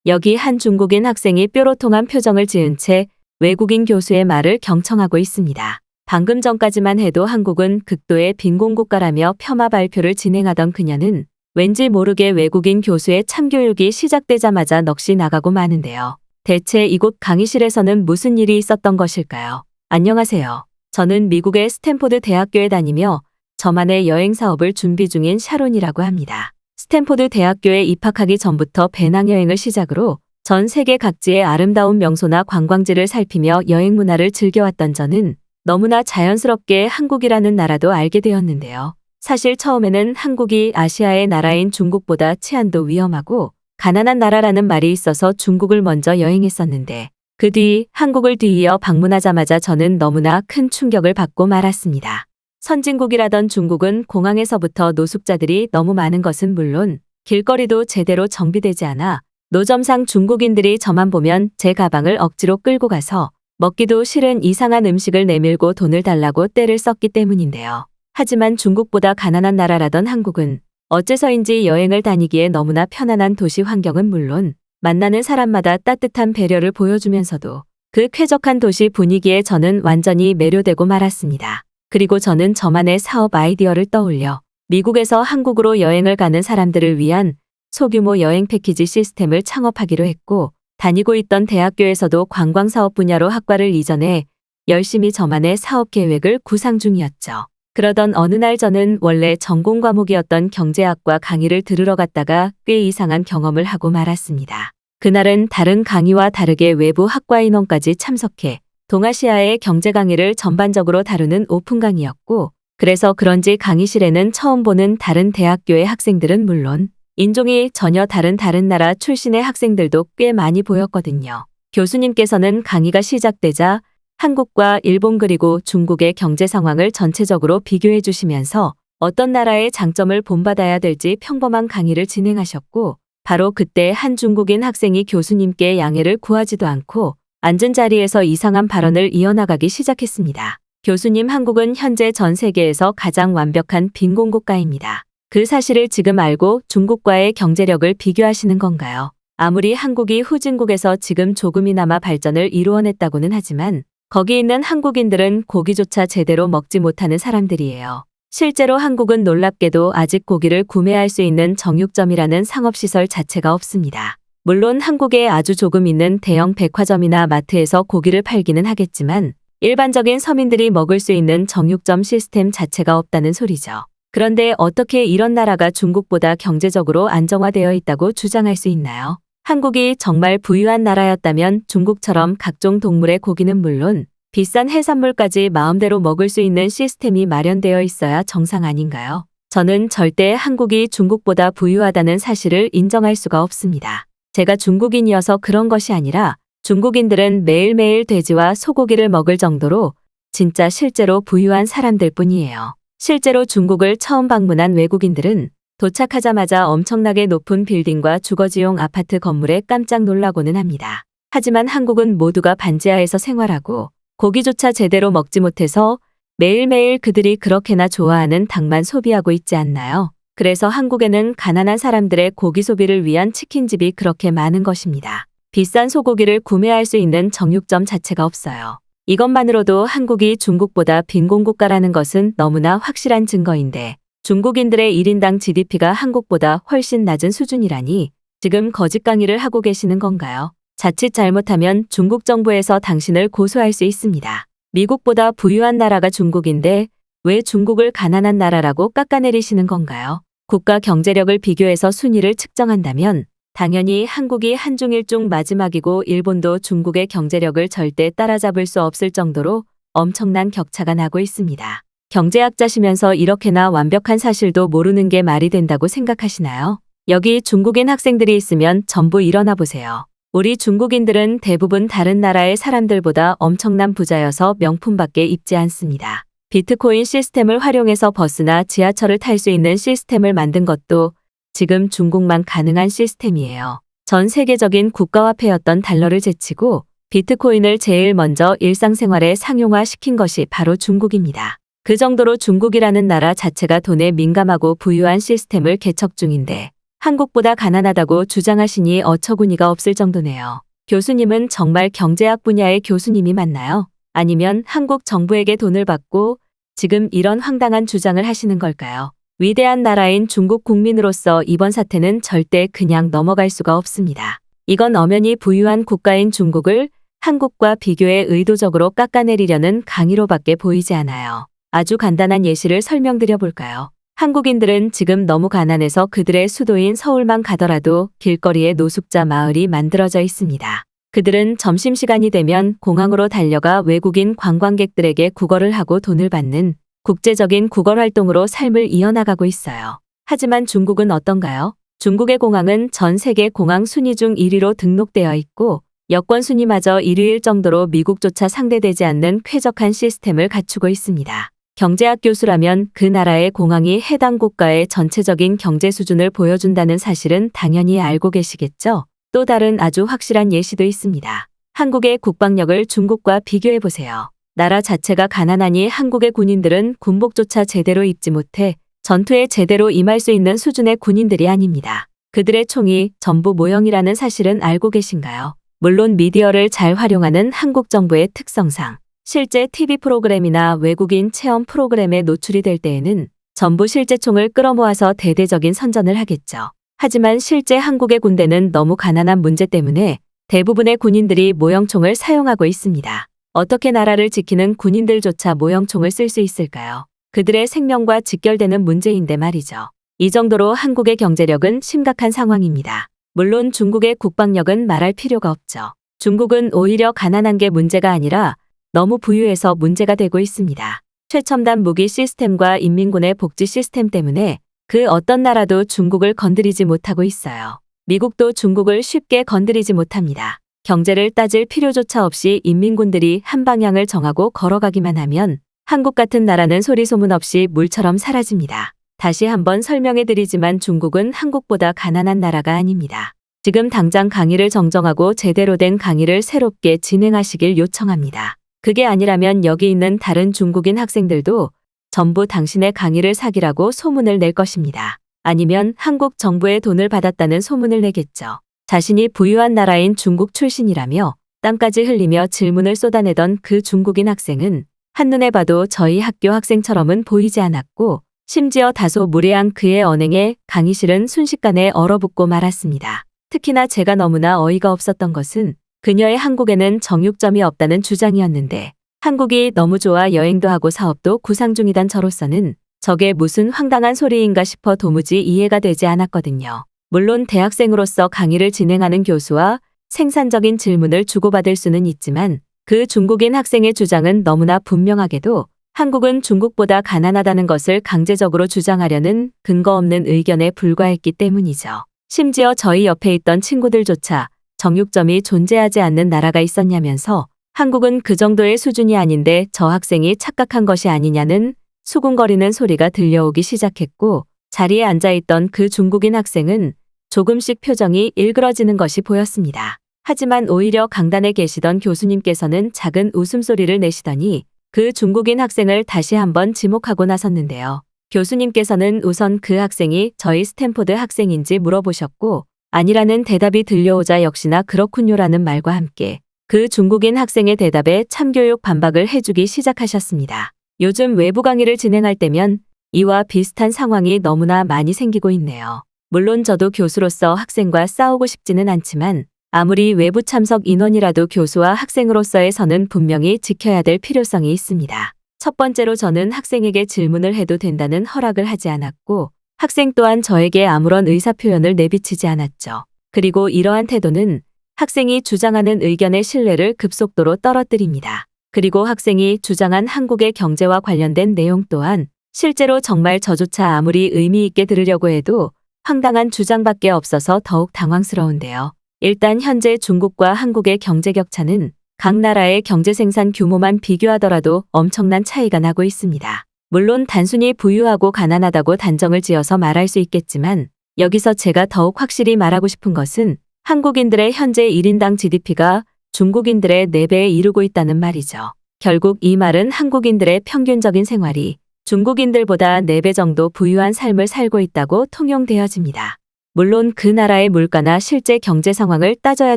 여기 한 중국인 학생이 뾰로통한 표정을 지은 채 외국인 교수의 말을 경청하고 있습니다. 방금 전까지만 해도 한국은 극도의 빈곤국가라며 폄하 발표를 진행하던 그녀는 왠지 모르게 외국인 교수의 참교육이 시작되자마자 넋이 나가고 마는데요. 대체 이곳 강의실에서는 무슨 일이 있었던 것일까요? 안녕하세요. 저는 미국의 스탠포드 대학교에 다니며 저만의 여행 사업을 준비 중인 샤론이라고 합니다. 스탠포드 대학교에 입학하기 전부터 배낭여행을 시작으로 전 세계 각지의 아름다운 명소나 관광지를 살피며 여행 문화를 즐겨왔던 저는 너무나 자연스럽게 한국이라는 나라도 알게 되었는데요. 사실 처음에는 한국이 아시아의 나라인 중국보다 치안도 위험하고 가난한 나라라는 말이 있어서 중국을 먼저 여행했었는데 그 뒤 한국을 뒤이어 방문하자마자 저는 너무나 큰 충격을 받고 말았습니다. 선진국이라던 중국은 공항에서부터 노숙자들이 너무 많은 것은 물론 길거리도 제대로 정비되지 않아 노점상 중국인들이 저만 보면 제 가방을 억지로 끌고 가서 먹기도 싫은 이상한 음식을 내밀고 돈을 달라고 떼를 썼기 때문인데요. 하지만 중국보다 가난한 나라라던 한국은 어째서인지 여행을 다니기에 너무나 편안한 도시 환경은 물론 만나는 사람마다 따뜻한 배려를 보여주면서도 그 쾌적한 도시 분위기에 저는 완전히 매료되고 말았습니다. 그리고 저는 저만의 사업 아이디어를 떠올려 미국에서 한국으로 여행을 가는 사람들을 위한 소규모 여행 패키지 시스템을 창업하기로 했고 다니고 있던 대학교에서도 관광사업 분야로 학과를 이전해 열심히 저만의 사업 계획을 구상 중이었죠. 그러던 어느 날 저는 원래 전공 과목이었던 경제학과 강의를 들으러 갔다가 꽤 이상한 경험을 하고 말았습니다. 그날은 다른 강의와 다르게 외부 학과 인원까지 참석해 동아시아의 경제 강의를 전반적으로 다루는 오픈 강의였고 그래서 그런지 강의실에는 처음 보는 다른 대학교의 학생들은 물론 인종이 전혀 다른 나라 출신의 학생들도 꽤 많이 보였거든요. 교수님께서는 강의가 시작되자 한국과 일본 그리고 중국의 경제 상황을 전체적으로 비교해 주시면서 어떤 나라의 장점을 본받아야 될지 평범한 강의를 진행하셨고 바로 그때 한 중국인 학생이 교수님께 양해를 구하지도 않고 앉은 자리에서 이상한 발언을 이어나가기 시작했습니다. 교수님, 한국은 현재 전 세계에서 가장 완벽한 빈곤국가입니다. 그 사실을 지금 알고 중국과의 경제력을 비교하시는 건가요? 아무리 한국이 후진국에서 지금 조금이나마 발전을 이루어냈다고는 하지만 거기 있는 한국인들은 고기조차 제대로 먹지 못하는 사람들이에요. 실제로 한국은 놀랍게도 아직 고기를 구매할 수 있는 정육점이라는 상업시설 자체가 없습니다. 물론 한국에 아주 조금 있는 대형 백화점이나 마트에서 고기를 팔기는 하겠지만 일반적인 서민들이 먹을 수 있는 정육점 시스템 자체가 없다는 소리죠. 그런데 어떻게 이런 나라가 중국보다 경제적으로 안정화되어 있다고 주장할 수 있나요? 한국이 정말 부유한 나라였다면 중국처럼 각종 동물의 고기는 물론 비싼 해산물까지 마음대로 먹을 수 있는 시스템이 마련되어 있어야 정상 아닌가요? 저는 절대 한국이 중국보다 부유하다는 사실을 인정할 수가 없습니다. 제가 중국인이어서 그런 것이 아니라 중국인들은 매일매일 돼지와 소고기를 먹을 정도로 진짜 실제로 부유한 사람들 뿐이에요. 실제로 중국을 처음 방문한 외국인들은 도착하자마자 엄청나게 높은 빌딩과 주거지용 아파트 건물에 깜짝 놀라고는 합니다. 하지만 한국은 모두가 반지하에서 생활하고 고기조차 제대로 먹지 못해서 매일매일 그들이 그렇게나 좋아하는 닭만 소비하고 있지 않나요? 그래서 한국에는 가난한 사람들의 고기 소비를 위한 치킨집이 그렇게 많은 것입니다. 비싼 소고기를 구매할 수 있는 정육점 자체가 없어요. 이것만으로도 한국이 중국보다 빈곤국가라는 것은 너무나 확실한 증거인데 중국인들의 1인당 GDP가 한국보다 훨씬 낮은 수준이라니 지금 거짓 강의를 하고 계시는 건가요? 자칫 잘못하면 중국 정부에서 당신을 고소할 수 있습니다. 미국보다 부유한 나라가 중국인데 왜 중국을 가난한 나라라고 깎아내리시는 건가요? 국가 경제력을 비교해서 순위를 측정한다면 당연히 한국이 한중일중 마지막이고 일본도 중국의 경제력을 절대 따라잡을 수 없을 정도로 엄청난 격차가 나고 있습니다. 경제학자시면서 이렇게나 완벽한 사실도 모르는 게 말이 된다고 생각하시나요? 여기 중국인 학생들이 있으면 전부 일어나 보세요. 우리 중국인들은 대부분 다른 나라의 사람들보다 엄청난 부자여서 명품밖에 입지 않습니다. 비트코인 시스템을 활용해서 버스나 지하철을 탈 수 있는 시스템을 만든 것도 지금 중국만 가능한 시스템이에요. 전 세계적인 국가화폐였던 달러를 제치고 비트코인을 제일 먼저 일상생활에 상용화시킨 것이 바로 중국입니다. 그 정도로 중국이라는 나라 자체가 돈에 민감하고 부유한 시스템을 개척 중인데 한국보다 가난하다고 주장하시니 어처구니가 없을 정도네요. 교수님은 정말 경제학 분야의 교수님이 맞나요? 아니면 한국 정부에게 돈을 받고 지금 이런 황당한 주장을 하시는 걸까요? 위대한 나라인 중국 국민으로서 이번 사태는 절대 그냥 넘어갈 수가 없습니다. 이건 엄연히 부유한 국가인 중국을 한국과 비교해 의도적으로 깎아내리려는 강의로밖에 보이지 않아요. 아주 간단한 예시를 설명드려 볼까요? 한국인들은 지금 너무 가난해서 그들의 수도인 서울만 가더라도 길거리에 노숙자 마을이 만들어져 있습니다. 그들은 점심시간이 되면 공항으로 달려가 외국인 관광객들에게 구걸을 하고 돈을 받는 국제적인 구걸 활동으로 삶을 이어나가고 있어요. 하지만 중국은 어떤가요? 중국의 공항은 전 세계 공항 순위 중 1위로 등록되어 있고 여권 순위마저 1위일 정도로 미국조차 상대되지 않는 쾌적한 시스템을 갖추고 있습니다. 경제학 교수라면 그 나라의 공항이 해당 국가의 전체적인 경제 수준을 보여준다는 사실은 당연히 알고 계시겠죠? 또 다른 아주 확실한 예시도 있습니다. 한국의 국방력을 중국과 비교해 보세요. 나라 자체가 가난하니 한국의 군인들은 군복조차 제대로 입지 못해 전투에 제대로 임할 수 있는 수준의 군인들이 아닙니다. 그들의 총이 전부 모형이라는 사실은 알고 계신가요? 물론 미디어를 잘 활용하는 한국 정부의 특성상 실제 TV 프로그램이나 외국인 체험 프로그램에 노출이 될 때에는 전부 실제 총을 끌어모아서 대대적인 선전을 하겠죠. 하지만 실제 한국의 군대는 너무 가난한 문제 때문에 대부분의 군인들이 모형총을 사용하고 있습니다. 어떻게 나라를 지키는 군인들조차 모형총을 쓸 수 있을까요? 그들의 생명과 직결되는 문제인데 말이죠. 이 정도로 한국의 경제력은 심각한 상황입니다. 물론 중국의 국방력은 말할 필요가 없죠. 중국은 오히려 가난한 게 문제가 아니라 너무 부유해서 문제가 되고 있습니다. 최첨단 무기 시스템과 인민군의 복지 시스템 때문에 그 어떤 나라도 중국을 건드리지 못하고 있어요. 미국도 중국을 쉽게 건드리지 못합니다. 경제를 따질 필요조차 없이 인민군들이 한 방향을 정하고 걸어가기만 하면 한국 같은 나라는 소리 소문 없이 물처럼 사라집니다. 다시 한번 설명해 드리지만 중국은 한국보다 가난한 나라가 아닙니다. 지금 당장 강의를 정정하고 제대로 된 강의를 새롭게 진행하시길 요청합니다. 그게 아니라면 여기 있는 다른 중국인 학생들도 전부 당신의 강의를 사기라고 소문을 낼 것입니다. 아니면 한국 정부의 돈을 받았다는 소문을 내겠죠. 자신이 부유한 나라인 중국 출신이라며 땀까지 흘리며 질문을 쏟아내던 그 중국인 학생은 한눈에 봐도 저희 학교 학생처럼은 보이지 않았고 심지어 다소 무례한 그의 언행에 강의실은 순식간에 얼어붙고 말았습니다. 특히나 제가 너무나 어이가 없었던 것은 그녀의 한국에는 정육점이 없다는 주장이었는데 한국이 너무 좋아 여행도 하고 사업도 구상 중이던 저로서는 저게 무슨 황당한 소리인가 싶어 도무지 이해가 되지 않았거든요. 물론 대학생으로서 강의를 진행하는 교수와 생산적인 질문을 주고받을 수는 있지만 그 중국인 학생의 주장은 너무나 분명하게도 한국은 중국보다 가난하다는 것을 강제적으로 주장하려는 근거 없는 의견에 불과했기 때문이죠. 심지어 저희 옆에 있던 친구들조차 정육점이 존재하지 않는 나라가 있었냐면서 한국은 그 정도의 수준이 아닌데 저 학생이 착각한 것이 아니냐는 수군거리는 소리가 들려오기 시작했고 자리에 앉아있던 그 중국인 학생은 조금씩 표정이 일그러지는 것이 보였습니다. 하지만 오히려 강단에 계시던 교수님께서는 작은 웃음소리를 내시더니 그 중국인 학생을 다시 한번 지목하고 나섰는데요. 교수님께서는 우선 그 학생이 저희 스탠포드 학생인지 물어보셨고 아니라는 대답이 들려오자 역시나 그렇군요라는 말과 함께 그 중국인 학생의 대답에 참교육 반박을 해주기 시작하셨습니다. 요즘 외부 강의를 진행할 때면 이와 비슷한 상황이 너무나 많이 생기고 있네요. 물론 저도 교수로서 학생과 싸우고 싶지는 않지만 아무리 외부 참석 인원이라도 교수와 학생으로서의 선은 분명히 지켜야 될 필요성이 있습니다. 첫 번째로 저는 학생에게 질문을 해도 된다는 허락을 하지 않았고 학생 또한 저에게 아무런 의사표현을 내비치지 않았죠. 그리고 이러한 태도는 학생이 주장하는 의견의 신뢰를 급속도로 떨어뜨립니다. 그리고 학생이 주장한 한국의 경제와 관련된 내용 또한 실제로 정말 저조차 아무리 의미 있게 들으려고 해도 황당한 주장밖에 없어서 더욱 당황스러운데요. 일단 현재 중국과 한국의 경제 격차는 각 나라의 경제 생산 규모만 비교하더라도 엄청난 차이가 나고 있습니다. 물론 단순히 부유하고 가난하다고 단정을 지어서 말할 수 있겠지만 여기서 제가 더욱 확실히 말하고 싶은 것은 한국인들의 현재 1인당 GDP가 중국인들의 4배에 이르고 있다는 말이죠. 결국 이 말은 한국인들의 평균적인 생활이 중국인들보다 4배 정도 부유한 삶을 살고 있다고 통용되어집니다. 물론 그 나라의 물가나 실제 경제 상황을 따져야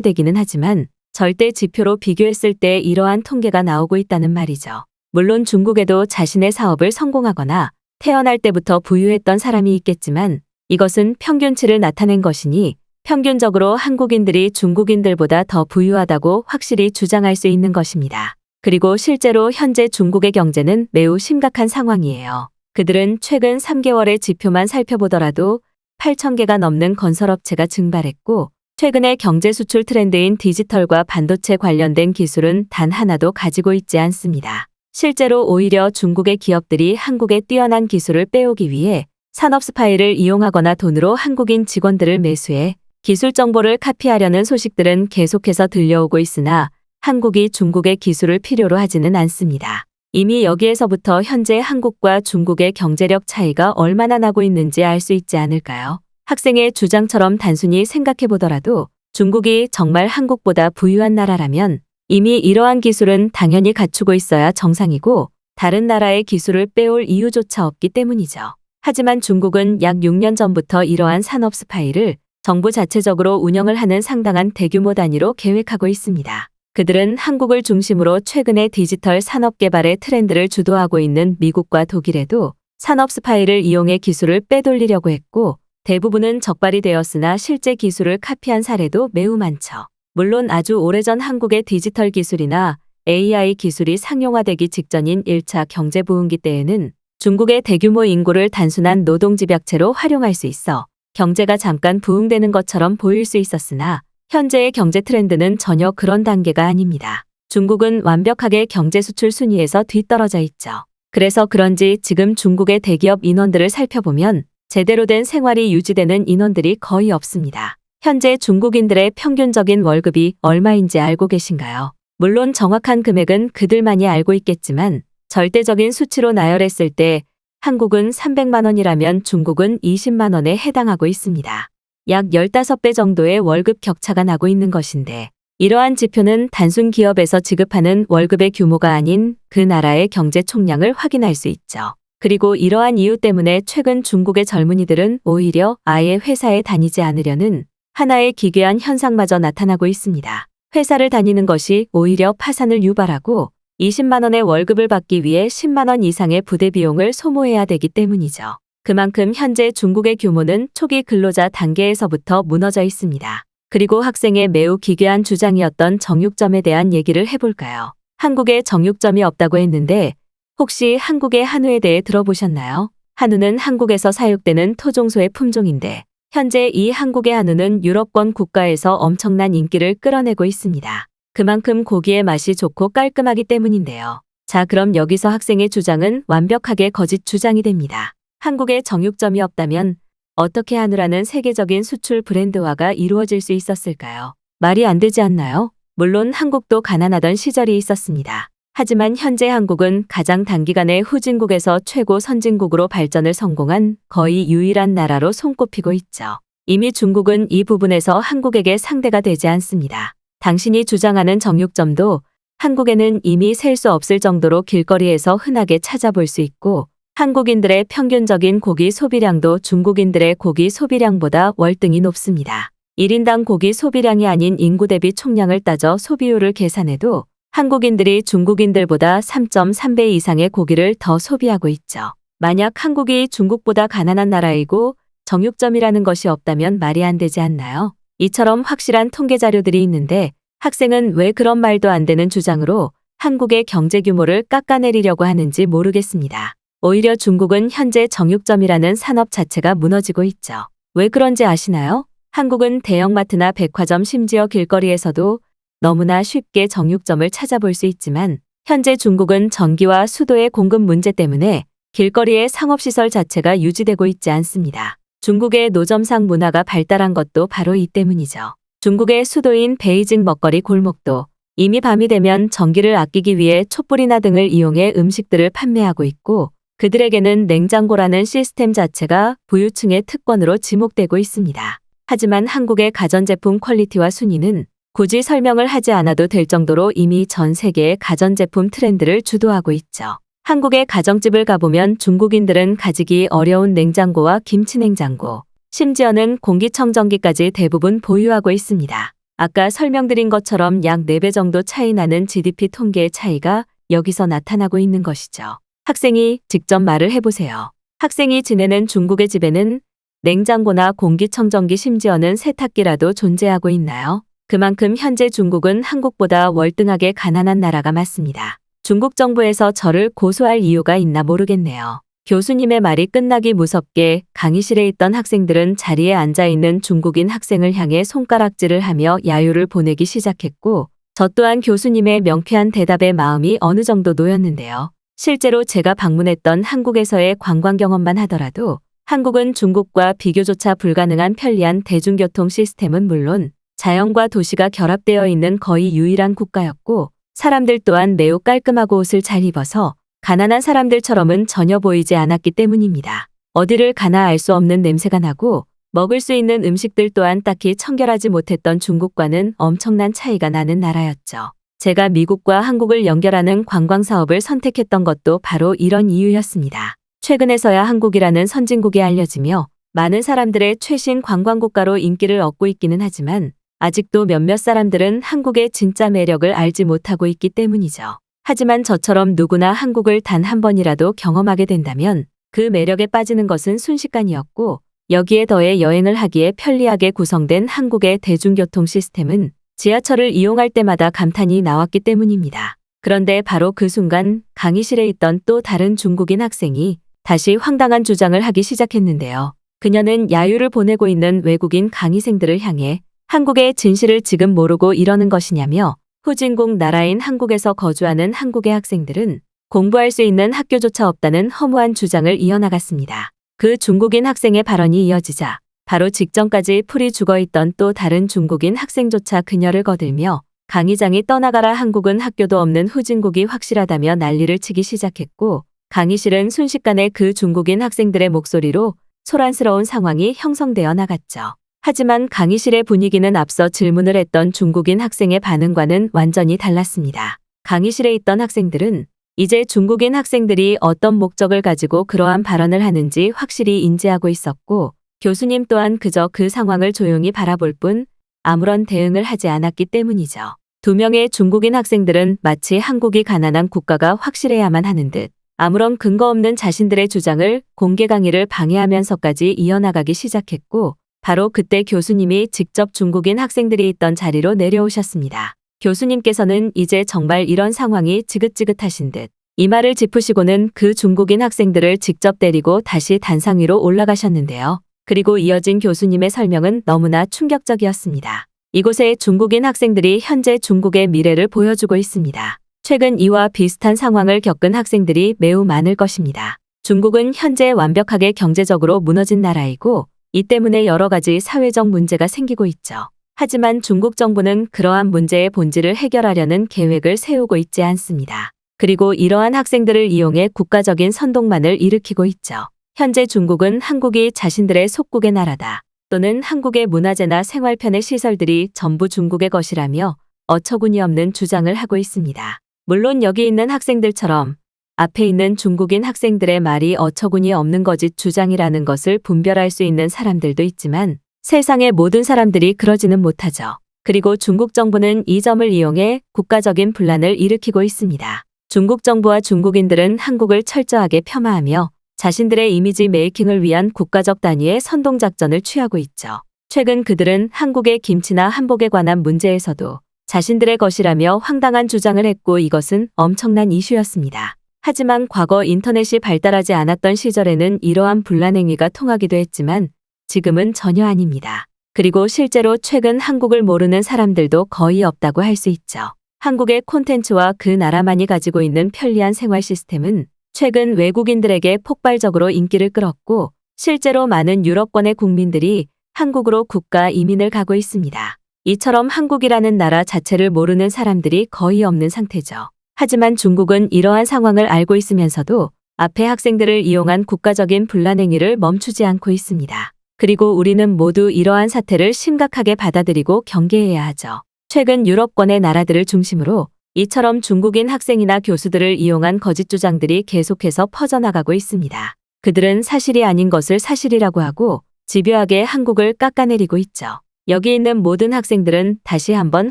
되기는 하지만 절대 지표로 비교했을 때 이러한 통계가 나오고 있다는 말이죠. 물론 중국에도 자신의 사업을 성공하거나 태어날 때부터 부유했던 사람이 있겠지만 이것은 평균치를 나타낸 것이니 평균적으로 한국인들이 중국인들보다 더 부유하다고 확실히 주장할 수 있는 것입니다. 그리고 실제로 현재 중국의 경제는 매우 심각한 상황이에요. 그들은 최근 3개월의 지표만 살펴보더라도 8,000개가 넘는 건설업체가 증발했고 최근의 경제 수출 트렌드인 디지털과 반도체 관련된 기술은 단 하나도 가지고 있지 않습니다. 실제로 오히려 중국의 기업들이 한국의 뛰어난 기술을 빼오기 위해 산업 스파이를 이용하거나 돈으로 한국인 직원들을 매수해 기술 정보를 카피하려는 소식들은 계속해서 들려오고 있으나 한국이 중국의 기술을 필요로 하지는 않습니다. 이미 여기에서부터 현재 한국과 중국의 경제력 차이가 얼마나 나고 있는지 알 수 있지 않을까요? 학생의 주장처럼 단순히 생각해 보더라도 중국이 정말 한국보다 부유한 나라라면 이미 이러한 기술은 당연히 갖추고 있어야 정상이고 다른 나라의 기술을 빼올 이유조차 없기 때문이죠. 하지만 중국은 약 6년 전부터 이러한 산업 스파이를 정부 자체적으로 운영을 하는 상당한 대규모 단위로 계획하고 있습니다. 그들은 한국을 중심으로 최근의 디지털 산업 개발의 트렌드를 주도하고 있는 미국과 독일에도 산업 스파이를 이용해 기술을 빼돌리려고 했고 대부분은 적발이 되었으나 실제 기술을 카피한 사례도 매우 많죠. 물론 아주 오래전 한국의 디지털 기술이나 AI 기술이 상용화되기 직전인 1차 경제부흥기 때에는 중국의 대규모 인구를 단순한 노동집약체로 활용할 수 있어 경제가 잠깐 부흥되는 것처럼 보일 수 있었으나 현재의 경제 트렌드는 전혀 그런 단계가 아닙니다. 중국은 완벽하게 경제 수출 순위에서 뒤떨어져 있죠. 그래서 그런지 지금 중국의 대기업 인원들을 살펴보면 제대로 된 생활이 유지되는 인원들이 거의 없습니다. 현재 중국인들의 평균적인 월급이 얼마인지 알고 계신가요? 물론 정확한 금액은 그들만이 알고 있겠지만 절대적인 수치로 나열했을 때 한국은 300만 원이라면 중국은 20만 원에 해당하고 있습니다. 약 15배 정도의 월급 격차가 나고 있는 것인데 이러한 지표는 단순 기업에서 지급하는 월급의 규모가 아닌 그 나라의 경제 총량을 확인할 수 있죠. 그리고 이러한 이유 때문에 최근 중국의 젊은이들은 오히려 아예 회사에 다니지 않으려는 하나의 기괴한 현상마저 나타나고 있습니다. 회사를 다니는 것이 오히려 파산을 유발하고 20만 원의 월급을 받기 위해 10만 원 이상의 부대 비용을 소모해야 되기 때문이죠. 그만큼 현재 중국의 규모는 초기 근로자 단계에서부터 무너져 있습니다. 그리고 학생의 매우 기괴한 주장이었던 정육점에 대한 얘기를 해볼까요? 한국에 정육점이 없다고 했는데 혹시 한국의 한우에 대해 들어보셨나요? 한우는 한국에서 사육되는 토종소의 품종인데 현재 이 한국의 한우는 유럽권 국가에서 엄청난 인기를 끌어내고 있습니다. 그만큼 고기의 맛이 좋고 깔끔하기 때문인데요. 자, 그럼 여기서 학생의 주장은 완벽하게 거짓 주장이 됩니다. 한국에 정육점이 없다면 어떻게 한우라는 세계적인 수출 브랜드화가 이루어질 수 있었을까요? 말이 안 되지 않나요? 물론 한국도 가난하던 시절이 있었습니다. 하지만 현재 한국은 가장 단기간에 후진국에서 최고 선진국으로 발전을 성공한 거의 유일한 나라로 손꼽히고 있죠. 이미 중국은 이 부분에서 한국에게 상대가 되지 않습니다. 당신이 주장하는 정육점도 한국에는 이미 셀 수 없을 정도로 길거리에서 흔하게 찾아볼 수 있고 한국인들의 평균적인 고기 소비량도 중국인들의 고기 소비량보다 월등히 높습니다. 1인당 고기 소비량이 아닌 인구 대비 총량을 따져 소비율을 계산해도 한국인들이 중국인들보다 3.3배 이상의 고기를 더 소비하고 있죠. 만약 한국이 중국보다 가난한 나라이고 정육점이라는 것이 없다면 말이 안 되지 않나요? 이처럼 확실한 통계 자료들이 있는데 학생은 왜 그런 말도 안 되는 주장으로 한국의 경제 규모를 깎아내리려고 하는지 모르겠습니다. 오히려 중국은 현재 정육점이라는 산업 자체가 무너지고 있죠. 왜 그런지 아시나요? 한국은 대형마트나 백화점 심지어 길거리에서도 너무나 쉽게 정육점을 찾아볼 수 있지만 현재 중국은 전기와 수도의 공급 문제 때문에 길거리의 상업시설 자체가 유지되고 있지 않습니다. 중국의 노점상 문화가 발달한 것도 바로 이 때문이죠. 중국의 수도인 베이징 먹거리 골목도 이미 밤이 되면 전기를 아끼기 위해 촛불이나 등을 이용해 음식들을 판매하고 있고 그들에게는 냉장고라는 시스템 자체가 부유층의 특권으로 지목되고 있습니다. 하지만 한국의 가전제품 퀄리티와 순위는 굳이 설명을 하지 않아도 될 정도로 이미 전 세계의 가전제품 트렌드를 주도하고 있죠. 한국의 가정집을 가보면 중국인들은 가지기 어려운 냉장고와 김치냉장고, 심지어는 공기청정기까지 대부분 보유하고 있습니다. 아까 설명드린 것처럼 약 4배 정도 차이 나는 GDP 통계의 차이가 여기서 나타나고 있는 것이죠. 학생이 직접 말을 해보세요. 학생이 지내는 중국의 집에는 냉장고나 공기청정기 심지어는 세탁기라도 존재하고 있나요? 그만큼 현재 중국은 한국보다 월등하게 가난한 나라가 맞습니다. 중국 정부에서 저를 고소할 이유가 있나 모르겠네요. 교수님의 말이 끝나기 무섭게 강의실에 있던 학생들은 자리에 앉아있는 중국인 학생을 향해 손가락질을 하며 야유를 보내기 시작했고, 저 또한 교수님의 명쾌한 대답에 마음이 어느 정도 놓였는데요. 실제로 제가 방문했던 한국에서의 관광 경험만 하더라도 한국은 중국과 비교조차 불가능한 편리한 대중교통 시스템은 물론 자연과 도시가 결합되어 있는 거의 유일한 국가였고, 사람들 또한 매우 깔끔하고 옷을 잘 입어서 가난한 사람들처럼은 전혀 보이지 않았기 때문입니다. 어디를 가나 알 수 없는 냄새가 나고 먹을 수 있는 음식들 또한 딱히 청결하지 못했던 중국과는 엄청난 차이가 나는 나라였죠. 제가 미국과 한국을 연결하는 관광 사업을 선택했던 것도 바로 이런 이유였습니다. 최근에서야 한국이라는 선진국이 알려지며 많은 사람들의 최신 관광국가로 인기를 얻고 있기는 하지만 아직도 몇몇 사람들은 한국의 진짜 매력을 알지 못하고 있기 때문이죠. 하지만 저처럼 누구나 한국을 단 한 번이라도 경험하게 된다면 그 매력에 빠지는 것은 순식간이었고, 여기에 더해 여행을 하기에 편리하게 구성된 한국의 대중교통 시스템은 지하철을 이용할 때마다 감탄이 나왔기 때문입니다. 그런데 바로 그 순간 강의실에 있던 또 다른 중국인 학생이 다시 황당한 주장을 하기 시작했는데요. 그녀는 야유를 보내고 있는 외국인 강의생들을 향해 한국의 진실을 지금 모르고 이러는 것이냐며 후진국 나라인 한국에서 거주하는 한국의 학생들은 공부할 수 있는 학교조차 없다는 허무한 주장을 이어나갔습니다. 그 중국인 학생의 발언이 이어지자 바로 직전까지 풀이 죽어있던 또 다른 중국인 학생조차 그녀를 거들며 강의장이 떠나가라 한국은 학교도 없는 후진국이 확실하다며 난리를 치기 시작했고, 강의실은 순식간에 그 중국인 학생들의 목소리로 소란스러운 상황이 형성되어 나갔죠. 하지만 강의실의 분위기는 앞서 질문을 했던 중국인 학생의 반응과는 완전히 달랐습니다. 강의실에 있던 학생들은 이제 중국인 학생들이 어떤 목적을 가지고 그러한 발언을 하는지 확실히 인지하고 있었고, 교수님 또한 그저 그 상황을 조용히 바라볼 뿐 아무런 대응을 하지 않았기 때문이죠. 2명의 중국인 학생들은 마치 한국이 가난한 국가가 확실해야만 하는 듯 아무런 근거 없는 자신들의 주장을 공개 강의를 방해하면서까지 이어나가기 시작했고, 바로 그때 교수님이 직접 중국인 학생들이 있던 자리로 내려오셨습니다. 교수님께서는 이제 정말 이런 상황이 지긋지긋하신 듯 이 말을 짚으시고는 그 중국인 학생들을 직접 데리고 다시 단상 위로 올라가셨는데요. 그리고 이어진 교수님의 설명은 너무나 충격적이었습니다. 이곳의 중국인 학생들이 현재 중국의 미래를 보여주고 있습니다. 최근 이와 비슷한 상황을 겪은 학생들이 매우 많을 것입니다. 중국은 현재 완벽하게 경제적으로 무너진 나라이고 이 때문에 여러 가지 사회적 문제가 생기고 있죠. 하지만 중국 정부는 그러한 문제의 본질을 해결하려는 계획을 세우고 있지 않습니다. 그리고 이러한 학생들을 이용해 국가적인 선동만을 일으키고 있죠. 현재 중국은 한국이 자신들의 속국의 나라다, 또는 한국의 문화재나 생활편의 시설들이 전부 중국의 것이라며 어처구니 없는 주장을 하고 있습니다. 물론 여기 있는 학생들처럼 앞에 있는 중국인 학생들의 말이 어처구니 없는 거짓 주장이라는 것을 분별할 수 있는 사람들도 있지만 세상의 모든 사람들이 그러지는 못하죠. 그리고 중국 정부는 이 점을 이용해 국가적인 분란을 일으키고 있습니다. 중국 정부와 중국인들은 한국을 철저하게 폄하하며 자신들의 이미지 메이킹을 위한 국가적 단위의 선동작전을 취하고 있죠. 최근 그들은 한국의 김치나 한복에 관한 문제에서도 자신들의 것이라며 황당한 주장을 했고 이것은 엄청난 이슈였습니다. 하지만 과거 인터넷이 발달하지 않았던 시절에는 이러한 분란 행위가 통하기도 했지만 지금은 전혀 아닙니다. 그리고 실제로 최근 한국을 모르는 사람들도 거의 없다고 할 수 있죠. 한국의 콘텐츠와 그 나라만이 가지고 있는 편리한 생활 시스템은 최근 외국인들에게 폭발적으로 인기를 끌었고 실제로 많은 유럽권의 국민들이 한국으로 국가 이민을 가고 있습니다. 이처럼 한국이라는 나라 자체를 모르는 사람들이 거의 없는 상태죠. 하지만 중국은 이러한 상황을 알고 있으면서도 앞에 학생들을 이용한 국가적인 분란 행위를 멈추지 않고 있습니다. 그리고 우리는 모두 이러한 사태를 심각하게 받아들이고 경계해야 하죠. 최근 유럽권의 나라들을 중심으로 이처럼 중국인 학생이나 교수들을 이용한 거짓 주장들이 계속해서 퍼져나가고 있습니다. 그들은 사실이 아닌 것을 사실이라고 하고 집요하게 한국을 깎아내리고 있죠. 여기 있는 모든 학생들은 다시 한번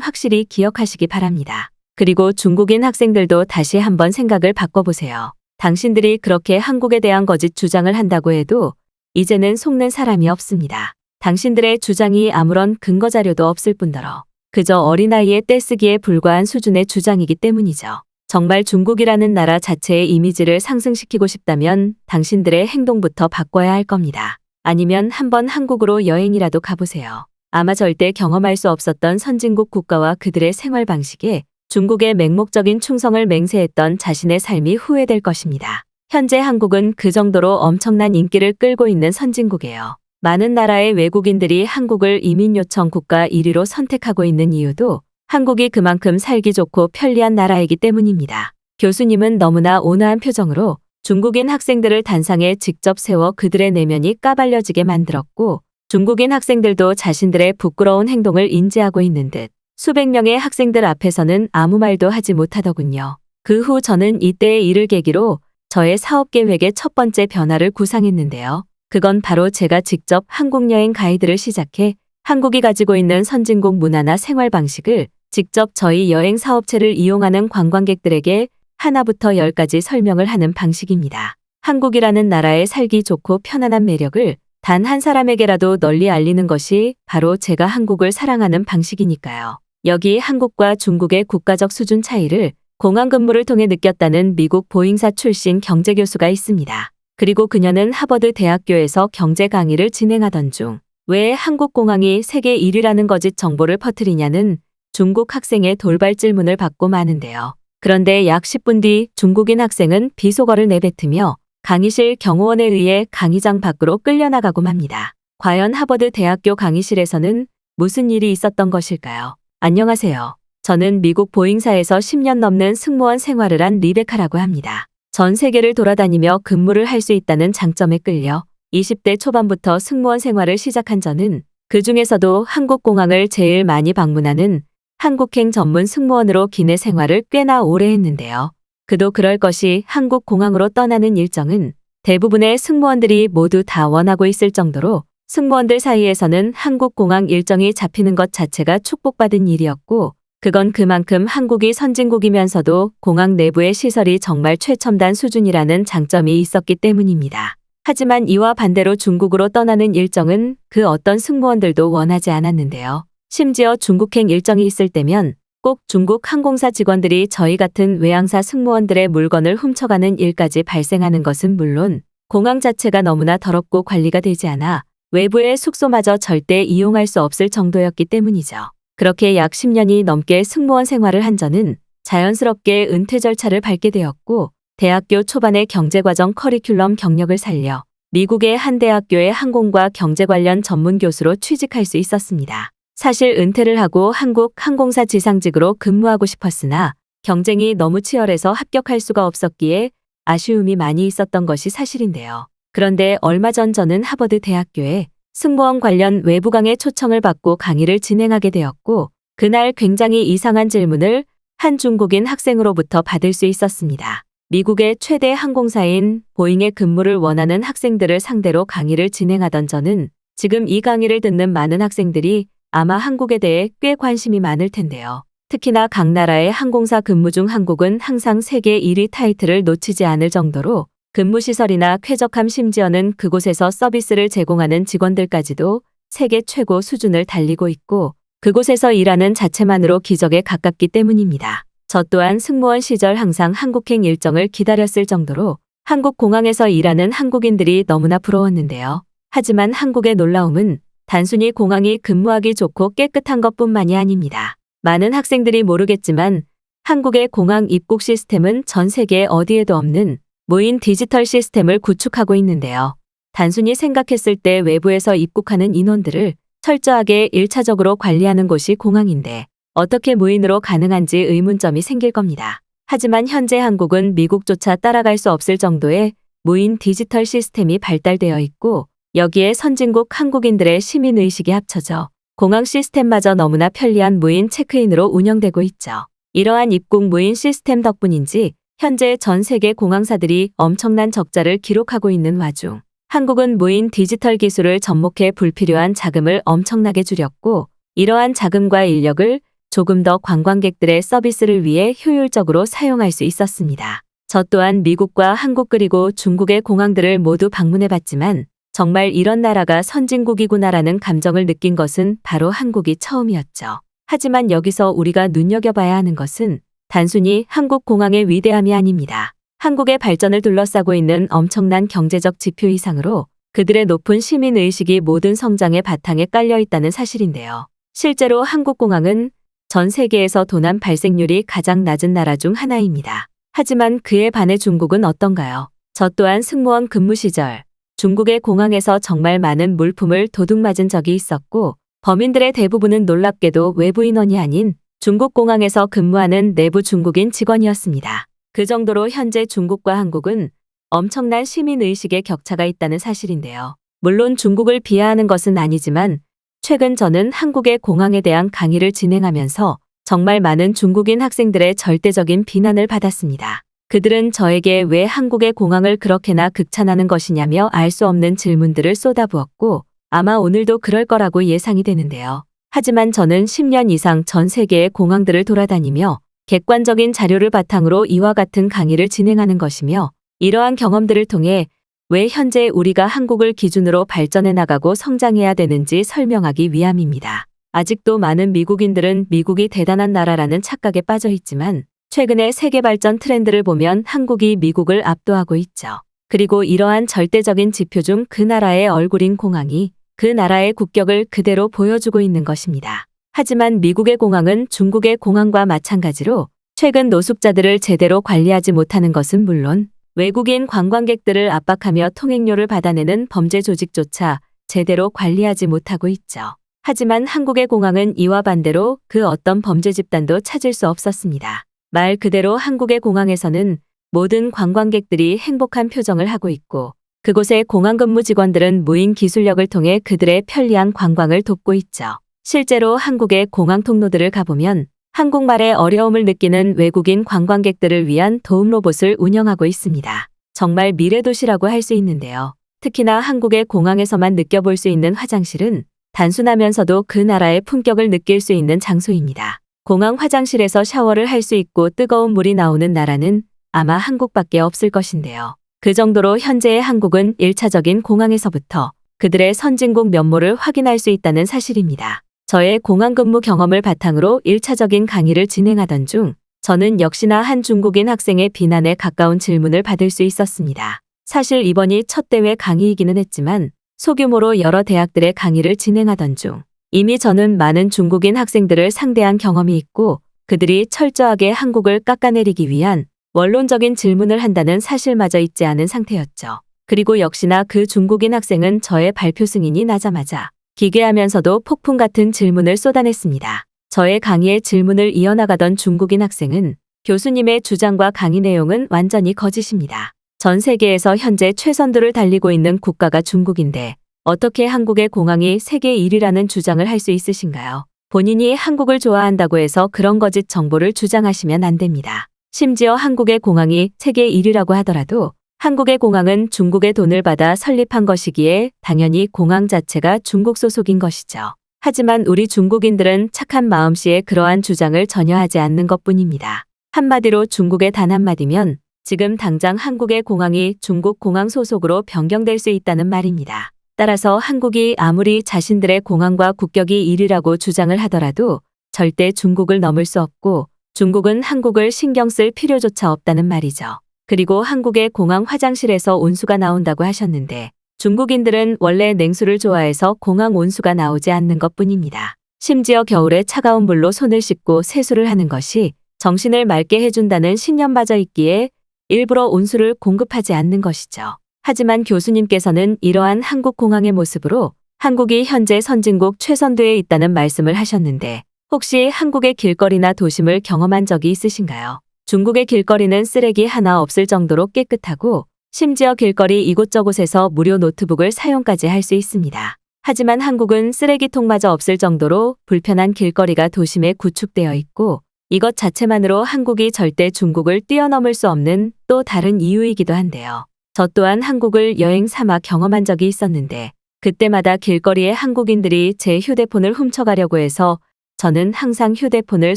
확실히 기억하시기 바랍니다. 그리고 중국인 학생들도 다시 한번 생각을 바꿔보세요. 당신들이 그렇게 한국에 대한 거짓 주장을 한다고 해도 이제는 속는 사람이 없습니다. 당신들의 주장이 아무런 근거 자료도 없을 뿐더러 그저 어린아이의 떼쓰기에 불과한 수준의 주장이기 때문이죠. 정말 중국이라는 나라 자체의 이미지를 상승시키고 싶다면 당신들의 행동부터 바꿔야 할 겁니다. 아니면 한번 한국으로 여행이라도 가보세요. 아마 절대 경험할 수 없었던 선진국 국가와 그들의 생활 방식에 중국의 맹목적인 충성을 맹세했던 자신의 삶이 후회될 것입니다. 현재 한국은 그 정도로 엄청난 인기를 끌고 있는 선진국이에요. 많은 나라의 외국인들이 한국을 이민요청 국가 1위로 선택하고 있는 이유도 한국이 그만큼 살기 좋고 편리한 나라이기 때문입니다. 교수님은 너무나 온화한 표정으로 중국인 학생들을 단상에 직접 세워 그들의 내면이 까발려지게 만들었고 중국인 학생들도 자신들의 부끄러운 행동을 인지하고 있는 듯 수백 명의 학생들 앞에서는 아무 말도 하지 못하더군요. 그 후 저는 이때의 일을 계기로 저의 사업 계획의 첫 번째 변화를 구상했는데요. 그건 바로 제가 직접 한국 여행 가이드를 시작해 한국이 가지고 있는 선진국 문화나 생활 방식을 직접 저희 여행 사업체를 이용하는 관광객들에게 하나부터 10까지 설명을 하는 방식입니다. 한국이라는 나라의 살기 좋고 편안한 매력을 단 한 사람에게라도 널리 알리는 것이 바로 제가 한국을 사랑하는 방식이니까요. 여기 한국과 중국의 국가적 수준 차이를 공항 근무를 통해 느꼈다는 미국 보잉사 출신 경제 교수가 있습니다. 그리고 그녀는 하버드 대학교에서 경제 강의를 진행하던 중 왜 한국 공항이 세계 1위라는 거짓 정보를 퍼뜨리냐는 중국 학생의 돌발 질문을 받고 마는데요. 그런데 약 10분 뒤 중국인 학생은 비속어를 내뱉으며 강의실 경호원에 의해 강의장 밖으로 끌려나가고 맙니다. 과연 하버드 대학교 강의실에서는 무슨 일이 있었던 것일까요? 안녕하세요. 저는 미국 보잉사에서 10년 넘는 승무원 생활을 한 리베카라고 합니다. 전 세계를 돌아다니며 근무를 할 수 있다는 장점에 끌려 20대 초반부터 승무원 생활을 시작한 저는 그 중에서도 한국 공항을 제일 많이 방문하는 한국행 전문 승무원으로 기내 생활을 꽤나 오래 했는데요. 그도 그럴 것이 한국 공항으로 떠나는 일정은 대부분의 승무원들이 모두 다 원하고 있을 정도로 승무원들 사이에서는 한국 공항 일정이 잡히는 것 자체가 축복받은 일이었고 그건 그만큼 한국이 선진국이면서도 공항 내부의 시설이 정말 최첨단 수준이라는 장점이 있었기 때문입니다. 하지만 이와 반대로 중국으로 떠나는 일정은 그 어떤 승무원들도 원하지 않았는데요. 심지어 중국행 일정이 있을 때면 꼭 중국 항공사 직원들이 저희 같은 외항사 승무원들의 물건을 훔쳐가는 일까지 발생하는 것은 물론 공항 자체가 너무나 더럽고 관리가 되지 않아 외부의 숙소마저 절대 이용할 수 없을 정도였기 때문이죠. 그렇게 약 10년이 넘게 승무원 생활을 한 저는 자연스럽게 은퇴 절차를 밟게 되었고 대학교 초반의 경제과정 커리큘럼 경력을 살려 미국의 한 대학교의 항공과 경제 관련 전문 교수로 취직할 수 있었습니다. 사실 은퇴를 하고 한국 항공사 지상직으로 근무하고 싶었으나 경쟁이 너무 치열해서 합격할 수가 없었기에 아쉬움이 많이 있었던 것이 사실인데요. 그런데 얼마 전 저는 하버드 대학교에 승무원 관련 외부 강의 초청을 받고 강의를 진행하게 되었고 그날 굉장히 이상한 질문을 한 중국인 학생으로부터 받을 수 있었습니다. 미국의 최대 항공사인 보잉에 근무를 원하는 학생들을 상대로 강의를 진행하던 저는 지금 이 강의를 듣는 많은 학생들이 아마 한국에 대해 꽤 관심이 많을 텐데요. 특히나 각 나라의 항공사 근무 중 한국은 항상 세계 1위 타이틀을 놓치지 않을 정도로 근무시설이나 쾌적함 심지어는 그곳에서 서비스를 제공하는 직원들까지도 세계 최고 수준을 달리고 있고 그곳에서 일하는 자체만으로 기적에 가깝기 때문입니다. 저 또한 승무원 시절 항상 한국행 일정을 기다렸을 정도로 한국 공항에서 일하는 한국인들이 너무나 부러웠는데요. 하지만 한국의 놀라움은 단순히 공항이 근무하기 좋고 깨끗한 것뿐만이 아닙니다. 많은 학생들이 모르겠지만 한국의 공항 입국 시스템은 전 세계 어디에도 없는 무인 디지털 시스템을 구축하고 있는데요. 단순히 생각했을 때 외부에서 입국하는 인원들을 철저하게 1차적으로 관리하는 곳이 공항인데 어떻게 무인으로 가능한지 의문점이 생길 겁니다. 하지만 현재 한국은 미국조차 따라갈 수 없을 정도의 무인 디지털 시스템이 발달되어 있고 여기에 선진국 한국인들의 시민의식이 합쳐져 공항 시스템마저 너무나 편리한 무인 체크인으로 운영되고 있죠. 이러한 입국 무인 시스템 덕분인지 현재 전 세계 공항사들이 엄청난 적자를 기록하고 있는 와중 한국은 무인 디지털 기술을 접목해 불필요한 자금을 엄청나게 줄였고, 이러한 자금과 인력을 조금 더 관광객들의 서비스를 위해 효율적으로 사용할 수 있었습니다. 저 또한 미국과 한국 그리고 중국의 공항들을 모두 방문해봤지만 정말 이런 나라가 선진국이구나라는 감정을 느낀 것은 바로 한국이 처음이었죠. 하지만 여기서 우리가 눈여겨봐야 하는 것은 단순히 한국 공항의 위대함이 아닙니다. 한국의 발전을 둘러싸고 있는 엄청난 경제적 지표 이상으로 그들의 높은 시민의식이 모든 성장의 바탕에 깔려 있다는 사실인데요. 실제로 한국 공항은 전 세계에서 도난 발생률이 가장 낮은 나라 중 하나입니다. 하지만 그에 반해 중국은 어떤가요? 저 또한 승무원 근무 시절 중국의 공항에서 정말 많은 물품을 도둑맞은 적이 있었고, 범인들의 대부분은 놀랍게도 외부인원이 아닌 중국 공항에서 근무하는 내부 중국인 직원이었습니다. 그 정도로 현재 중국과 한국은 엄청난 시민의식의 격차가 있다는 사실인데요. 물론 중국을 비하하는 것은 아니지만 최근 저는 한국의 공항에 대한 강의를 진행하면서 정말 많은 중국인 학생들의 절대적인 비난을 받았습니다. 그들은 저에게 왜 한국의 공항을 그렇게나 극찬하는 것이냐며 알 수 없는 질문들을 쏟아부었고, 아마 오늘도 그럴 거라고 예상이 되는데요. 하지만 저는 10년 이상 전 세계의 공항들을 돌아다니며 객관적인 자료를 바탕으로 이와 같은 강의를 진행하는 것이며, 이러한 경험들을 통해 왜 현재 우리가 한국을 기준으로 발전해 나가고 성장해야 되는지 설명하기 위함입니다. 아직도 많은 미국인들은 미국이 대단한 나라라는 착각에 빠져 있지만 최근의 세계 발전 트렌드를 보면 한국이 미국을 압도하고 있죠. 그리고 이러한 절대적인 지표 중 그 나라의 얼굴인 공항이 그 나라의 국격을 그대로 보여주고 있는 것입니다. 하지만 미국의 공항은 중국의 공항과 마찬가지로 최근 노숙자들을 제대로 관리하지 못하는 것은 물론 외국인 관광객들을 압박하며 통행료를 받아내는 범죄 조직조차 제대로 관리하지 못하고 있죠. 하지만 한국의 공항은 이와 반대로 그 어떤 범죄 집단도 찾을 수 없었습니다. 말 그대로 한국의 공항에서는 모든 관광객들이 행복한 표정을 하고 있고, 그곳의 공항 근무 직원들은 무인 기술력을 통해 그들의 편리한 관광을 돕고 있죠. 실제로 한국의 공항 통로들을 가보면 한국말에 어려움을 느끼는 외국인 관광객들을 위한 도움 로봇을 운영하고 있습니다. 정말 미래 도시라고 할 수 있는데요. 특히나 한국의 공항에서만 느껴볼 수 있는 화장실은 단순하면서도 그 나라의 품격을 느낄 수 있는 장소입니다. 공항 화장실에서 샤워를 할 수 있고 뜨거운 물이 나오는 나라는 아마 한국밖에 없을 것인데요. 그 정도로 현재의 한국은 1차적인 공항에서부터 그들의 선진국 면모를 확인할 수 있다는 사실입니다. 저의 공항 근무 경험을 바탕으로 1차적인 강의를 진행하던 중 저는 역시나 한 중국인 학생의 비난에 가까운 질문을 받을 수 있었습니다. 사실 이번이 첫 대회 강의이기는 했지만 소규모로 여러 대학들의 강의를 진행하던 중 이미 저는 많은 중국인 학생들을 상대한 경험이 있고 그들이 철저하게 한국을 깎아내리기 위한 원론적인 질문을 한다는 사실마저 잊지 않은 상태였죠. 그리고 역시나 그 중국인 학생은 저의 발표 승인이 나자마자 기괴하면서도 폭풍 같은 질문을 쏟아냈습니다. 저의 강의에 질문을 이어나가던 중국인 학생은 교수님의 주장과 강의 내용은 완전히 거짓입니다. 전 세계에서 현재 최선두를 달리고 있는 국가가 중국인데 어떻게 한국의 공항이 세계 1위라는 주장을 할 수 있으신가요? 본인이 한국을 좋아한다고 해서 그런 거짓 정보를 주장하시면 안 됩니다. 심지어 한국의 공항이 세계 1위라고 하더라도 한국의 공항은 중국의 돈을 받아 설립한 것이기에 당연히 공항 자체가 중국 소속인 것이죠. 하지만 우리 중국인들은 착한 마음씨에 그러한 주장을 전혀 하지 않는 것뿐입니다. 한마디로 중국의 단 한마디면 지금 당장 한국의 공항이 중국 공항 소속으로 변경될 수 있다는 말입니다. 따라서 한국이 아무리 자신들의 공항과 국격이 1위라고 주장을 하더라도 절대 중국을 넘을 수 없고 중국은 한국을 신경 쓸 필요조차 없다는 말이죠. 그리고 한국의 공항 화장실에서 온수가 나온다고 하셨는데 중국인들은 원래 냉수를 좋아해서 공항 온수가 나오지 않는 것뿐입니다. 심지어 겨울에 차가운 물로 손을 씻고 세수를 하는 것이 정신을 맑게 해준다는 신념마저 있기에 일부러 온수를 공급하지 않는 것이죠. 하지만 교수님께서는 이러한 한국 공항의 모습으로 한국이 현재 선진국 최선두에 있다는 말씀을 하셨는데 혹시 한국의 길거리나 도심을 경험한 적이 있으신가요? 중국의 길거리는 쓰레기 하나 없을 정도로 깨끗하고 심지어 길거리 이곳저곳에서 무료 노트북을 사용까지 할 수 있습니다. 하지만 한국은 쓰레기통마저 없을 정도로 불편한 길거리가 도심에 구축되어 있고 이것 자체만으로 한국이 절대 중국을 뛰어넘을 수 없는 또 다른 이유이기도 한데요. 저 또한 한국을 여행 삼아 경험한 적이 있었는데 그때마다 길거리에 한국인들이 제 휴대폰을 훔쳐가려고 해서 저는 항상 휴대폰을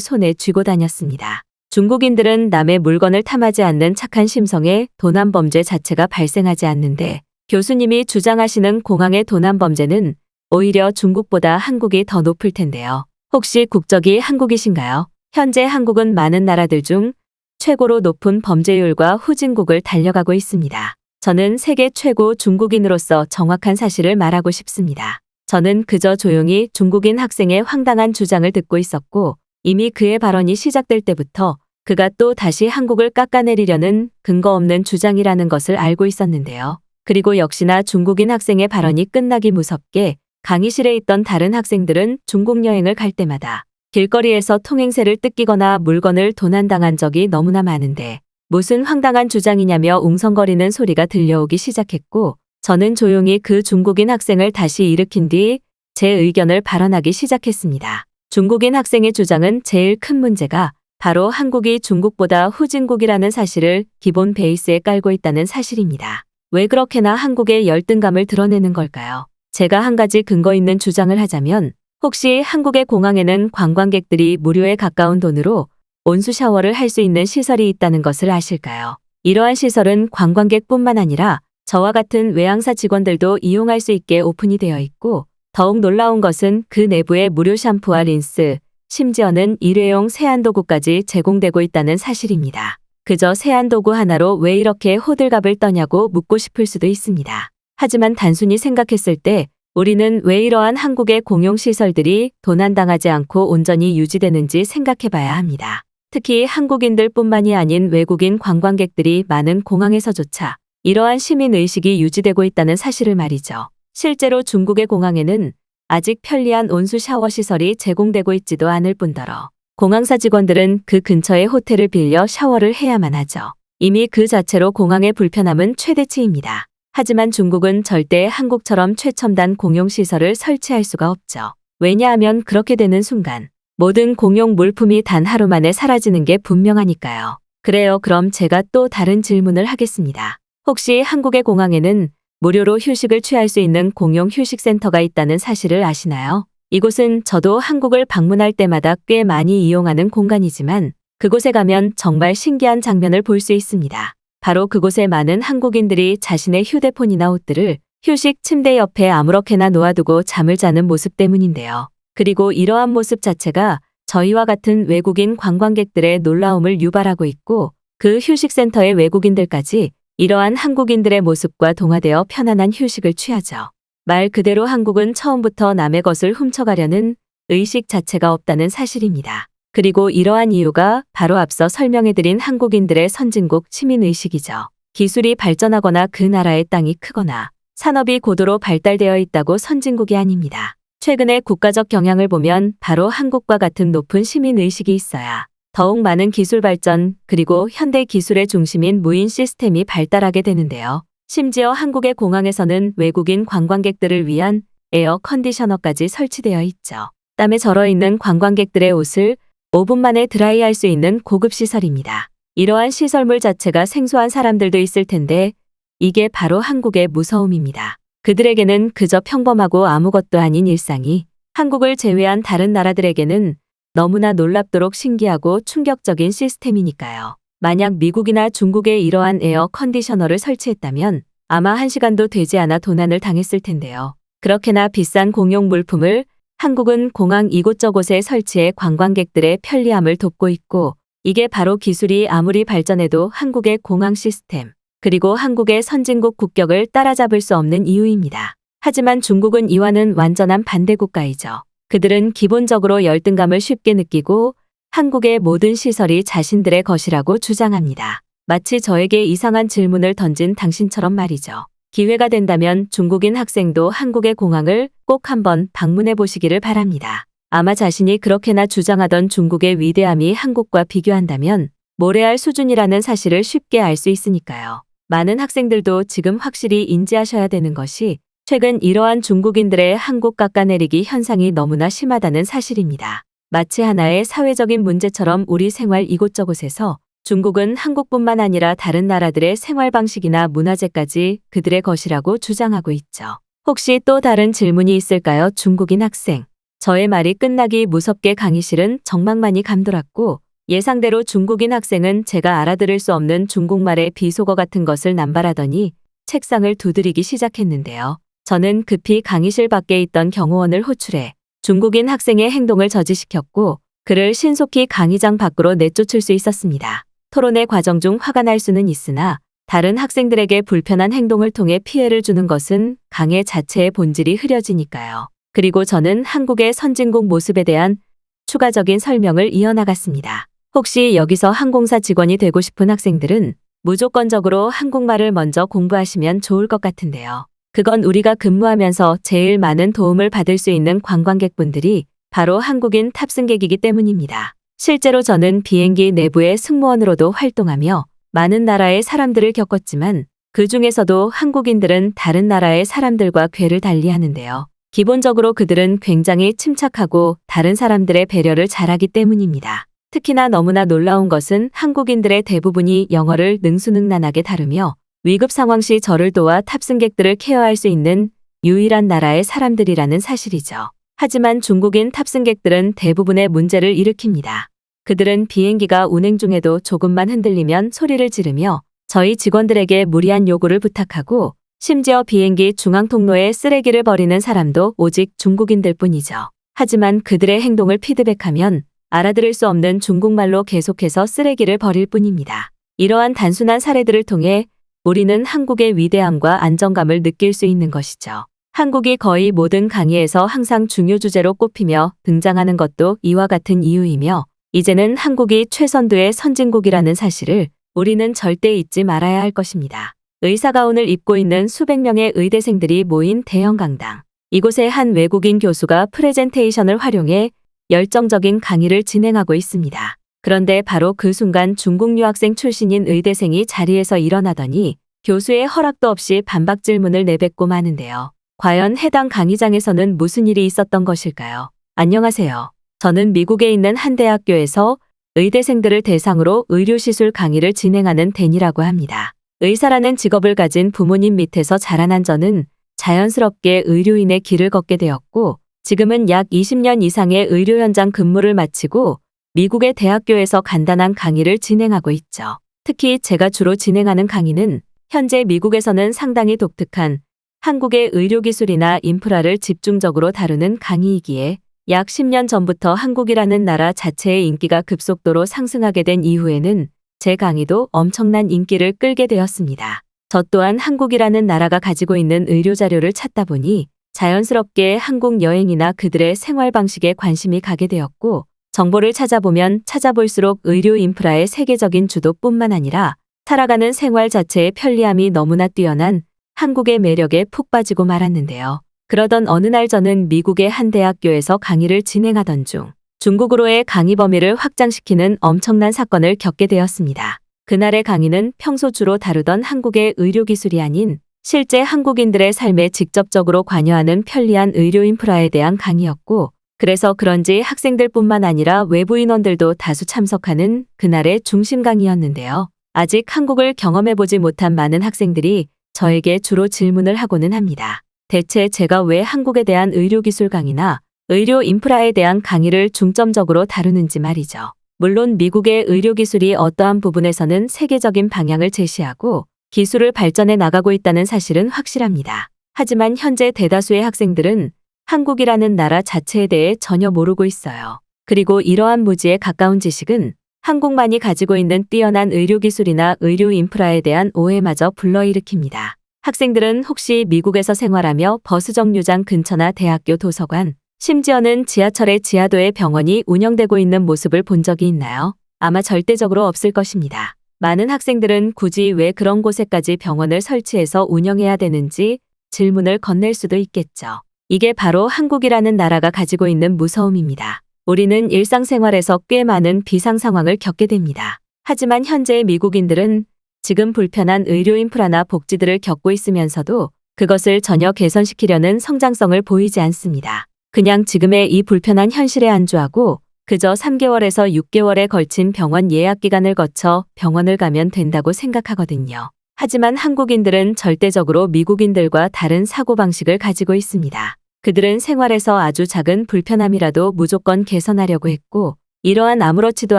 손에 쥐고 다녔습니다. 중국인들은 남의 물건을 탐하지 않는 착한 심성에 도난 범죄 자체가 발생하지 않는데 교수님이 주장하시는 공항의 도난 범죄는 오히려 중국보다 한국이 더 높을 텐데요. 혹시 국적이 한국이신가요? 현재 한국은 많은 나라들 중 최고로 높은 범죄율과 후진국을 달려가고 있습니다. 저는 세계 최고 중국인으로서 정확한 사실을 말하고 싶습니다. 저는 그저 조용히 중국인 학생의 황당한 주장을 듣고 있었고 이미 그의 발언이 시작될 때부터 그가 또 다시 한국을 깎아내리려는 근거 없는 주장이라는 것을 알고 있었는데요. 그리고 역시나 중국인 학생의 발언이 끝나기 무섭게 강의실에 있던 다른 학생들은 중국 여행을 갈 때마다 길거리에서 통행세를 뜯기거나 물건을 도난당한 적이 너무나 많은데 무슨 황당한 주장이냐며 웅성거리는 소리가 들려오기 시작했고 저는 조용히 그 중국인 학생을 다시 일으킨 뒤 제 의견을 발언하기 시작했습니다. 중국인 학생의 주장은 제일 큰 문제가 바로 한국이 중국보다 후진국이라는 사실을 기본 베이스에 깔고 있다는 사실입니다. 왜 그렇게나 한국의 열등감을 드러내는 걸까요? 제가 한 가지 근거 있는 주장을 하자면 혹시 한국의 공항에는 관광객들이 무료에 가까운 돈으로 온수 샤워를 할 수 있는 시설이 있다는 것을 아실까요? 이러한 시설은 관광객뿐만 아니라 저와 같은 외항사 직원들도 이용할 수 있게 오픈이 되어 있고 더욱 놀라운 것은 그 내부에 무료 샴푸와 린스, 심지어는 일회용 세안도구까지 제공되고 있다는 사실입니다. 그저 세안도구 하나로 왜 이렇게 호들갑을 떠냐고 묻고 싶을 수도 있습니다. 하지만 단순히 생각했을 때 우리는 왜 이러한 한국의 공용시설들이 도난당하지 않고 온전히 유지되는지 생각해봐야 합니다. 특히 한국인들뿐만이 아닌 외국인 관광객들이 많은 공항에서조차 이러한 시민의식이 유지되고 있다는 사실을 말이죠. 실제로 중국의 공항에는 아직 편리한 온수 샤워 시설이 제공되고 있지도 않을 뿐더러 공항사 직원들은 그 근처의 호텔을 빌려 샤워를 해야만 하죠. 이미 그 자체로 공항의 불편함은 최대치입니다. 하지만 중국은 절대 한국처럼 최첨단 공용시설을 설치할 수가 없죠. 왜냐하면 그렇게 되는 순간 모든 공용 물품이 단 하루 만에 사라지는 게 분명하니까요. 그래요. 그럼 제가 또 다른 질문을 하겠습니다. 혹시 한국의 공항에는 무료로 휴식을 취할 수 있는 공용 휴식센터가 있다는 사실을 아시나요? 이곳은 저도 한국을 방문할 때마다 꽤 많이 이용하는 공간이지만 그곳에 가면 정말 신기한 장면을 볼 수 있습니다. 바로 그곳에 많은 한국인들이 자신의 휴대폰이나 옷들을 휴식 침대 옆에 아무렇게나 놓아두고 잠을 자는 모습 때문인데요. 그리고 이러한 모습 자체가 저희와 같은 외국인 관광객들의 놀라움을 유발하고 있고 그 휴식센터의 외국인들까지 이러한 한국인들의 모습과 동화되어 편안한 휴식을 취하죠. 말 그대로 한국은 처음부터 남의 것을 훔쳐가려는 의식 자체가 없다는 사실입니다. 그리고 이러한 이유가 바로 앞서 설명해드린 한국인들의 선진국 시민의식이죠. 기술이 발전하거나 그 나라의 땅이 크거나 산업이 고도로 발달되어 있다고 선진국이 아닙니다. 최근의 국가적 경향을 보면 바로 한국과 같은 높은 시민의식이 있어야 더욱 많은 기술 발전 그리고 현대 기술의 중심인 무인 시스템이 발달하게 되는데요. 심지어 한국의 공항에서는 외국인 관광객들을 위한 에어 컨디셔너까지 설치되어 있죠. 땀에 절어 있는 관광객들의 옷을 5분 만에 드라이할 수 있는 고급 시설입니다. 이러한 시설물 자체가 생소한 사람들도 있을 텐데 이게 바로 한국의 무서움입니다. 그들에게는 그저 평범하고 아무것도 아닌 일상이 한국을 제외한 다른 나라들에게는 너무나 놀랍도록 신기하고 충격적인 시스템이니까요. 만약 미국이나 중국에 이러한 에어 컨디셔너를 설치했다면 아마 1시간도 되지 않아 도난을 당했을 텐데요. 그렇게나 비싼 공용 물품을 한국은 공항 이곳저곳에 설치해 관광객들의 편리함을 돕고 있고 이게 바로 기술이 아무리 발전해도 한국의 공항 시스템 그리고 한국의 선진국 국격을 따라잡을 수 없는 이유입니다. 하지만 중국은 이와는 완전한 반대 국가이죠. 그들은 기본적으로 열등감을 쉽게 느끼고 한국의 모든 시설이 자신들의 것이라고 주장합니다. 마치 저에게 이상한 질문을 던진 당신처럼 말이죠. 기회가 된다면 중국인 학생도 한국의 공항을 꼭 한번 방문해 보시기를 바랍니다. 아마 자신이 그렇게나 주장하던 중국의 위대함이 한국과 비교한다면 모래알 수준이라는 사실을 쉽게 알 수 있으니까요. 많은 학생들도 지금 확실히 인지하셔야 되는 것이 최근 이러한 중국인들의 한국 깎아내리기 현상이 너무나 심하다는 사실입니다. 마치 하나의 사회적인 문제처럼 우리 생활 이곳저곳에서 중국은 한국뿐만 아니라 다른 나라들의 생활 방식이나 문화재까지 그들의 것이라고 주장하고 있죠. 혹시 또 다른 질문이 있을까요? 중국인 학생. 저의 말이 끝나기 무섭게 강의실은 정막만이 감돌았고 예상대로 중국인 학생은 제가 알아들을 수 없는 중국말의 비속어 같은 것을 남발하더니 책상을 두드리기 시작했는데요. 저는 급히 강의실 밖에 있던 경호원을 호출해 중국인 학생의 행동을 저지시켰고 그를 신속히 강의장 밖으로 내쫓을 수 있었습니다. 토론의 과정 중 화가 날 수는 있으나 다른 학생들에게 불편한 행동을 통해 피해를 주는 것은 강의 자체의 본질이 흐려지니까요. 그리고 저는 한국의 선진국 모습에 대한 추가적인 설명을 이어나갔습니다. 혹시 여기서 항공사 직원이 되고 싶은 학생들은 무조건적으로 한국말을 먼저 공부하시면 좋을 것 같은데요. 그건 우리가 근무하면서 제일 많은 도움을 받을 수 있는 관광객분들이 바로 한국인 탑승객이기 때문입니다. 실제로 저는 비행기 내부의 승무원으로도 활동하며 많은 나라의 사람들을 겪었지만 그 중에서도 한국인들은 다른 나라의 사람들과 궤를 달리하는데요. 기본적으로 그들은 굉장히 침착하고 다른 사람들의 배려를 잘하기 때문입니다. 특히나 너무나 놀라운 것은 한국인들의 대부분이 영어를 능수능란하게 다루며 위급 상황 시 저를 도와 탑승객들을 케어할 수 있는 유일한 나라의 사람들이라는 사실이죠. 하지만 중국인 탑승객들은 대부분의 문제를 일으킵니다. 그들은 비행기가 운행 중에도 조금만 흔들리면 소리를 지르며 저희 직원들에게 무리한 요구를 부탁하고 심지어 비행기 중앙 통로에 쓰레기를 버리는 사람도 오직 중국인들 뿐이죠. 하지만 그들의 행동을 피드백하면 알아들을 수 없는 중국말로 계속해서 쓰레기를 버릴 뿐입니다. 이러한 단순한 사례들을 통해 우리는 한국의 위대함과 안정감을 느낄 수 있는 것이죠. 한국이 거의 모든 강의에서 항상 중요 주제로 꼽히며 등장하는 것도 이와 같은 이유이며 이제는 한국이 최선두의 선진국이라는 사실을 우리는 절대 잊지 말아야 할 것입니다. 의사가운을 입고 있는 수백 명의 의대생들이 모인 대형 강당. 이곳에 한 외국인 교수가 프레젠테이션을 활용해 열정적인 강의를 진행하고 있습니다. 그런데 바로 그 순간 중국 유학생 출신인 의대생이 자리에서 일어나더니 교수의 허락도 없이 반박 질문을 내뱉고 마는데요. 과연 해당 강의장에서는 무슨 일이 있었던 것일까요? 안녕하세요. 저는 미국에 있는 한 대학교에서 의대생들을 대상으로 의료시술 강의를 진행하는 댄이라고 합니다. 의사라는 직업을 가진 부모님 밑에서 자라난 저는 자연스럽게 의료인의 길을 걷게 되었고 지금은 약 20년 이상의 의료 현장 근무를 마치고 미국의 대학교에서 간단한 강의를 진행하고 있죠. 특히 제가 주로 진행하는 강의는 현재 미국에서는 상당히 독특한 한국의 의료기술이나 인프라를 집중적으로 다루는 강의이기에 약 10년 전부터 한국이라는 나라 자체의 인기가 급속도로 상승하게 된 이후에는 제 강의도 엄청난 인기를 끌게 되었습니다. 저 또한 한국이라는 나라가 가지고 있는 의료 자료를 찾다 보니 자연스럽게 한국 여행이나 그들의 생활 방식에 관심이 가게 되었고 정보를 찾아보면 찾아볼수록 의료 인프라의 세계적인 주도뿐만 아니라 살아가는 생활 자체의 편리함이 너무나 뛰어난 한국의 매력에 푹 빠지고 말았는데요. 그러던 어느 날 저는 미국의 한 대학교에서 강의를 진행하던 중 중국으로의 강의 범위를 확장시키는 엄청난 사건을 겪게 되었습니다. 그날의 강의는 평소 주로 다루던 한국의 의료기술이 아닌 실제 한국인들의 삶에 직접적으로 관여하는 편리한 의료 인프라에 대한 강의였고 그래서 그런지 학생들뿐만 아니라 외부 인원들도 다수 참석하는 그날의 중심 강의였는데요. 아직 한국을 경험해보지 못한 많은 학생들이 저에게 주로 질문을 하고는 합니다. 대체 제가 왜 한국에 대한 의료기술 강의나 의료 인프라에 대한 강의를 중점적으로 다루는지 말이죠. 물론 미국의 의료기술이 어떠한 부분에서는 세계적인 방향을 제시하고 기술을 발전해 나가고 있다는 사실은 확실합니다. 하지만 현재 대다수의 학생들은 한국이라는 나라 자체에 대해 전혀 모르고 있어요. 그리고 이러한 무지에 가까운 지식은 한국만이 가지고 있는 뛰어난 의료기술이나 의료 인프라에 대한 오해마저 불러일으킵니다. 학생들은 혹시 미국에서 생활하며 버스 정류장 근처나 대학교 도서관, 심지어는 지하철의 지하도에 병원이 운영되고 있는 모습을 본 적이 있나요? 아마 절대적으로 없을 것입니다. 많은 학생들은 굳이 왜 그런 곳에까지 병원을 설치해서 운영해야 되는지 질문을 건넬 수도 있겠죠. 이게 바로 한국이라는 나라가 가지고 있는 무서움입니다. 우리는 일상생활에서 꽤 많은 비상 상황을 겪게 됩니다. 하지만 현재의 미국인들은 지금 불편한 의료 인프라나 복지들을 겪고 있으면서도 그것을 전혀 개선시키려는 성장성을 보이지 않습니다. 그냥 지금의 이 불편한 현실에 안주하고 그저 3개월에서 6개월에 걸친 병원 예약 기간을 거쳐 병원을 가면 된다고 생각하거든요. 하지만 한국인들은 절대적으로 미국인들과 다른 사고방식을 가지고 있습니다. 그들은 생활에서 아주 작은 불편함이라도 무조건 개선하려고 했고, 이러한 아무렇지도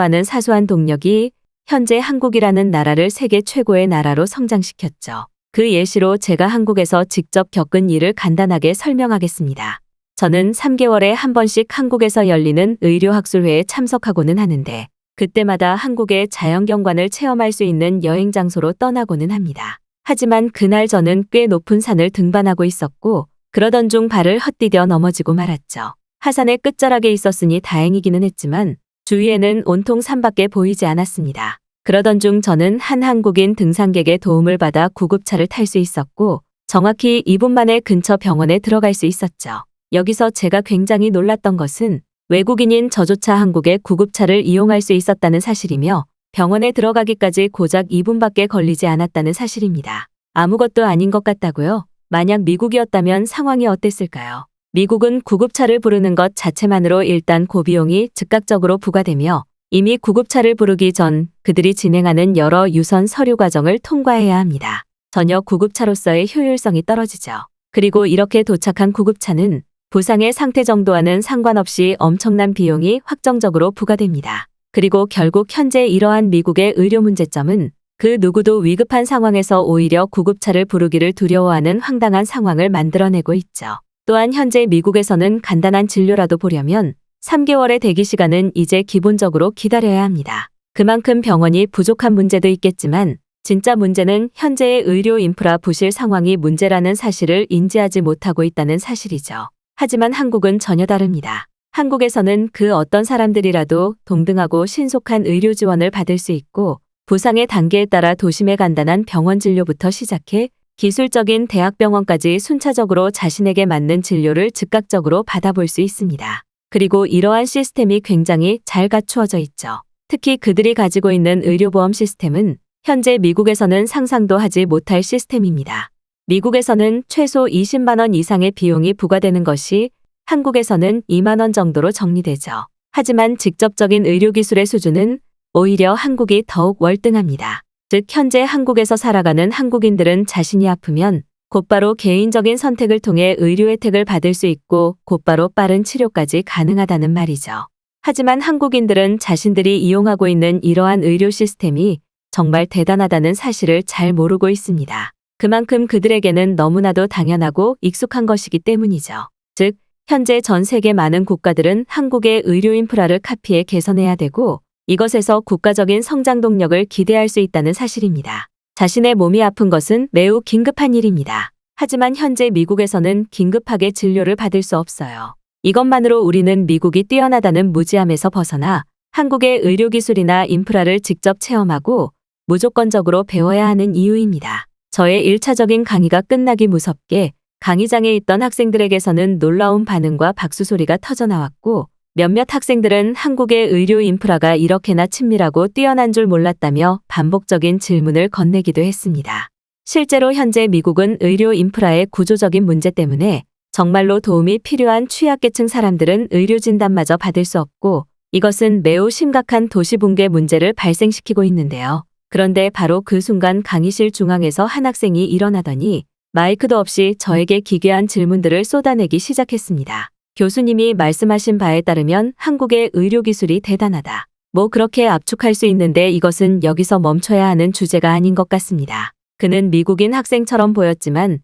않은 사소한 동력이 현재 한국이라는 나라를 세계 최고의 나라로 성장시켰죠. 그 예시로 제가 한국에서 직접 겪은 일을 간단하게 설명하겠습니다. 저는 3개월에 한 번씩 한국에서 열리는 의료학술회에 참석하고는 하는데, 그때마다 한국의 자연경관을 체험할 수 있는 여행 장소로 떠나고는 합니다. 하지만 그날 저는 꽤 높은 산을 등반하고 있었고, 그러던 중 발을 헛디뎌 넘어지고 말았죠. 하산의 끝자락에 있었으니 다행이기는 했지만 주위에는 온통 산밖에 보이지 않았습니다. 그러던 중 저는 한 한국인 등산객의 도움을 받아 구급차를 탈 수 있었고, 정확히 2분 만에 근처 병원에 들어갈 수 있었죠. 여기서 제가 굉장히 놀랐던 것은 외국인인 저조차 한국의 구급차를 이용할 수 있었다는 사실이며, 병원에 들어가기까지 고작 2분밖에 걸리지 않았다는 사실입니다. 아무것도 아닌 것 같다고요? 만약 미국이었다면 상황이 어땠을까요? 미국은 구급차를 부르는 것 자체만으로 일단 고비용이 즉각적으로 부과되며, 이미 구급차를 부르기 전 그들이 진행하는 여러 유선 서류 과정을 통과해야 합니다. 전혀 구급차로서의 효율성이 떨어지죠. 그리고 이렇게 도착한 구급차는 부상의 상태 정도와는 상관없이 엄청난 비용이 확정적으로 부과됩니다. 그리고 결국 현재 이러한 미국의 의료 문제점은 그 누구도 위급한 상황에서 오히려 구급차를 부르기를 두려워하는 황당한 상황을 만들어내고 있죠. 또한 현재 미국에서는 간단한 진료라도 보려면 3개월의 대기 시간은 이제 기본적으로 기다려야 합니다. 그만큼 병원이 부족한 문제도 있겠지만 진짜 문제는 현재의 의료 인프라 부실 상황이 문제라는 사실을 인지하지 못하고 있다는 사실이죠. 하지만 한국은 전혀 다릅니다. 한국에서는 그 어떤 사람들이라도 동등하고 신속한 의료 지원을 받을 수 있고, 부상의 단계에 따라 도심의 간단한 병원 진료부터 시작해 기술적인 대학병원까지 순차적으로 자신에게 맞는 진료를 즉각적으로 받아볼 수 있습니다. 그리고 이러한 시스템이 굉장히 잘 갖추어져 있죠. 특히 그들이 가지고 있는 의료보험 시스템은 현재 미국에서는 상상도 하지 못할 시스템입니다. 미국에서는 최소 20만 원 이상의 비용이 부과되는 것이 한국에서는 2만 원 정도로 정리되죠. 하지만 직접적인 의료기술의 수준은 오히려 한국이 더욱 월등합니다. 즉 현재 한국에서 살아가는 한국인들은 자신이 아프면 곧바로 개인적인 선택을 통해 의료 혜택을 받을 수 있고 곧바로 빠른 치료까지 가능하다는 말이죠. 하지만 한국인들은 자신들이 이용하고 있는 이러한 의료 시스템이 정말 대단하다는 사실을 잘 모르고 있습니다. 그만큼 그들에게는 너무나도 당연하고 익숙한 것이기 때문이죠. 즉, 현재 전 세계 많은 국가들은 한국의 의료 인프라를 카피해 개선해야 되고, 이것에서 국가적인 성장 동력을 기대할 수 있다는 사실입니다. 자신의 몸이 아픈 것은 매우 긴급한 일입니다. 하지만 현재 미국에서는 긴급하게 진료를 받을 수 없어요. 이것만으로 우리는 미국이 뛰어나다는 무지함에서 벗어나 한국의 의료기술이나 인프라를 직접 체험하고 무조건적으로 배워야 하는 이유입니다. 저의 1차적인 강의가 끝나기 무섭게 강의장에 있던 학생들에게서는 놀라운 반응과 박수 소리가 터져나왔고, 몇몇 학생들은 한국의 의료 인프라가 이렇게나 친밀하고 뛰어난 줄 몰랐다며 반복적인 질문을 건네기도 했습니다. 실제로 현재 미국은 의료 인프라의 구조적인 문제 때문에 정말로 도움이 필요한 취약계층 사람들은 의료 진단마저 받을 수 없고, 이것은 매우 심각한 도시 붕괴 문제를 발생시키고 있는데요. 그런데 바로 그 순간 강의실 중앙에서 한 학생이 일어나더니 마이크도 없이 저에게 기괴한 질문들을 쏟아내기 시작했습니다. 교수님이 말씀하신 바에 따르면 한국의 의료기술이 대단하다. 뭐 그렇게 압축할 수 있는데 이것은 여기서 멈춰야 하는 주제가 아닌 것 같습니다. 그는 미국인 학생처럼 보였지만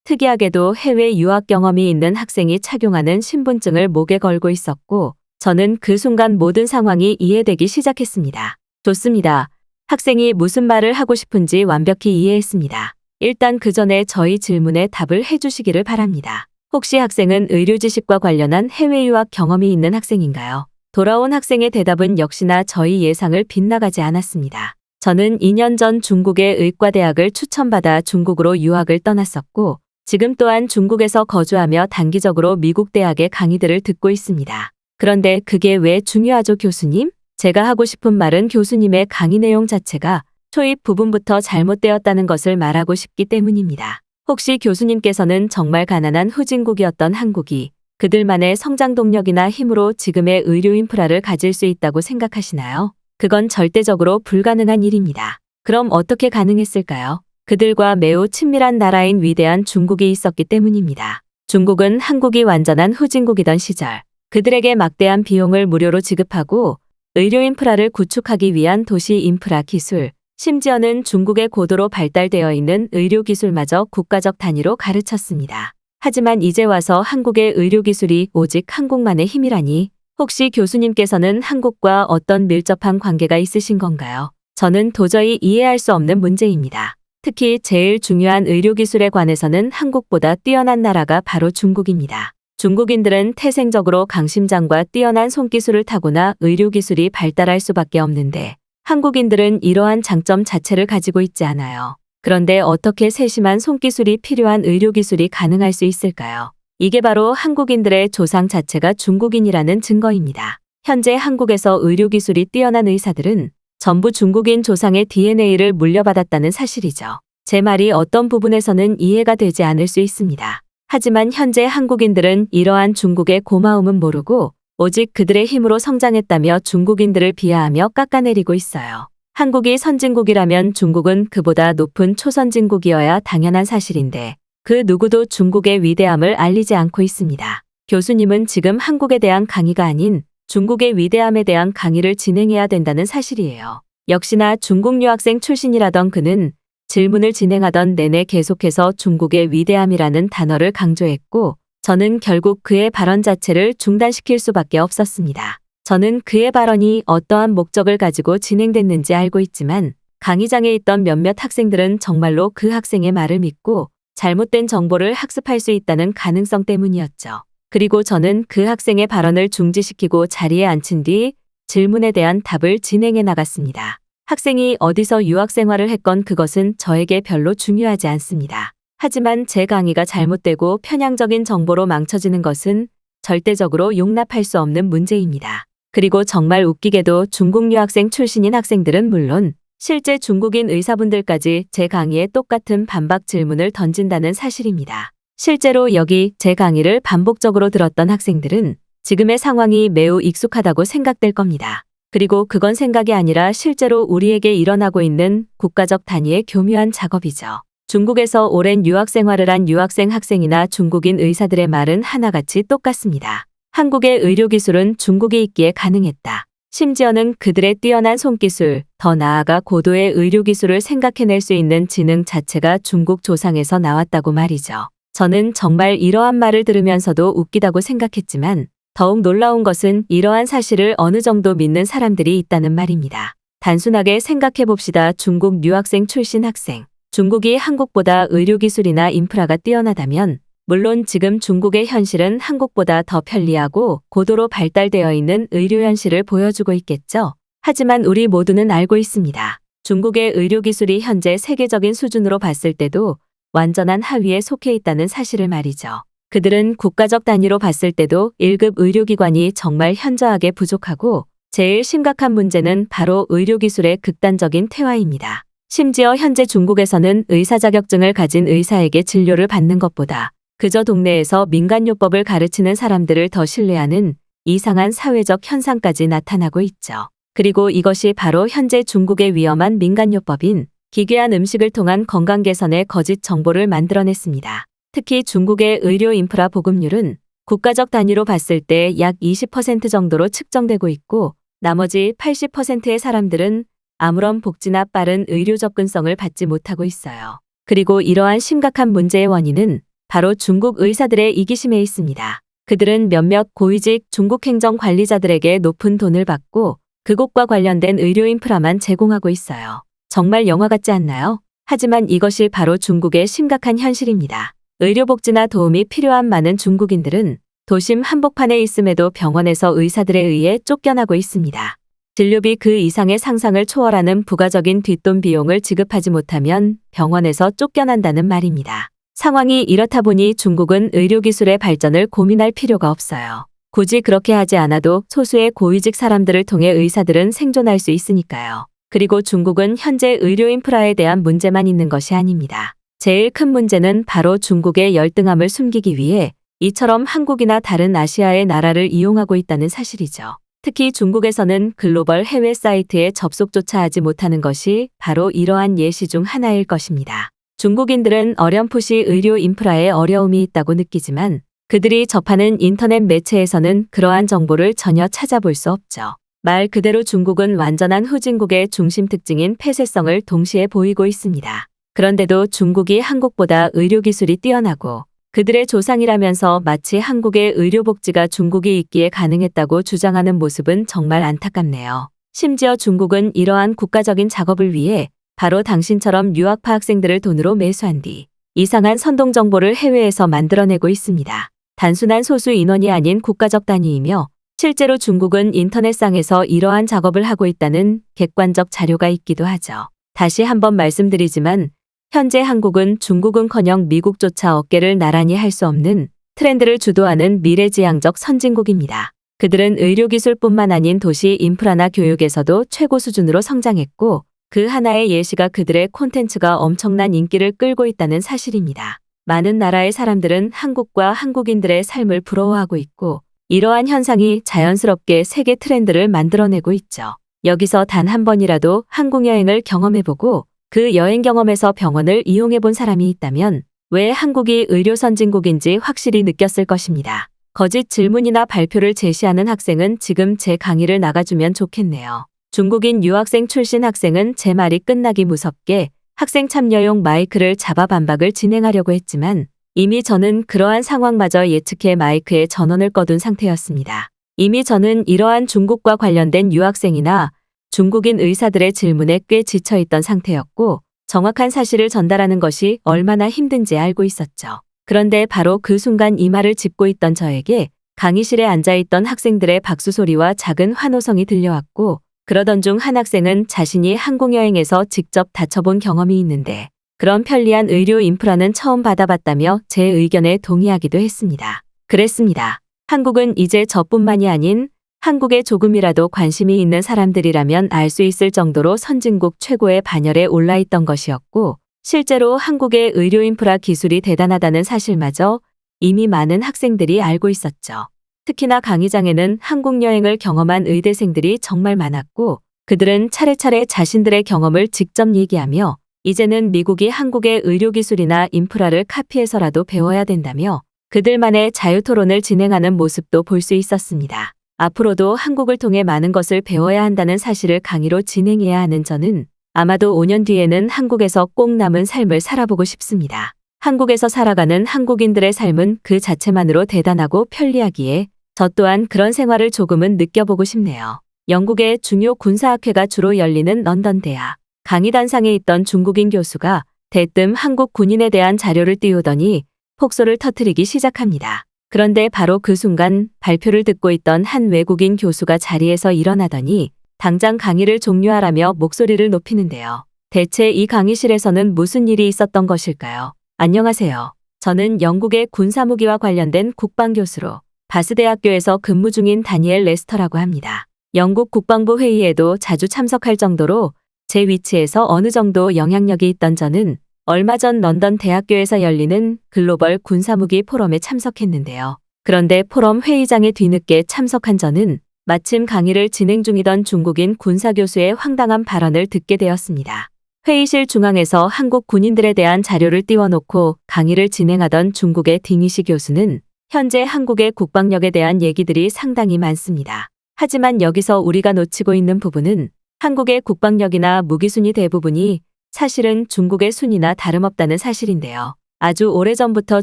특이하게도 해외 유학 경험이 있는 학생이 착용하는 신분증을 목에 걸고 있었고, 저는 그 순간 모든 상황이 이해되기 시작했습니다. 좋습니다. 학생이 무슨 말을 하고 싶은지 완벽히 이해했습니다. 일단 그 전에 저희 질문에 답을 해주시기를 바랍니다. 혹시 학생은 의료 지식과 관련한 해외 유학 경험이 있는 학생인가요? 돌아온 학생의 대답은 역시나 저희 예상을 빗나가지 않았습니다. 저는 2년 전 중국의 의과대학을 추천받아 중국으로 유학을 떠났었고, 지금 또한 중국에서 거주하며 단기적으로 미국 대학의 강의들을 듣고 있습니다. 그런데 그게 왜 중요하죠, 교수님? 제가 하고 싶은 말은 교수님의 강의 내용 자체가 초입 부분부터 잘못되었다는 것을 말하고 싶기 때문입니다. 혹시 교수님께서는 정말 가난한 후진국이었던 한국이 그들만의 성장 동력이나 힘으로 지금의 의료 인프라를 가질 수 있다고 생각하시나요? 그건 절대적으로 불가능한 일입니다. 그럼 어떻게 가능했을까요? 그들과 매우 친밀한 나라인 위대한 중국이 있었기 때문입니다. 중국은 한국이 완전한 후진국이던 시절, 그들에게 막대한 비용을 무료로 지급하고 의료 인프라를 구축하기 위한 도시 인프라 기술, 심지어는 중국의 고도로 발달되어 있는 의료 기술마저 국가적 단위로 가르쳤습니다. 하지만 이제 와서 한국의 의료 기술이 오직 한국만의 힘이라니, 혹시 교수님께서는 한국과 어떤 밀접한 관계가 있으신 건가요? 저는 도저히 이해할 수 없는 문제입니다. 특히 제일 중요한 의료 기술에 관해서는 한국보다 뛰어난 나라가 바로 중국입니다. 중국인들은 태생적으로 강심장과 뛰어난 손기술을 타고나 의료 기술이 발달할 수밖에 없는데 한국인들은 이러한 장점 자체를 가지고 있지 않아요. 그런데 어떻게 세심한 손기술이 필요한 의료 기술이 가능할 수 있을까요? 이게 바로 한국인들의 조상 자체가 중국인이라는 증거입니다. 현재 한국에서 의료 기술이 뛰어난 의사들은 전부 중국인 조상의 DNA를 물려받았다는 사실이죠. 제 말이 어떤 부분에서는 이해가 되지 않을 수 있습니다. 하지만 현재 한국인들은 이러한 중국의 고마움은 모르고 오직 그들의 힘으로 성장했다며 중국인들을 비하하며 깎아내리고 있어요. 한국이 선진국이라면 중국은 그보다 높은 초선진국이어야 당연한 사실인데 그 누구도 중국의 위대함을 알리지 않고 있습니다. 교수님은 지금 한국에 대한 강의가 아닌 중국의 위대함에 대한 강의를 진행해야 된다는 사실이에요. 역시나 중국 유학생 출신이라던 그는 질문을 진행하던 내내 계속해서 중국의 위대함이라는 단어를 강조했고 저는 결국 그의 발언 자체를 중단시킬 수밖에 없었습니다. 저는 그의 발언이 어떠한 목적을 가지고 진행됐는지 알고 있지만 강의장에 있던 몇몇 학생들은 정말로 그 학생의 말을 믿고 잘못된 정보를 학습할 수 있다는 가능성 때문이었죠. 그리고 저는 그 학생의 발언을 중지시키고 자리에 앉힌 뒤 질문에 대한 답을 진행해 나갔습니다. 학생이 어디서 유학 생활을 했건 그것은 저에게 별로 중요하지 않습니다. 하지만 제 강의가 잘못되고 편향적인 정보로 망쳐지는 것은 절대적으로 용납할 수 없는 문제입니다. 그리고 정말 웃기게도 중국 유학생 출신인 학생들은 물론 실제 중국인 의사분들까지 제 강의에 똑같은 반박 질문을 던진다는 사실입니다. 실제로 여기 제 강의를 반복적으로 들었던 학생들은 지금의 상황이 매우 익숙하다고 생각될 겁니다. 그리고 그건 생각이 아니라 실제로 우리에게 일어나고 있는 국가적 단위의 교묘한 작업이죠. 중국에서 오랜 유학 생활을 한 유학생 학생이나 중국인 의사들의 말은 하나같이 똑같습니다. 한국의 의료기술은 중국이 있기에 가능했다. 심지어는 그들의 뛰어난 손기술, 더 나아가 고도의 의료기술을 생각해낼 수 있는 지능 자체가 중국 조상에서 나왔다고 말이죠. 저는 정말 이러한 말을 들으면서도 웃기다고 생각했지만 더욱 놀라운 것은 이러한 사실을 어느 정도 믿는 사람들이 있다는 말입니다. 단순하게 생각해봅시다. 중국 유학생 출신 학생. 중국이 한국보다 의료기술이나 인프라가 뛰어나다면 물론 지금 중국의 현실은 한국보다 더 편리하고 고도로 발달되어 있는 의료 현실을 보여주고 있겠죠. 하지만 우리 모두는 알고 있습니다. 중국의 의료기술이 현재 세계적인 수준으로 봤을 때도 완전한 하위에 속해 있다는 사실을 말이죠. 그들은 국가적 단위로 봤을 때도 1급 의료기관이 정말 현저하게 부족하고 제일 심각한 문제는 바로 의료기술의 극단적인 퇴화입니다. 심지어 현재 중국에서는 의사 자격증을 가진 의사에게 진료를 받는 것보다 그저 동네에서 민간요법을 가르치는 사람들을 더 신뢰하는 이상한 사회적 현상까지 나타나고 있죠. 그리고 이것이 바로 현재 중국의 위험한 민간요법인 기괴한 음식을 통한 건강 개선의 거짓 정보를 만들어냈습니다. 특히 중국의 의료 인프라 보급률은 국가적 단위로 봤을 때 약 20% 정도로 측정되고 있고 나머지 80%의 사람들은 아무런 복지나 빠른 의료 접근성을 받지 못하고 있어요. 그리고 이러한 심각한 문제의 원인은 바로 중국 의사들의 이기심에 있습니다. 그들은 몇몇 고위직 중국 행정 관리자들에게 높은 돈을 받고 그곳과 관련된 의료 인프라만 제공하고 있어요. 정말 영화 같지 않나요? 하지만 이것이 바로 중국의 심각한 현실입니다. 의료복지나 도움이 필요한 많은 중국인들은 도심 한복판에 있음에도 병원에서 의사들에 의해 쫓겨나고 있습니다. 진료비 그 이상의 상상을 초월하는 부가적인 뒷돈 비용을 지급하지 못하면 병원에서 쫓겨난다는 말입니다. 상황이 이렇다 보니 중국은 의료기술의 발전을 고민할 필요가 없어요. 굳이 그렇게 하지 않아도 소수의 고위직 사람들을 통해 의사들은 생존할 수 있으니까요. 그리고 중국은 현재 의료 인프라에 대한 문제만 있는 것이 아닙니다. 제일 큰 문제는 바로 중국의 열등함을 숨기기 위해 이처럼 한국이나 다른 아시아의 나라를 이용하고 있다는 사실이죠. 특히 중국에서는 글로벌 해외 사이트에 접속조차 하지 못하는 것이 바로 이러한 예시 중 하나일 것입니다. 중국인들은 어렴풋이 의료 인프라에 어려움이 있다고 느끼지만 그들이 접하는 인터넷 매체에서는 그러한 정보를 전혀 찾아볼 수 없죠. 말 그대로 중국은 완전한 후진국의 중심 특징인 폐쇄성을 동시에 보이고 있습니다. 그런데도 중국이 한국보다 의료기술이 뛰어나고 그들의 조상이라면서 마치 한국의 의료복지가 중국이 있기에 가능했다고 주장하는 모습은 정말 안타깝네요. 심지어 중국은 이러한 국가적인 작업을 위해 바로 당신처럼 유학파 학생들을 돈으로 매수한 뒤 이상한 선동 정보를 해외에서 만들어내고 있습니다. 단순한 소수 인원이 아닌 국가적 단위이며 실제로 중국은 인터넷상에서 이러한 작업을 하고 있다는 객관적 자료가 있기도 하죠. 다시 한번 말씀드리지만 현재 한국은 중국은커녕 미국조차 어깨를 나란히 할 수 없는 트렌드를 주도하는 미래지향적 선진국입니다. 그들은 의료기술뿐만 아닌 도시 인프라나 교육에서도 최고 수준으로 성장했고 그 하나의 예시가 그들의 콘텐츠가 엄청난 인기를 끌고 있다는 사실입니다. 많은 나라의 사람들은 한국과 한국인들의 삶을 부러워하고 있고 이러한 현상이 자연스럽게 세계 트렌드를 만들어내고 있죠. 여기서 단 한 번이라도 한국 여행을 경험해보고 그 여행 경험에서 병원을 이용해본 사람이 있다면 왜 한국이 의료 선진국인지 확실히 느꼈을 것입니다. 거짓 질문이나 발표를 제시하는 학생은 지금 제 강의를 나가주면 좋겠네요. 중국인 유학생 출신 학생은 제 말이 끝나기 무섭게 학생 참여용 마이크를 잡아 반박을 진행하려고 했지만 이미 저는 그러한 상황마저 예측해 마이크에 전원을 꺼둔 상태였습니다. 이미 저는 이러한 중국과 관련된 유학생이나 중국인 의사들의 질문에 꽤 지쳐있던 상태였고 정확한 사실을 전달하는 것이 얼마나 힘든지 알고 있었죠. 그런데 바로 그 순간 이 말을 짚고 있던 저에게 강의실에 앉아있던 학생들의 박수 소리와 작은 환호성이 들려왔고 그러던 중 한 학생은 자신이 한국 여행에서 직접 다쳐본 경험이 있는데 그런 편리한 의료 인프라는 처음 받아봤다며 제 의견에 동의하기도 했습니다. 그랬습니다. 한국은 이제 저뿐만이 아닌 한국에 조금이라도 관심이 있는 사람들이라면 알 수 있을 정도로 선진국 최고의 반열에 올라있던 것이었고 실제로 한국의 의료 인프라 기술이 대단하다는 사실마저 이미 많은 학생들이 알고 있었죠. 특히나 강의장에는 한국 여행을 경험한 의대생들이 정말 많았고 그들은 차례차례 자신들의 경험을 직접 얘기하며 이제는 미국이 한국의 의료기술이나 인프라를 카피해서라도 배워야 된다며 그들만의 자유토론을 진행하는 모습도 볼 수 있었습니다. 앞으로도 한국을 통해 많은 것을 배워야 한다는 사실을 강의로 진행해야 하는 저는 아마도 5년 뒤에는 한국에서 꼭 남은 삶을 살아보고 싶습니다. 한국에서 살아가는 한국인들의 삶은 그 자체만으로 대단하고 편리하기에 저 또한 그런 생활을 조금은 느껴보고 싶네요. 영국의 중요 군사학회가 주로 열리는 런던 대학. 강의단상에 있던 중국인 교수가 대뜸 한국 군인에 대한 자료를 띄우더니 폭소를 터뜨리기 시작합니다. 그런데 바로 그 순간 발표를 듣고 있던 한 외국인 교수가 자리에서 일어나더니 당장 강의를 종료하라며 목소리를 높이는데요. 대체 이 강의실에서는 무슨 일이 있었던 것일까요? 안녕하세요. 저는 영국의 군사무기와 관련된 국방교수로 바스대학교에서 근무 중인 다니엘 레스터라고 합니다. 영국 국방부 회의에도 자주 참석할 정도로 제 위치에서 어느 정도 영향력이 있던 저는 얼마 전 런던 대학교에서 열리는 글로벌 군사무기 포럼에 참석했는데요. 그런데 포럼 회의장에 뒤늦게 참석한 저는 마침 강의를 진행 중이던 중국인 군사교수의 황당한 발언을 듣게 되었습니다. 회의실 중앙에서 한국 군인들에 대한 자료를 띄워놓고 강의를 진행하던 중국의 딩이시 교수는 현재 한국의 국방력에 대한 얘기들이 상당히 많습니다. 하지만 여기서 우리가 놓치고 있는 부분은 한국의 국방력이나 무기순위 대부분이 사실은 중국의 순위나 다름없다는 사실인데요. 아주 오래전부터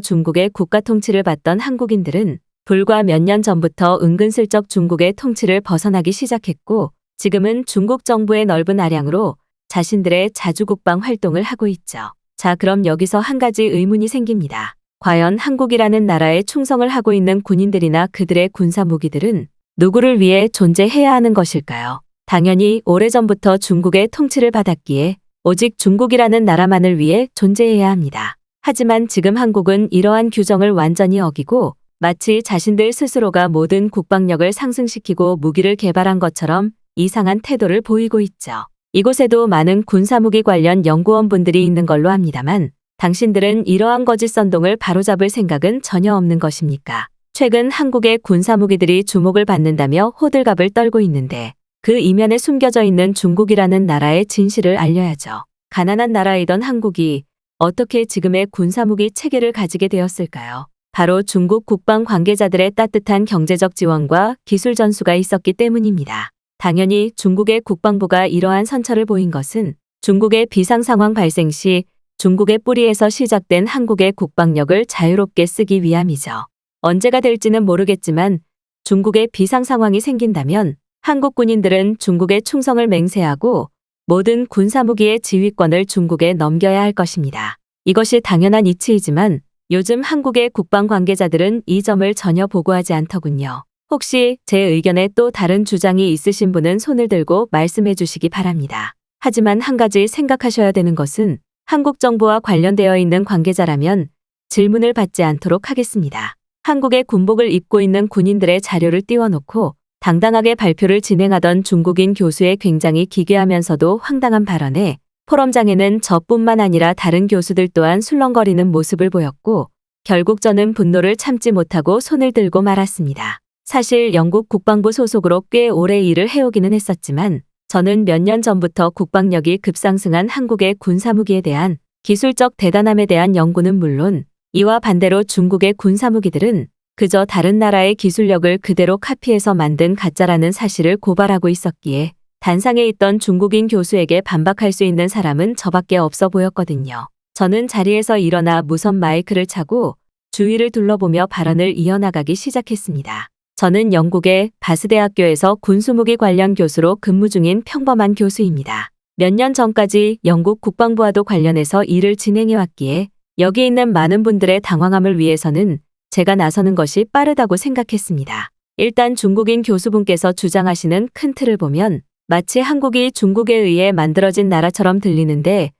중국의 국가 통치를 받던 한국인들은 불과 몇 년 전부터 은근슬쩍 중국의 통치를 벗어나기 시작했고 지금은 중국 정부의 넓은 아량으로 자신들의 자주국방 활동을 하고 있죠. 자, 그럼 여기서 한 가지 의문이 생깁니다. 과연 한국이라는 나라에 충성을 하고 있는 군인들이나 그들의 군사무기들은 누구를 위해 존재해야 하는 것일까요? 당연히 오래전부터 중국의 통치를 받았기에 오직 중국이라는 나라만을 위해 존재해야 합니다. 하지만 지금 한국은 이러한 규정을 완전히 어기고 마치 자신들 스스로가 모든 국방력을 상승시키고 무기를 개발한 것처럼 이상한 태도를 보이고 있죠. 이곳에도 많은 군사무기 관련 연구원분들이 있는 걸로 압니다만 당신들은 이러한 거짓 선동을 바로잡을 생각은 전혀 없는 것입니까? 최근 한국의 군사무기들이 주목을 받는다며 호들갑을 떨고 있는데 그 이면에 숨겨져 있는 중국이라는 나라의 진실을 알려야죠. 가난한 나라이던 한국이 어떻게 지금의 군사무기 체계를 가지게 되었을까요? 바로 중국 국방 관계자들의 따뜻한 경제적 지원과 기술 전수가 있었기 때문입니다. 당연히 중국의 국방부가 이러한 선처를 보인 것은 중국의 비상 상황 발생 시 중국의 뿌리에서 시작된 한국의 국방력을 자유롭게 쓰기 위함이죠. 언제가 될지는 모르겠지만 중국의 비상 상황이 생긴다면 한국 군인들은 중국의 충성을 맹세하고 모든 군사무기의 지휘권을 중국에 넘겨야 할 것입니다. 이것이 당연한 이치이지만 요즘 한국의 국방 관계자들은 이 점을 전혀 보고하지 않더군요. 혹시 제 의견에 또 다른 주장이 있으신 분은 손을 들고 말씀해 주시기 바랍니다. 하지만 한 가지 생각하셔야 되는 것은 한국 정부와 관련되어 있는 관계자라면 질문을 받지 않도록 하겠습니다. 한국의 군복을 입고 있는 군인들의 자료를 띄워놓고 당당하게 발표를 진행하던 중국인 교수의 굉장히 기괴하면서도 황당한 발언에 포럼장에는 저뿐만 아니라 다른 교수들 또한 술렁거리는 모습을 보였고 결국 저는 분노를 참지 못하고 손을 들고 말았습니다. 사실 영국 국방부 소속으로 꽤 오래 일을 해오기는 했었지만 저는 몇 년 전부터 국방력이 급상승한 한국의 군사무기에 대한 기술적 대단함에 대한 연구는 물론 이와 반대로 중국의 군사무기들은 그저 다른 나라의 기술력을 그대로 카피해서 만든 가짜라는 사실을 고발하고 있었기에 단상에 있던 중국인 교수에게 반박할 수 있는 사람은 저밖에 없어 보였거든요. 저는 자리에서 일어나 무선 마이크를 차고 주위를 둘러보며 발언을 이어나가기 시작했습니다. 저는 영국의 바스대학교에서 군수무기 관련 교수로 근무 중인 평범한 교수입니다. 몇 년 전까지 영국 국방부와도 관련해서 일을 진행해왔기에 여기 있는 많은 분들의 당황함을 위해서는 제가 나서는 것이 빠르다고 생각했습니다. 일단 중국인 교수분께서 주장하시는 큰 틀을 보면 마치 한국이 중국에 의해 만들어진 나라처럼 들리는데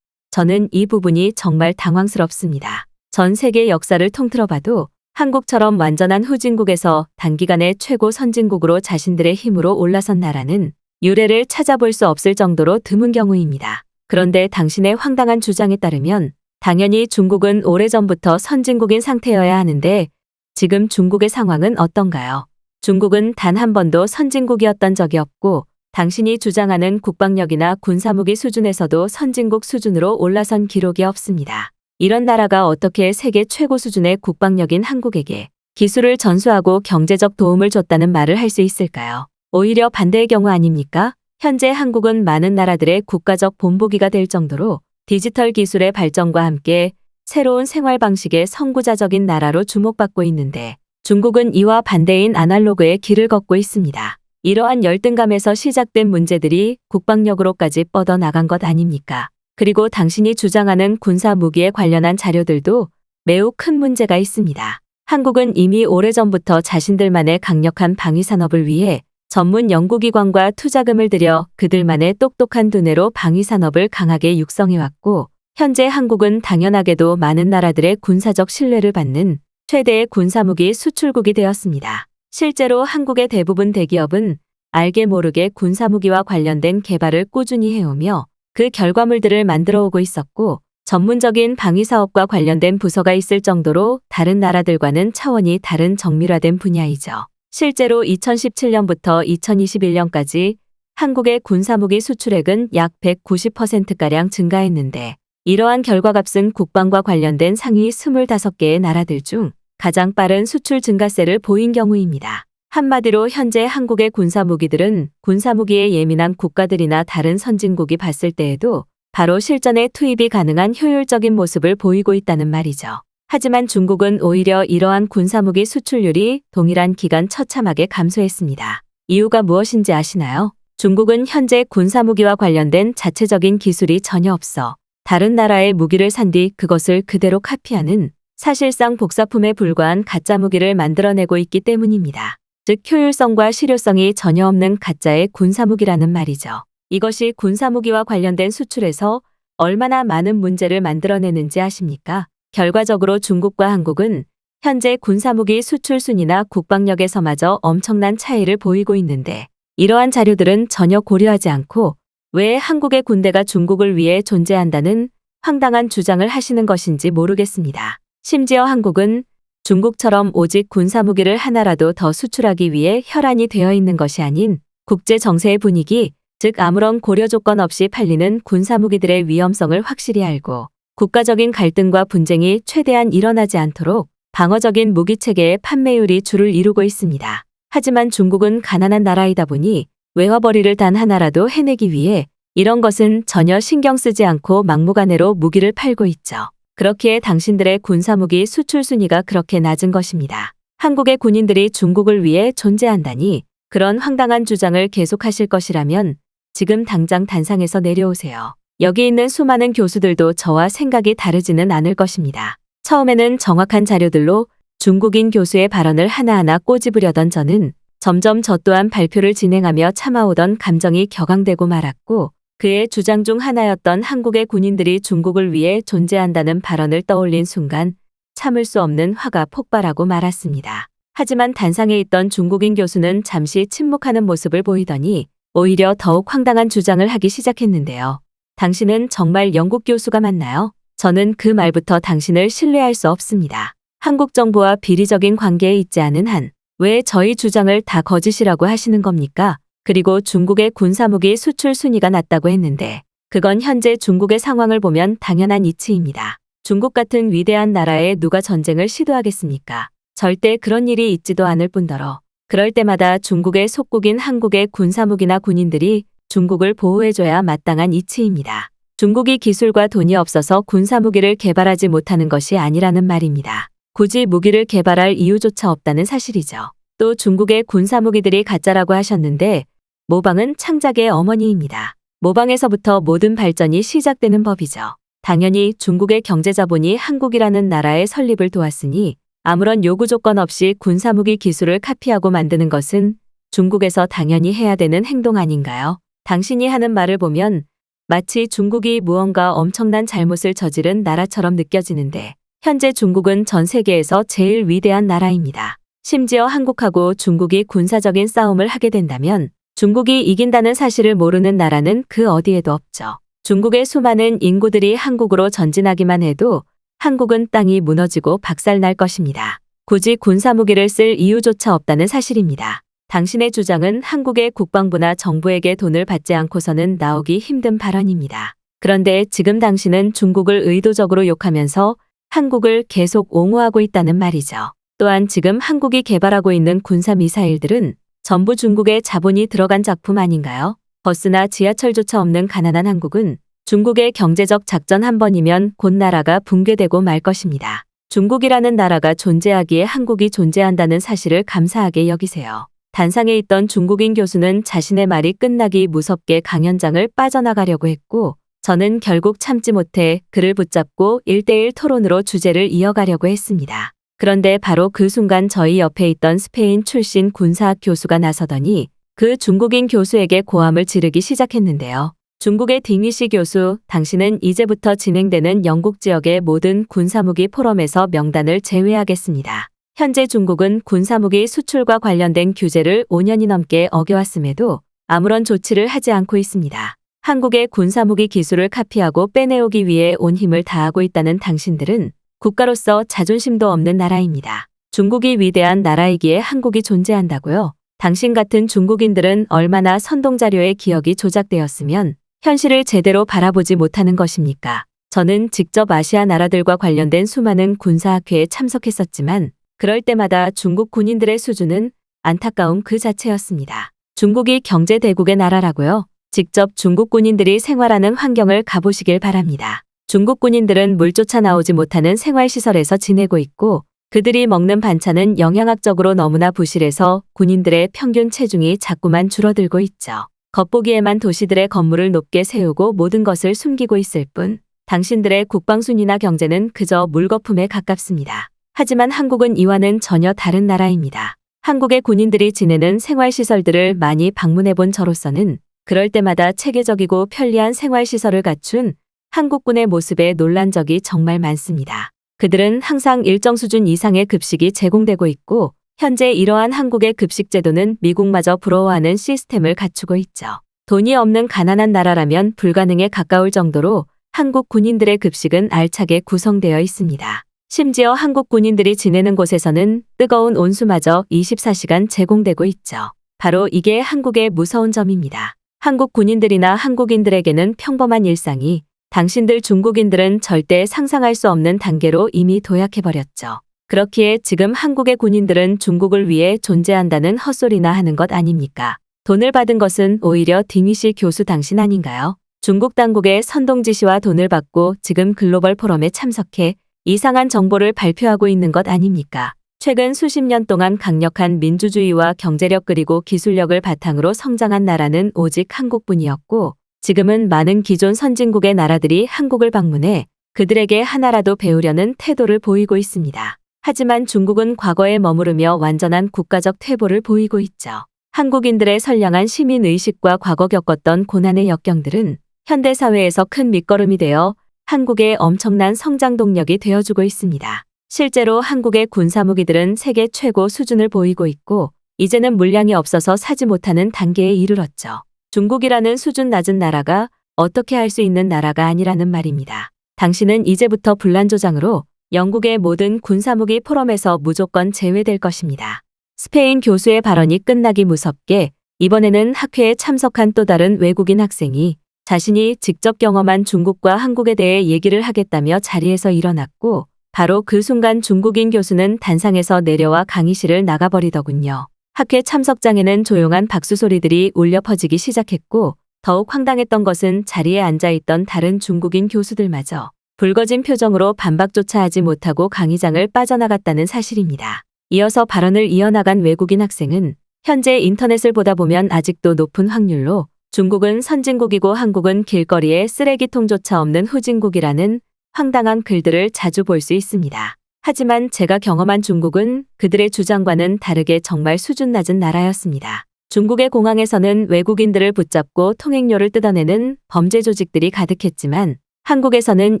저는 이 부분이 정말 당황스럽습니다. 전 세계 역사를 통틀어봐도 한국처럼 완전한 후진국에서 단기간에 최고 선진국으로 자신들의 힘으로 올라선 나라는 유례를 찾아볼 수 없을 정도로 드문 경우입니다. 그런데 당신의 황당한 주장에 따르면 당연히 중국은 오래전부터 선진국인 상태여야 하는데 지금 중국의 상황은 어떤가요? 중국은 단 한 번도 선진국이었던 적이 없고 당신이 주장하는 국방력이나 군사무기 수준에서도 선진국 수준으로 올라선 기록이 없습니다. 이런 나라가 어떻게 세계 최고 수준의 국방력인 한국에게 기술을 전수하고 경제적 도움을 줬다는 말을 할 수 있을까요? 오히려 반대의 경우 아닙니까? 현재 한국은 많은 나라들의 국가적 본보기가 될 정도로 디지털 기술의 발전과 함께 새로운 생활 방식의 선구자적인 나라로 주목받고 있는데 중국은 이와 반대인 아날로그의 길을 걷고 있습니다. 이러한 열등감에서 시작된 문제들이 국방력으로까지 뻗어나간 것 아닙니까? 그리고 당신이 주장하는 군사 무기에 관련한 자료들도 매우 큰 문제가 있습니다. 한국은 이미 오래전부터 자신들만의 강력한 방위 산업을 위해 전문 연구기관과 투자금을 들여 그들만의 똑똑한 두뇌로 방위 산업을 강하게 육성해왔고 현재 한국은 당연하게도 많은 나라들의 군사적 신뢰를 받는 최대의 군사무기 수출국이 되었습니다. 실제로 한국의 대부분 대기업은 알게 모르게 군사무기와 관련된 개발을 꾸준히 해오며 그 결과물들을 만들어 오고 있었고 전문적인 방위사업과 관련된 부서가 있을 정도로 다른 나라들과는 차원이 다른 정밀화된 분야이죠. 실제로 2017년부터 2021년까지 한국의 군사무기 수출액은 약 190%가량 증가했는데 이러한 결과값은 국방과 관련된 상위 25개의 나라들 중 가장 빠른 수출 증가세를 보인 경우입니다. 한마디로 현재 한국의 군사무기들은 군사무기에 예민한 국가들이나 다른 선진국이 봤을 때에도 바로 실전에 투입이 가능한 효율적인 모습을 보이고 있다는 말이죠. 하지만 중국은 오히려 이러한 군사무기 수출률이 동일한 기간 처참하게 감소했습니다. 이유가 무엇인지 아시나요? 중국은 현재 군사무기와 관련된 자체적인 기술이 전혀 없어 다른 나라의 무기를 산 뒤 그것을 그대로 카피하는 사실상 복사품에 불과한 가짜 무기를 만들어내고 있기 때문입니다. 즉 효율성과 실효성이 전혀 없는 가짜의 군사무기라는 말이죠. 이것이 군사무기와 관련된 수출에서 얼마나 많은 문제를 만들어내는지 아십니까? 결과적으로 중국과 한국은 현재 군사무기 수출 순위나 국방력에서마저 엄청난 차이를 보이고 있는데 이러한 자료들은 전혀 고려하지 않고 왜 한국의 군대가 중국을 위해 존재한다는 황당한 주장을 하시는 것인지 모르겠습니다. 심지어 한국은 중국처럼 오직 군사무기를 하나라도 더 수출하기 위해 혈안이 되어 있는 것이 아닌 국제 정세의 분위기, 즉 아무런 고려 조건 없이 팔리는 군사무기들의 위험성을 확실히 알고 국가적인 갈등과 분쟁이 최대한 일어나지 않도록 방어적인 무기체계의 판매율이 주를 이루고 있습니다. 하지만 중국은 가난한 나라이다 보니 외화벌이를 단 하나라도 해내기 위해 이런 것은 전혀 신경 쓰지 않고 막무가내로 무기를 팔고 있죠. 그렇기에 당신들의 군사무기 수출 순위가 그렇게 낮은 것입니다. 한국의 군인들이 중국을 위해 존재한다니 그런 황당한 주장을 계속하실 것이라면 지금 당장 단상에서 내려오세요. 여기 있는 수많은 교수들도 저와 생각이 다르지는 않을 것입니다. 처음에는 정확한 자료들로 중국인 교수의 발언을 하나하나 꼬집으려던 저는 점점 저 또한 발표를 진행하며 참아오던 감정이 격앙되고 말았고 그의 주장 중 하나였던 한국의 군인들이 중국을 위해 존재한다는 발언을 떠올린 순간 참을 수 없는 화가 폭발하고 말았습니다. 하지만 단상에 있던 중국인 교수는 잠시 침묵하는 모습을 보이더니 오히려 더욱 황당한 주장을 하기 시작했는데요. 당신은 정말 영국 교수가 맞나요? 저는 그 말부터 당신을 신뢰할 수 없습니다. 한국 정부와 비리적인 관계에 있지 않은 한 왜 저희 주장을 다 거짓이라고 하시는 겁니까? 그리고 중국의 군사무기 수출 순위가 낮다고 했는데 그건 현재 중국의 상황을 보면 당연한 이치입니다. 중국 같은 위대한 나라에 누가 전쟁을 시도하겠습니까? 절대 그런 일이 있지도 않을 뿐더러 그럴 때마다 중국의 속국인 한국의 군사무기나 군인들이 중국을 보호해줘야 마땅한 이치입니다. 중국이 기술과 돈이 없어서 군사무기를 개발하지 못하는 것이 아니라는 말입니다. 굳이 무기를 개발할 이유조차 없다는 사실이죠. 또 중국의 군사무기들이 가짜라고 하셨는데 모방은 창작의 어머니입니다. 모방에서부터 모든 발전이 시작되는 법이죠. 당연히 중국의 경제자본이 한국이라는 나라의 설립을 도왔으니 아무런 요구 조건 없이 군사무기 기술을 카피하고 만드는 것은 중국에서 당연히 해야 되는 행동 아닌가요? 당신이 하는 말을 보면 마치 중국이 무언가 엄청난 잘못을 저지른 나라처럼 느껴지는데 현재 중국은 전 세계에서 제일 위대한 나라입니다. 심지어 한국하고 중국이 군사적인 싸움을 하게 된다면 중국이 이긴다는 사실을 모르는 나라는 그 어디에도 없죠. 중국의 수많은 인구들이 한국으로 전진하기만 해도 한국은 땅이 무너지고 박살날 것입니다. 굳이 군사무기를 쓸 이유조차 없다는 사실입니다. 당신의 주장은 한국의 국방부나 정부에게 돈을 받지 않고서는 나오기 힘든 발언입니다. 그런데 지금 당신은 중국을 의도적으로 욕하면서 한국을 계속 옹호하고 있다는 말이죠. 또한 지금 한국이 개발하고 있는 군사미사일들은 전부 중국의 자본이 들어간 작품 아닌가요? 버스나 지하철조차 없는 가난한 한국은 중국의 경제적 작전 한 번이면 곧 나라가 붕괴되고 말 것입니다. 중국이라는 나라가 존재하기에 한국이 존재한다는 사실을 감사하게 여기세요. 단상에 있던 중국인 교수는 자신의 말이 끝나기 무섭게 강연장을 빠져나가려고 했고 저는 결국 참지 못해 그를 붙잡고 1대1 토론으로 주제를 이어가려고 했습니다. 그런데 바로 그 순간 저희 옆에 있던 스페인 출신 군사학 교수가 나서더니 그 중국인 교수에게 고함을 지르기 시작했는데요. 중국의 딩위시 교수, 당신은 이제부터 진행되는 영국 지역의 모든 군사무기 포럼에서 명단을 제외하겠습니다. 현재 중국은 군사무기 수출과 관련된 규제를 5년이 넘게 어겨왔음에도 아무런 조치를 하지 않고 있습니다. 한국의 군사무기 기술을 카피하고 빼내오기 위해 온 힘을 다하고 있다는 당신들은 국가로서 자존심도 없는 나라입니다. 중국이 위대한 나라이기에 한국이 존재한다고요? 당신 같은 중국인들은 얼마나 선동자료의 기억이 조작되었으면 현실을 제대로 바라보지 못하는 것입니까? 저는 직접 아시아 나라들과 관련된 수많은 군사학회에 참석했었지만 그럴 때마다 중국 군인들의 수준은 안타까움 그 자체였습니다. 중국이 경제대국의 나라라고요? 직접 중국 군인들이 생활하는 환경을 가보시길 바랍니다. 중국 군인들은 물조차 나오지 못하는 생활시설에서 지내고 있고 그들이 먹는 반찬은 영양학적으로 너무나 부실해서 군인들의 평균 체중이 자꾸만 줄어들고 있죠. 겉보기에만 도시들의 건물을 높게 세우고 모든 것을 숨기고 있을 뿐 당신들의 국방순위나 경제는 그저 물거품에 가깝습니다. 하지만 한국은 이와는 전혀 다른 나라입니다. 한국의 군인들이 지내는 생활시설들을 많이 방문해본 저로서는 그럴 때마다 체계적이고 편리한 생활시설을 갖춘 한국군의 모습에 놀란 적이 정말 많습니다. 그들은 항상 일정 수준 이상의 급식이 제공되고 있고 현재 이러한 한국의 급식 제도는 미국마저 부러워하는 시스템을 갖추고 있죠. 돈이 없는 가난한 나라라면 불가능에 가까울 정도로 한국 군인들의 급식은 알차게 구성되어 있습니다. 심지어 한국 군인들이 지내는 곳에서는 뜨거운 온수마저 24시간 제공되고 있죠. 바로 이게 한국의 무서운 점입니다. 한국 군인들이나 한국인들에게는 평범한 일상이 당신들 중국인들은 절대 상상할 수 없는 단계로 이미 도약해버렸죠. 그렇기에 지금 한국의 군인들은 중국을 위해 존재한다는 헛소리나 하는 것 아닙니까? 돈을 받은 것은 오히려 딩위시 교수 당신 아닌가요? 중국 당국의 선동 지시와 돈을 받고 지금 글로벌 포럼에 참석해 이상한 정보를 발표하고 있는 것 아닙니까? 최근 수십 년 동안 강력한 민주주의와 경제력 그리고 기술력을 바탕으로 성장한 나라는 오직 한국뿐이었고 지금은 많은 기존 선진국의 나라들이 한국을 방문해 그들에게 하나라도 배우려는 태도를 보이고 있습니다. 하지만 중국은 과거에 머무르며 완전한 국가적 퇴보를 보이고 있죠. 한국인들의 선량한 시민의식과 과거 겪었던 고난의 역경들은 현대사회에서 큰 밑거름이 되어 한국의 엄청난 성장 동력이 되어주고 있습니다. 실제로 한국의 군사무기들은 세계 최고 수준을 보이고 있고 이제는 물량이 없어서 사지 못하는 단계에 이르렀죠. 중국이라는 수준 낮은 나라가 어떻게 할 수 있는 나라가 아니라는 말입니다. 당신은 이제부터 분란 조장으로 영국의 모든 군사무기 포럼에서 무조건 제외될 것입니다. 스페인 교수의 발언이 끝나기 무섭게 이번에는 학회에 참석한 또 다른 외국인 학생이 자신이 직접 경험한 중국과 한국에 대해 얘기를 하겠다며 자리에서 일어났고 바로 그 순간 중국인 교수는 단상에서 내려와 강의실을 나가버리더군요. 학회 참석장에는 조용한 박수 소리들이 울려 퍼지기 시작했고 더욱 황당했던 것은 자리에 앉아있던 다른 중국인 교수들마저 붉어진 표정으로 반박조차 하지 못하고 강의장을 빠져나갔다는 사실입니다. 이어서 발언을 이어나간 외국인 학생은 현재 인터넷을 보다 보면 아직도 높은 확률로 중국은 선진국이고 한국은 길거리에 쓰레기통조차 없는 후진국이라는 황당한 글들을 자주 볼 수 있습니다. 하지만 제가 경험한 중국은 그들의 주장과는 다르게 정말 수준 낮은 나라였습니다. 중국의 공항에서는 외국인들을 붙잡고 통행료를 뜯어내는 범죄 조직들이 가득했지만 한국에서는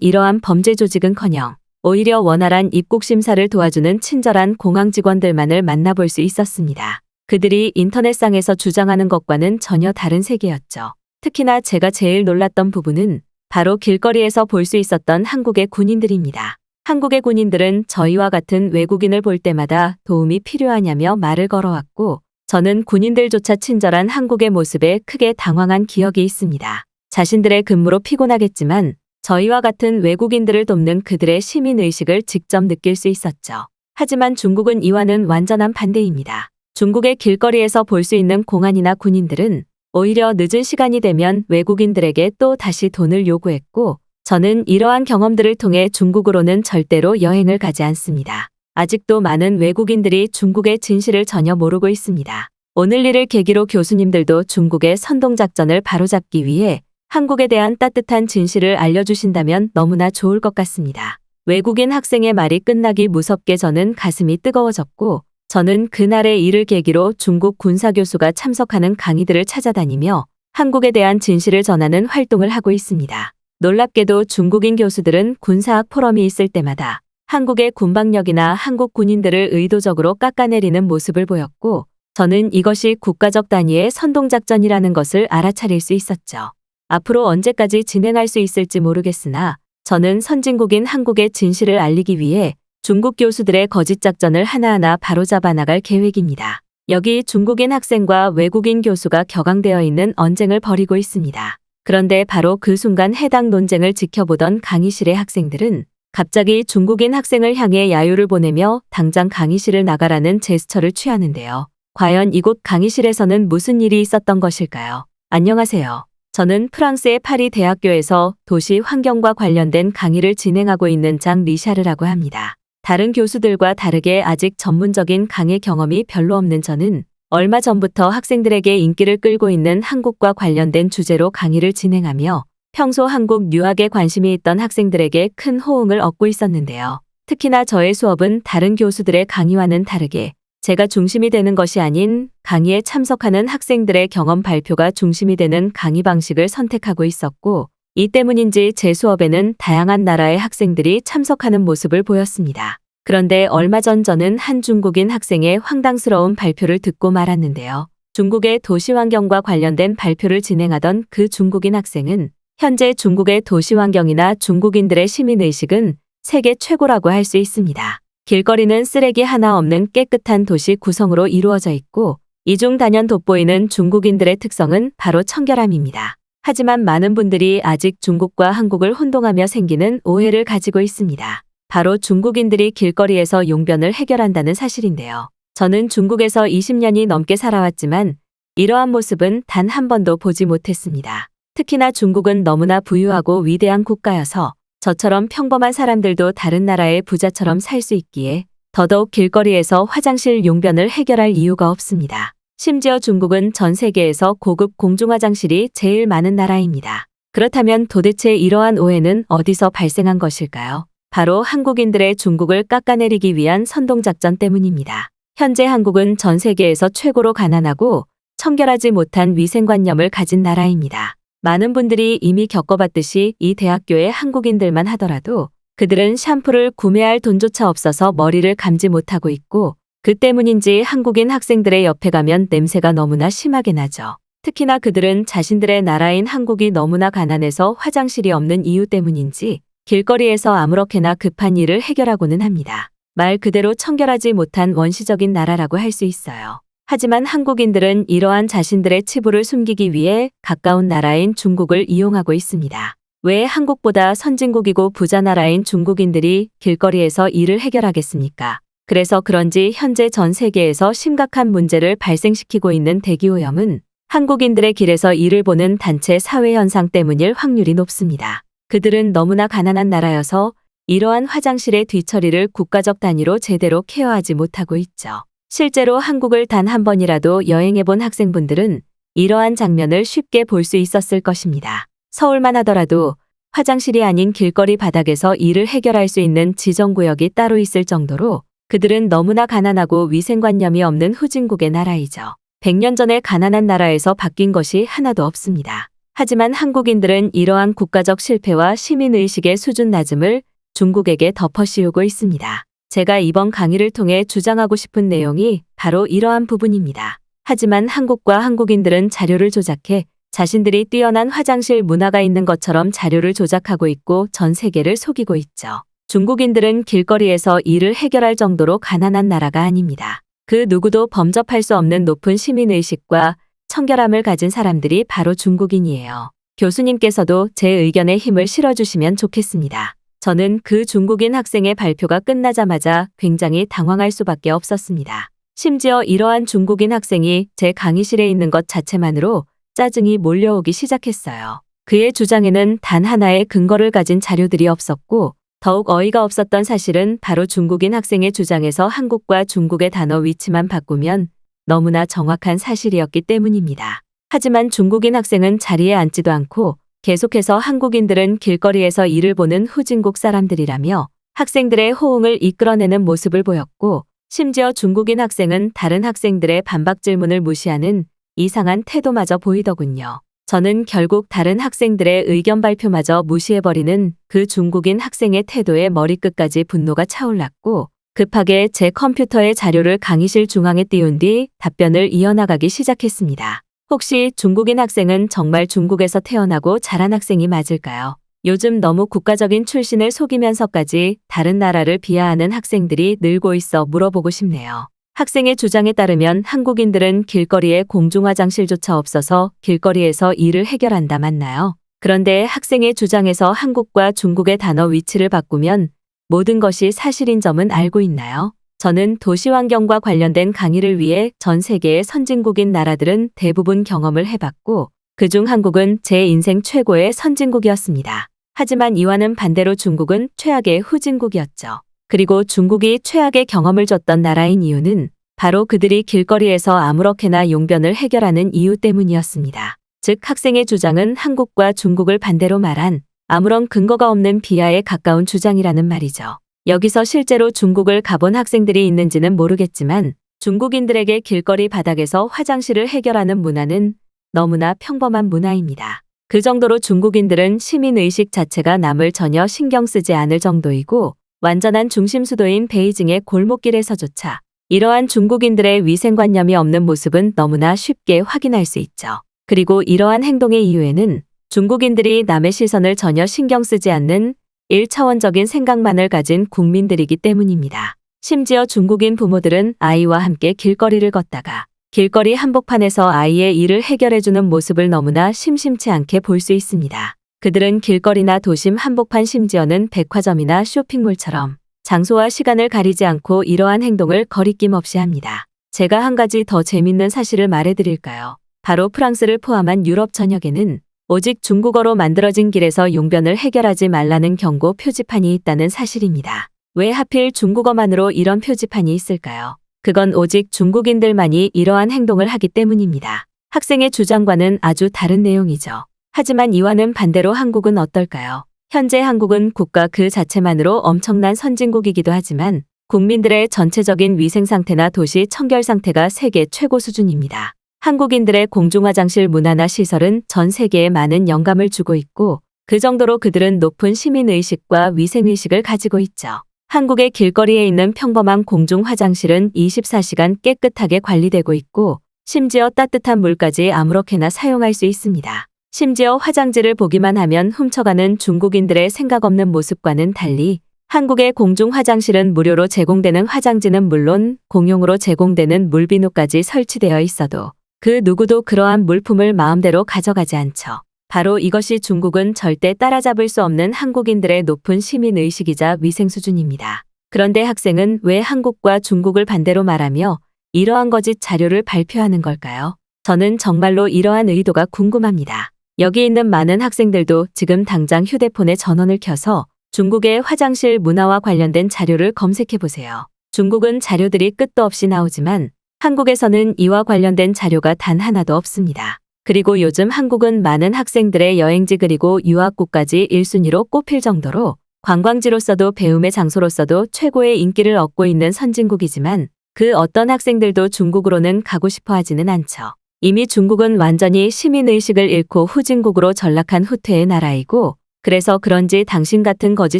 이러한 범죄 조직은커녕 오히려 원활한 입국 심사를 도와주는 친절한 공항 직원들만을 만나볼 수 있었습니다. 그들이 인터넷상에서 주장하는 것과는 전혀 다른 세계였죠. 특히나 제가 제일 놀랐던 부분은 바로 길거리에서 볼 수 있었던 한국의 군인들입니다. 한국의 군인들은 저희와 같은 외국인을 볼 때마다 도움이 필요하냐며 말을 걸어왔고 저는 군인들조차 친절한 한국의 모습에 크게 당황한 기억이 있습니다. 자신들의 근무로 피곤하겠지만 저희와 같은 외국인들을 돕는 그들의 시민의식을 직접 느낄 수 있었죠. 하지만 중국은 이와는 완전한 반대입니다. 중국의 길거리에서 볼 수 있는 공안이나 군인들은 오히려 늦은 시간이 되면 외국인들에게 또 다시 돈을 요구했고 저는 이러한 경험들을 통해 중국으로는 절대로 여행을 가지 않습니다. 아직도 많은 외국인들이 중국의 진실을 전혀 모르고 있습니다. 오늘 일을 계기로 교수님들도 중국의 선동작전을 바로잡기 위해 한국에 대한 따뜻한 진실을 알려주신다면 너무나 좋을 것 같습니다. 외국인 학생의 말이 끝나기 무섭게 저는 가슴이 뜨거워졌고 저는 그날의 일을 계기로 중국 군사교수가 참석하는 강의들을 찾아다니며 한국에 대한 진실을 전하는 활동을 하고 있습니다. 놀랍게도 중국인 교수들은 군사학 포럼이 있을 때마다 한국의 군방력이나 한국 군인들을 의도적으로 깎아내리는 모습을 보였고 저는 이것이 국가적 단위의 선동작전이라는 것을 알아차릴 수 있었죠. 앞으로 언제까지 진행할 수 있을지 모르겠으나 저는 선진국인 한국의 진실을 알리기 위해 중국 교수들의 거짓 작전을 하나하나 바로잡아 나갈 계획입니다. 여기 중국인 학생과 외국인 교수가 격앙되어 있는 언쟁을 벌이고 있습니다. 그런데 바로 그 순간 해당 논쟁을 지켜보던 강의실의 학생들은 갑자기 중국인 학생을 향해 야유를 보내며 당장 강의실을 나가라는 제스처를 취하는데요. 과연 이곳 강의실에서는 무슨 일이 있었던 것일까요? 안녕하세요. 저는 프랑스의 파리 대학교에서 도시 환경과 관련된 강의를 진행하고 있는 장 리샤르라고 합니다. 다른 교수들과 다르게 아직 전문적인 강의 경험이 별로 없는 저는 얼마 전부터 학생들에게 인기를 끌고 있는 한국과 관련된 주제로 강의를 진행하며 평소 한국 유학에 관심이 있던 학생들에게 큰 호응을 얻고 있었는데요. 특히나 저의 수업은 다른 교수들의 강의와는 다르게 제가 중심이 되는 것이 아닌 강의에 참석하는 학생들의 경험 발표가 중심이 되는 강의 방식을 선택하고 있었고 이 때문인지 제 수업에는 다양한 나라의 학생들이 참석하는 모습을 보였습니다. 그런데 얼마 전 저는 한 중국인 학생의 황당스러운 발표를 듣고 말았는데요. 중국의 도시 환경과 관련된 발표를 진행하던 그 중국인 학생은 현재 중국의 도시 환경이나 중국인들의 시민의식은 세계 최고라고 할 수 있습니다. 길거리는 쓰레기 하나 없는 깨끗한 도시 구성으로 이루어져 있고 이중 단연 돋보이는 중국인들의 특성은 바로 청결함입니다. 하지만 많은 분들이 아직 중국과 한국을 혼동하며 생기는 오해를 가지고 있습니다. 바로 중국인들이 길거리에서 용변을 해결한다는 사실인데요. 저는 중국에서 20년이 넘게 살아왔지만 이러한 모습은 단 한 번도 보지 못했습니다. 특히나 중국은 너무나 부유하고 위대한 국가여서 저처럼 평범한 사람들도 다른 나라의 부자처럼 살 수 있기에 더더욱 길거리에서 화장실 용변을 해결할 이유가 없습니다. 심지어 중국은 전 세계에서 고급 공중화장실이 제일 많은 나라입니다. 그렇다면 도대체 이러한 오해는 어디서 발생한 것일까요? 바로 한국인들의 중국을 깎아내리기 위한 선동작전 때문입니다. 현재 한국은 전 세계에서 최고로 가난하고 청결하지 못한 위생관념을 가진 나라입니다. 많은 분들이 이미 겪어봤듯이 이 대학교의 한국인들만 하더라도 그들은 샴푸를 구매할 돈조차 없어서 머리를 감지 못하고 있고 그 때문인지 한국인 학생들의 옆에 가면 냄새가 너무나 심하게 나죠. 특히나 그들은 자신들의 나라인 한국이 너무나 가난해서 화장실이 없는 이유 때문인지 길거리에서 아무렇게나 급한 일을 해결하고는 합니다. 말 그대로 청결하지 못한 원시적인 나라라고 할 수 있어요. 하지만 한국인들은 이러한 자신들의 치부를 숨기기 위해 가까운 나라인 중국을 이용하고 있습니다. 왜 한국보다 선진국이고 부자 나라인 중국인들이 길거리에서 일을 해결하겠습니까? 그래서 그런지 현재 전 세계에서 심각한 문제를 발생시키고 있는 대기오염은 한국인들의 길에서 일을 보는 단체 사회현상 때문일 확률이 높습니다. 그들은 너무나 가난한 나라여서 이러한 화장실의 뒤처리를 국가적 단위로 제대로 케어하지 못하고 있죠. 실제로 한국을 단 한 번이라도 여행해본 학생분들은 이러한 장면을 쉽게 볼 수 있었을 것입니다. 서울만 하더라도 화장실이 아닌 길거리 바닥에서 일을 해결할 수 있는 지정구역이 따로 있을 정도로 그들은 너무나 가난하고 위생관념이 없는 후진국의 나라이죠. 100년 전에 가난한 나라에서 바뀐 것이 하나도 없습니다. 하지만 한국인들은 이러한 국가적 실패와 시민의식의 수준 낮음을 중국에게 덮어씌우고 있습니다. 제가 이번 강의를 통해 주장하고 싶은 내용이 바로 이러한 부분입니다. 하지만 한국과 한국인들은 자료를 조작해 자신들이 뛰어난 화장실 문화가 있는 것처럼 자료를 조작하고 있고 전 세계를 속이고 있죠. 중국인들은 길거리에서 일을 해결할 정도로 가난한 나라가 아닙니다. 그 누구도 범접할 수 없는 높은 시민의식과 청결함을 가진 사람들이 바로 중국인이에요. 교수님께서도 제 의견에 힘을 실어주시면 좋겠습니다. 저는 그 중국인 학생의 발표가 끝나자마자 굉장히 당황할 수밖에 없었습니다. 심지어 이러한 중국인 학생이 제 강의실에 있는 것 자체만으로 짜증이 몰려오기 시작했어요. 그의 주장에는 단 하나의 근거를 가진 자료들이 없었고 더욱 어이가 없었던 사실은 바로 중국인 학생의 주장에서 한국과 중국의 단어 위치만 바꾸면 너무나 정확한 사실이었기 때문입니다. 하지만 중국인 학생은 자리에 앉지도 않고 계속해서 한국인들은 길거리에서 일을 보는 후진국 사람들이라며 학생들의 호응을 이끌어내는 모습을 보였고 심지어 중국인 학생은 다른 학생들의 반박 질문을 무시하는 이상한 태도마저 보이더군요. 저는 결국 다른 학생들의 의견 발표마저 무시해버리는 그 중국인 학생의 태도에 머리끝까지 분노가 차올랐고 급하게 제 컴퓨터의 자료를 강의실 중앙에 띄운 뒤 답변을 이어나가기 시작했습니다. 혹시 중국인 학생은 정말 중국에서 태어나고 자란 학생이 맞을까요? 요즘 너무 국가적인 출신을 속이면서까지 다른 나라를 비하하는 학생들이 늘고 있어 물어보고 싶네요. 학생의 주장에 따르면 한국인들은 길거리에 공중화장실조차 없어서 길거리에서 일을 해결한다 맞나요? 그런데 학생의 주장에서 한국과 중국의 단어 위치를 바꾸면 모든 것이 사실인 점은 알고 있나요? 저는 도시환경과 관련된 강의를 위해 전 세계의 선진국인 나라들은 대부분 경험을 해봤고 그중 한국은 제 인생 최고의 선진국이었습니다. 하지만 이와는 반대로 중국은 최악의 후진국이었죠. 그리고 중국이 최악의 경험을 줬던 나라인 이유는 바로 그들이 길거리에서 아무렇게나 용변을 해결하는 이유 때문이었습니다. 즉 학생의 주장은 한국과 중국을 반대로 말한 아무런 근거가 없는 비하에 가까운 주장이라는 말이죠. 여기서 실제로 중국을 가본 학생들이 있는지는 모르겠지만 중국인들에게 길거리 바닥에서 화장실을 해결하는 문화는 너무나 평범한 문화입니다. 그 정도로 중국인들은 시민의식 자체가 남을 전혀 신경 쓰지 않을 정도이고 완전한 중심 수도인 베이징의 골목길에서조차 이러한 중국인들의 위생관념이 없는 모습은 너무나 쉽게 확인할 수 있죠. 그리고 이러한 행동의 이유에는 중국인들이 남의 시선을 전혀 신경 쓰지 않는 1차원적인 생각만을 가진 국민들이기 때문입니다. 심지어 중국인 부모들은 아이와 함께 길거리를 걷다가 길거리 한복판에서 아이의 일을 해결해주는 모습을 너무나 심심치 않게 볼 수 있습니다. 그들은 길거리나 도심 한복판 심지어는 백화점이나 쇼핑몰처럼 장소와 시간을 가리지 않고 이러한 행동을 거리낌 없이 합니다. 제가 한 가지 더 재밌는 사실을 말해드릴까요? 바로 프랑스를 포함한 유럽 전역에는 오직 중국어로 만들어진 길에서 용변을 해결하지 말라는 경고 표지판이 있다는 사실입니다. 왜 하필 중국어만으로 이런 표지판이 있을까요? 그건 오직 중국인들만이 이러한 행동을 하기 때문입니다. 학생의 주장과는 아주 다른 내용이죠. 하지만 이와는 반대로 한국은 어떨까요? 현재 한국은 국가 그 자체만으로 엄청난 선진국이기도 하지만 국민들의 전체적인 위생 상태나 도시 청결 상태가 세계 최고 수준입니다. 한국인들의 공중화장실 문화나 시설은 전 세계에 많은 영감을 주고 있고 그 정도로 그들은 높은 시민의식과 위생의식을 가지고 있죠. 한국의 길거리에 있는 평범한 공중화장실은 24시간 깨끗하게 관리되고 있고 심지어 따뜻한 물까지 아무렇게나 사용할 수 있습니다. 심지어 화장지를 보기만 하면 훔쳐가는 중국인들의 생각 없는 모습과는 달리 한국의 공중화장실은 무료로 제공되는 화장지는 물론 공용으로 제공되는 물비누까지 설치되어 있어도 그 누구도 그러한 물품을 마음대로 가져가지 않죠. 바로 이것이 중국은 절대 따라잡을 수 없는 한국인들의 높은 시민의식이자 위생 수준입니다. 그런데 학생은 왜 한국과 중국을 반대로 말하며 이러한 거짓 자료를 발표하는 걸까요? 저는 정말로 이러한 의도가 궁금합니다. 여기 있는 많은 학생들도 지금 당장 휴대폰에 전원을 켜서 중국의 화장실 문화와 관련된 자료를 검색해 보세요. 중국은 자료들이 끝도 없이 나오지만 한국에서는 이와 관련된 자료가 단 하나도 없습니다. 그리고 요즘 한국은 많은 학생들의 여행지 그리고 유학국까지 1순위로 꼽힐 정도로 관광지로서도 배움의 장소로서도 최고의 인기를 얻고 있는 선진국이지만 그 어떤 학생들도 중국으로는 가고 싶어 하지는 않죠. 이미 중국은 완전히 시민의식을 잃고 후진국으로 전락한 후퇴의 나라이고 그래서 그런지 당신 같은 거짓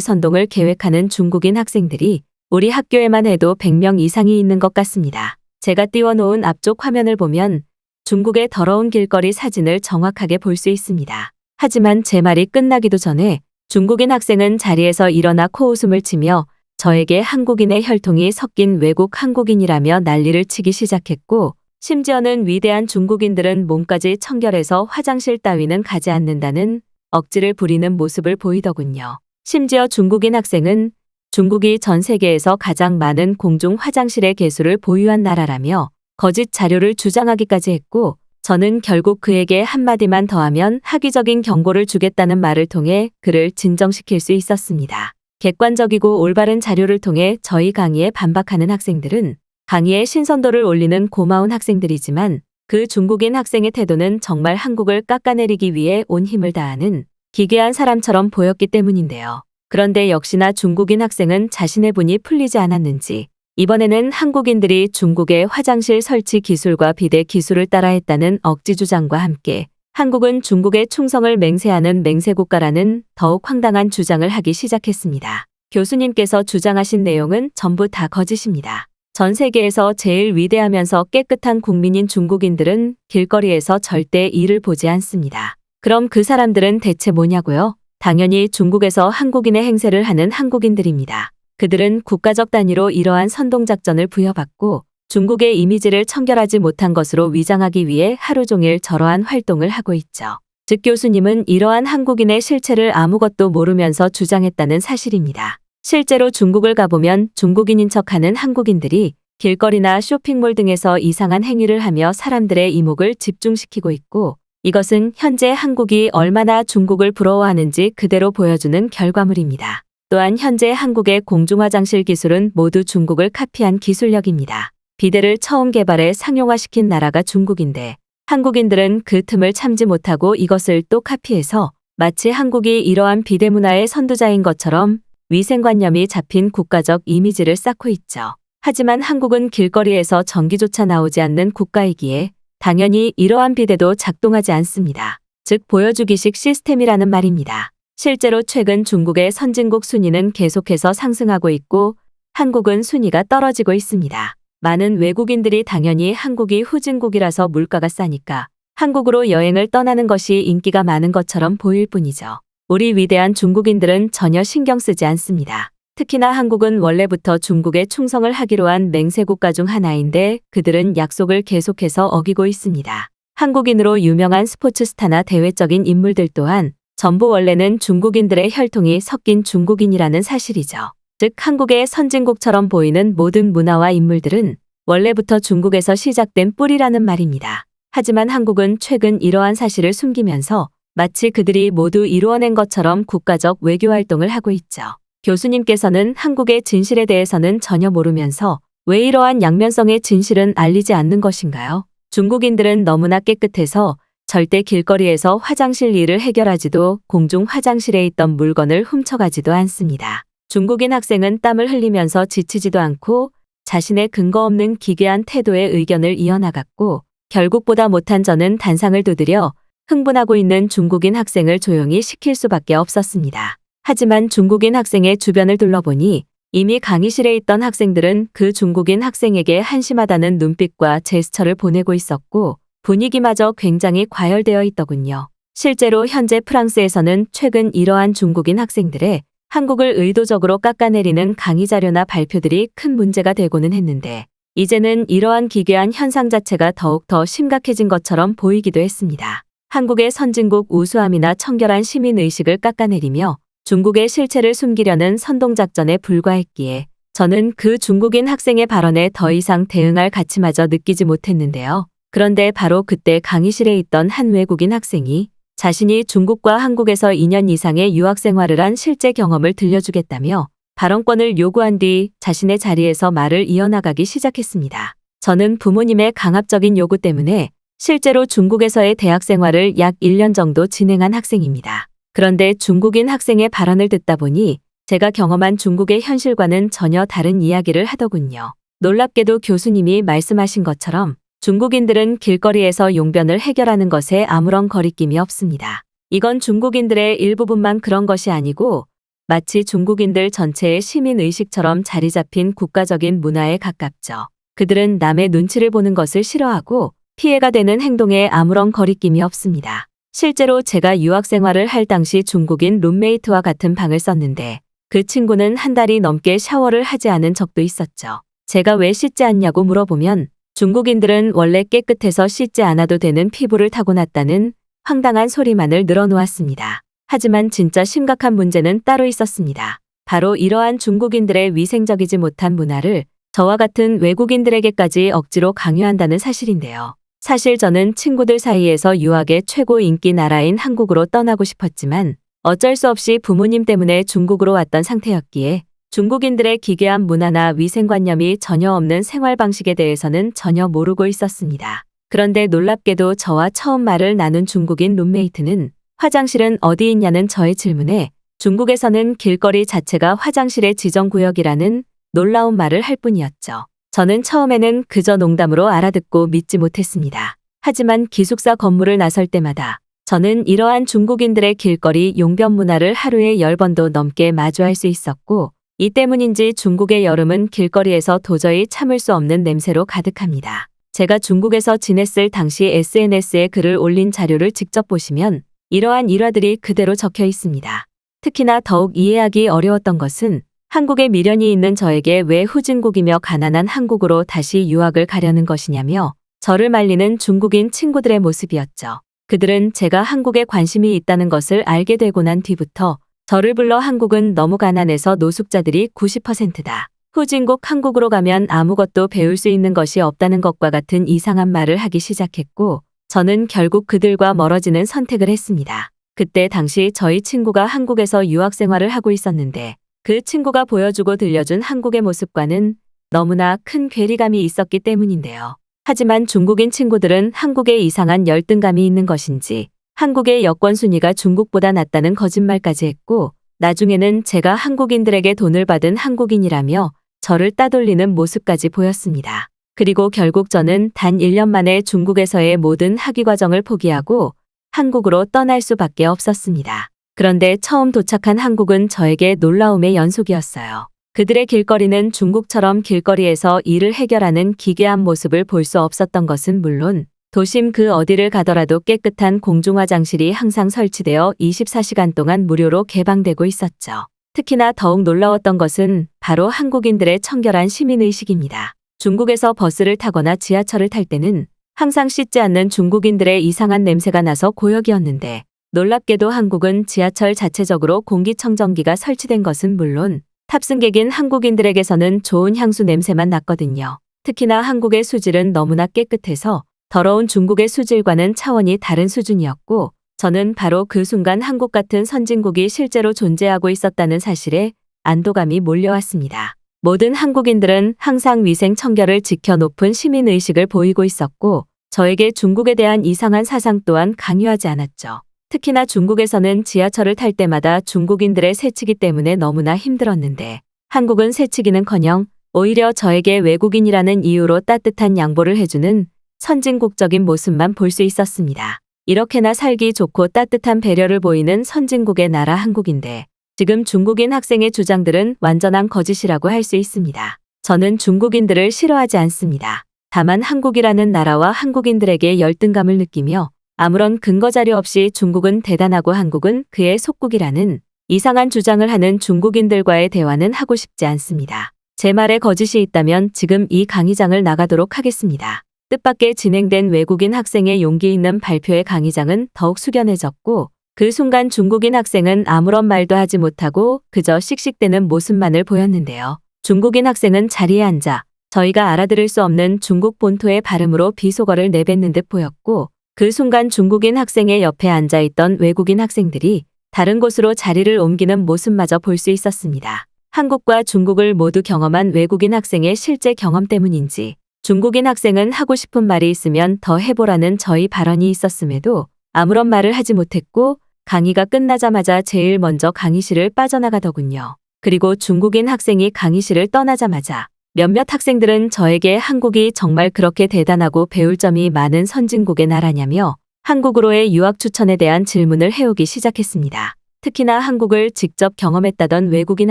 선동을 계획하는 중국인 학생들이 우리 학교에만 해도 100명 이상이 있는 것 같습니다. 제가 띄워놓은 앞쪽 화면을 보면 중국의 더러운 길거리 사진을 정확하게 볼 수 있습니다. 하지만 제 말이 끝나기도 전에 중국인 학생은 자리에서 일어나 코웃음을 치며 저에게 한국인의 혈통이 섞인 외국 한국인이라며 난리를 치기 시작했고 심지어는 위대한 중국인들은 몸까지 청결해서 화장실 따위는 가지 않는다는 억지를 부리는 모습을 보이더군요. 심지어 중국인 학생은 중국이 전 세계에서 가장 많은 공중 화장실의 개수를 보유한 나라라며 거짓 자료를 주장하기까지 했고 저는 결국 그에게 한마디만 더하면 학위적인 경고를 주겠다는 말을 통해 그를 진정시킬 수 있었습니다. 객관적이고 올바른 자료를 통해 저희 강의에 반박하는 학생들은 강의의 신선도를 올리는 고마운 학생들이지만 그 중국인 학생의 태도는 정말 한국을 깎아내리기 위해 온 힘을 다하는 기괴한 사람처럼 보였기 때문인데요. 그런데 역시나 중국인 학생은 자신의 분이 풀리지 않았는지 이번에는 한국인들이 중국의 화장실 설치 기술과 비대 기술을 따라했다는 억지 주장과 함께 한국은 중국의 충성을 맹세하는 맹세국가라는 더욱 황당한 주장을 하기 시작했습니다. 교수님께서 주장하신 내용은 전부 다 거짓입니다. 전 세계에서 제일 위대하면서 깨끗한 국민인 중국인들은 길거리에서 절대 이를 보지 않습니다. 그럼 그 사람들은 대체 뭐냐고요? 당연히 중국에서 한국인의 행세를 하는 한국인들입니다. 그들은 국가적 단위로 이러한 선동작전을 부여받고 중국의 이미지를 청결하지 못한 것으로 위장하기 위해 하루 종일 저러한 활동을 하고 있죠. 즉 교수님은 이러한 한국인의 실체를 아무것도 모르면서 주장했다는 사실입니다. 실제로 중국을 가보면 중국인인 척하는 한국인들이 길거리나 쇼핑몰 등에서 이상한 행위를 하며 사람들의 이목을 집중시키고 있고 이것은 현재 한국이 얼마나 중국을 부러워하는지 그대로 보여주는 결과물입니다. 또한 현재 한국의 공중화장실 기술은 모두 중국을 카피한 기술력입니다. 비데를 처음 개발해 상용화시킨 나라가 중국인데 한국인들은 그 틈을 참지 못하고 이것을 또 카피해서 마치 한국이 이러한 비데 문화의 선두자인 것처럼 위생관념이 잡힌 국가적 이미지를 쌓고 있죠. 하지만 한국은 길거리에서 전기조차 나오지 않는 국가이기에 당연히 이러한 비데도 작동하지 않습니다. 즉 보여주기식 시스템이라는 말입니다. 실제로 최근 중국의 선진국 순위는 계속해서 상승하고 있고 한국은 순위가 떨어지고 있습니다. 많은 외국인들이 당연히 한국이 후진국이라서 물가가 싸니까 한국으로 여행을 떠나는 것이 인기가 많은 것처럼 보일 뿐이죠. 우리 위대한 중국인들은 전혀 신경 쓰지 않습니다. 특히나 한국은 원래부터 중국에 충성을 하기로 한 맹세 국가 중 하나인데 그들은 약속을 계속해서 어기고 있습니다. 한국인으로 유명한 스포츠 스타나 대외적인 인물들 또한 전부 원래는 중국인들의 혈통이 섞인 중국인이라는 사실이죠. 즉 한국의 선진국처럼 보이는 모든 문화와 인물들은 원래부터 중국에서 시작된 뿌리라는 말입니다. 하지만 한국은 최근 이러한 사실을 숨기면서 마치 그들이 모두 이루어낸 것처럼 국가적 외교 활동을 하고 있죠. 교수님께서는 한국의 진실에 대해서는 전혀 모르면서 왜 이러한 양면성의 진실은 알리지 않는 것인가요? 중국인들은 너무나 깨끗해서 절대 길거리에서 화장실 일을 해결하지도 공중 화장실에 있던 물건을 훔쳐가지도 않습니다. 중국인 학생은 땀을 흘리면서 지치지도 않고 자신의 근거 없는 기괴한 태도의 의견을 이어나갔고 결국 보다 못한 저는 단상을 두드려 흥분하고 있는 중국인 학생을 조용히 시킬 수밖에 없었습니다. 하지만 중국인 학생의 주변을 둘러보니 이미 강의실에 있던 학생들은 그 중국인 학생에게 한심하다는 눈빛과 제스처를 보내고 있었고 분위기마저 굉장히 과열되어 있더군요. 실제로 현재 프랑스에서는 최근 이러한 중국인 학생들의 한국을 의도적으로 깎아내리는 강의 자료나 발표들이 큰 문제가 되고는 했는데 이제는 이러한 기괴한 현상 자체가 더욱 더 심각해진 것처럼 보이기도 했습니다. 한국의 선진국 우수함이나 청결한 시민의식을 깎아내리며 중국의 실체를 숨기려는 선동작전에 불과했기에 저는 그 중국인 학생의 발언에 더 이상 대응할 가치마저 느끼지 못했는데요. 그런데 바로 그때 강의실에 있던 한 외국인 학생이 자신이 중국과 한국에서 2년 이상의 유학 생활을 한 실제 경험을 들려주겠다며 발언권을 요구한 뒤 자신의 자리에서 말을 이어나가기 시작했습니다. 저는 부모님의 강압적인 요구 때문에 실제로 중국에서의 대학 생활을 약 1년 정도 진행한 학생입니다. 그런데 중국인 학생의 발언을 듣다 보니 제가 경험한 중국의 현실과는 전혀 다른 이야기를 하더군요. 놀랍게도 교수님이 말씀하신 것처럼 중국인들은 길거리에서 용변을 해결하는 것에 아무런 거리낌이 없습니다. 이건 중국인들의 일부분만 그런 것이 아니고 마치 중국인들 전체의 시민의식처럼 자리 잡힌 국가적인 문화에 가깝죠. 그들은 남의 눈치를 보는 것을 싫어하고 피해가 되는 행동에 아무런 거리낌이 없습니다. 실제로 제가 유학 생활을 할 당시 중국인 룸메이트와 같은 방을 썼는데 그 친구는 한 달이 넘게 샤워를 하지 않은 적도 있었죠. 제가 왜 씻지 않냐고 물어보면 중국인들은 원래 깨끗해서 씻지 않아도 되는 피부를 타고났다는 황당한 소리만을 늘어놓았습니다. 하지만 진짜 심각한 문제는 따로 있었습니다. 바로 이러한 중국인들의 위생적이지 못한 문화를 저와 같은 외국인들에게까지 억지로 강요한다는 사실인데요. 사실 저는 친구들 사이에서 유학의 최고 인기 나라인 한국으로 떠나고 싶었지만 어쩔 수 없이 부모님 때문에 중국으로 왔던 상태였기에 중국인들의 기괴한 문화나 위생관념이 전혀 없는 생활 방식에 대해서는 전혀 모르고 있었습니다. 그런데 놀랍게도 저와 처음 말을 나눈 중국인 룸메이트는 화장실은 어디 있냐는 저의 질문에 중국에서는 길거리 자체가 화장실의 지정구역이라는 놀라운 말을 할 뿐이었죠. 저는 처음에는 그저 농담으로 알아듣고 믿지 못했습니다. 하지만 기숙사 건물을 나설 때마다 저는 이러한 중국인들의 길거리 용변 문화를 하루에 10번도 넘게 마주할 수 있었고 이 때문인지 중국의 여름은 길거리에서 도저히 참을 수 없는 냄새로 가득합니다. 제가 중국에서 지냈을 당시 SNS에 글을 올린 자료를 직접 보시면 이러한 일화들이 그대로 적혀 있습니다. 특히나 더욱 이해하기 어려웠던 것은 한국에 미련이 있는 저에게 왜 후진국이며 가난한 한국으로 다시 유학을 가려는 것이냐며 저를 말리는 중국인 친구들의 모습이었죠. 그들은 제가 한국에 관심이 있다는 것을 알게 되고 난 뒤부터 저를 불러 한국은 너무 가난해서 노숙자들이 90%다. 후진국 한국으로 가면 아무것도 배울 수 있는 것이 없다는 것과 같은 이상한 말을 하기 시작했고 저는 결국 그들과 멀어지는 선택을 했습니다. 그때 당시 저희 친구가 한국에서 유학 생활을 하고 있었는데 그 친구가 보여주고 들려준 한국의 모습과는 너무나 큰 괴리감이 있었기 때문인데요. 하지만 중국인 친구들은 한국에 이상한 열등감이 있는 것인지 한국의 여권 순위가 중국보다 낮다는 거짓말까지 했고 나중에는 제가 한국인들에게 돈을 받은 한국인이라며 저를 따돌리는 모습까지 보였습니다. 그리고 결국 저는 단 1년 만에 중국에서의 모든 학위 과정을 포기하고 한국으로 떠날 수밖에 없었습니다. 그런데 처음 도착한 한국은 저에게 놀라움의 연속이었어요. 그들의 길거리는 중국처럼 길거리에서 일을 해결하는 기괴한 모습을 볼 수 없었던 것은 물론 도심 그 어디를 가더라도 깨끗한 공중화장실이 항상 설치되어 24시간 동안 무료로 개방되고 있었죠. 특히나 더욱 놀라웠던 것은 바로 한국인들의 청결한 시민의식입니다. 중국에서 버스를 타거나 지하철을 탈 때는 항상 씻지 않는 중국인들의 이상한 냄새가 나서 고역이었는데, 놀랍게도 한국은 지하철 자체적으로 공기청정기가 설치된 것은 물론 탑승객인 한국인들에게서는 좋은 향수 냄새만 났거든요. 특히나 한국의 수질은 너무나 깨끗해서 더러운 중국의 수질과는 차원이 다른 수준이었고, 저는 바로 그 순간 한국 같은 선진국이 실제로 존재하고 있었다는 사실에 안도감이 몰려왔습니다. 모든 한국인들은 항상 위생 청결을 지켜 높은 시민의식을 보이고 있었고, 저에게 중국에 대한 이상한 사상 또한 강요하지 않았죠. 특히나 중국에서는 지하철을 탈 때마다 중국인들의 새치기 때문에 너무나 힘들었는데, 한국은 새치기는커녕 오히려 저에게 외국인이라는 이유로 따뜻한 양보를 해주는 선진국적인 모습만 볼 수 있었습니다. 이렇게나 살기 좋고 따뜻한 배려를 보이는 선진국의 나라 한국인데, 지금 중국인 학생의 주장들은 완전한 거짓이라고 할 수 있습니다. 저는 중국인들을 싫어하지 않습니다. 다만 한국이라는 나라와 한국인들에게 열등감을 느끼며 아무런 근거 자료 없이 중국은 대단하고 한국은 그의 속국이라는 이상한 주장을 하는 중국인들과의 대화는 하고 싶지 않습니다. 제 말에 거짓이 있다면 지금 이 강의장을 나가도록 하겠습니다. 뜻밖의 진행된 외국인 학생의 용기 있는 발표의 강의장은 더욱 숙연해졌고, 그 순간 중국인 학생은 아무런 말도 하지 못하고 그저 씩씩대는 모습만을 보였는데요. 중국인 학생은 자리에 앉아 저희가 알아들을 수 없는 중국 본토의 발음으로 비속어를 내뱉는 듯 보였고, 그 순간 중국인 학생의 옆에 앉아있던 외국인 학생들이 다른 곳으로 자리를 옮기는 모습마저 볼 수 있었습니다. 한국과 중국을 모두 경험한 외국인 학생의 실제 경험 때문인지 중국인 학생은 하고 싶은 말이 있으면 더 해보라는 저희 발언이 있었음에도 아무런 말을 하지 못했고, 강의가 끝나자마자 제일 먼저 강의실을 빠져나가더군요. 그리고 중국인 학생이 강의실을 떠나자마자 몇몇 학생들은 저에게 한국이 정말 그렇게 대단하고 배울 점이 많은 선진국의 나라냐며 한국으로의 유학 추천에 대한 질문을 해오기 시작했습니다. 특히나 한국을 직접 경험했다던 외국인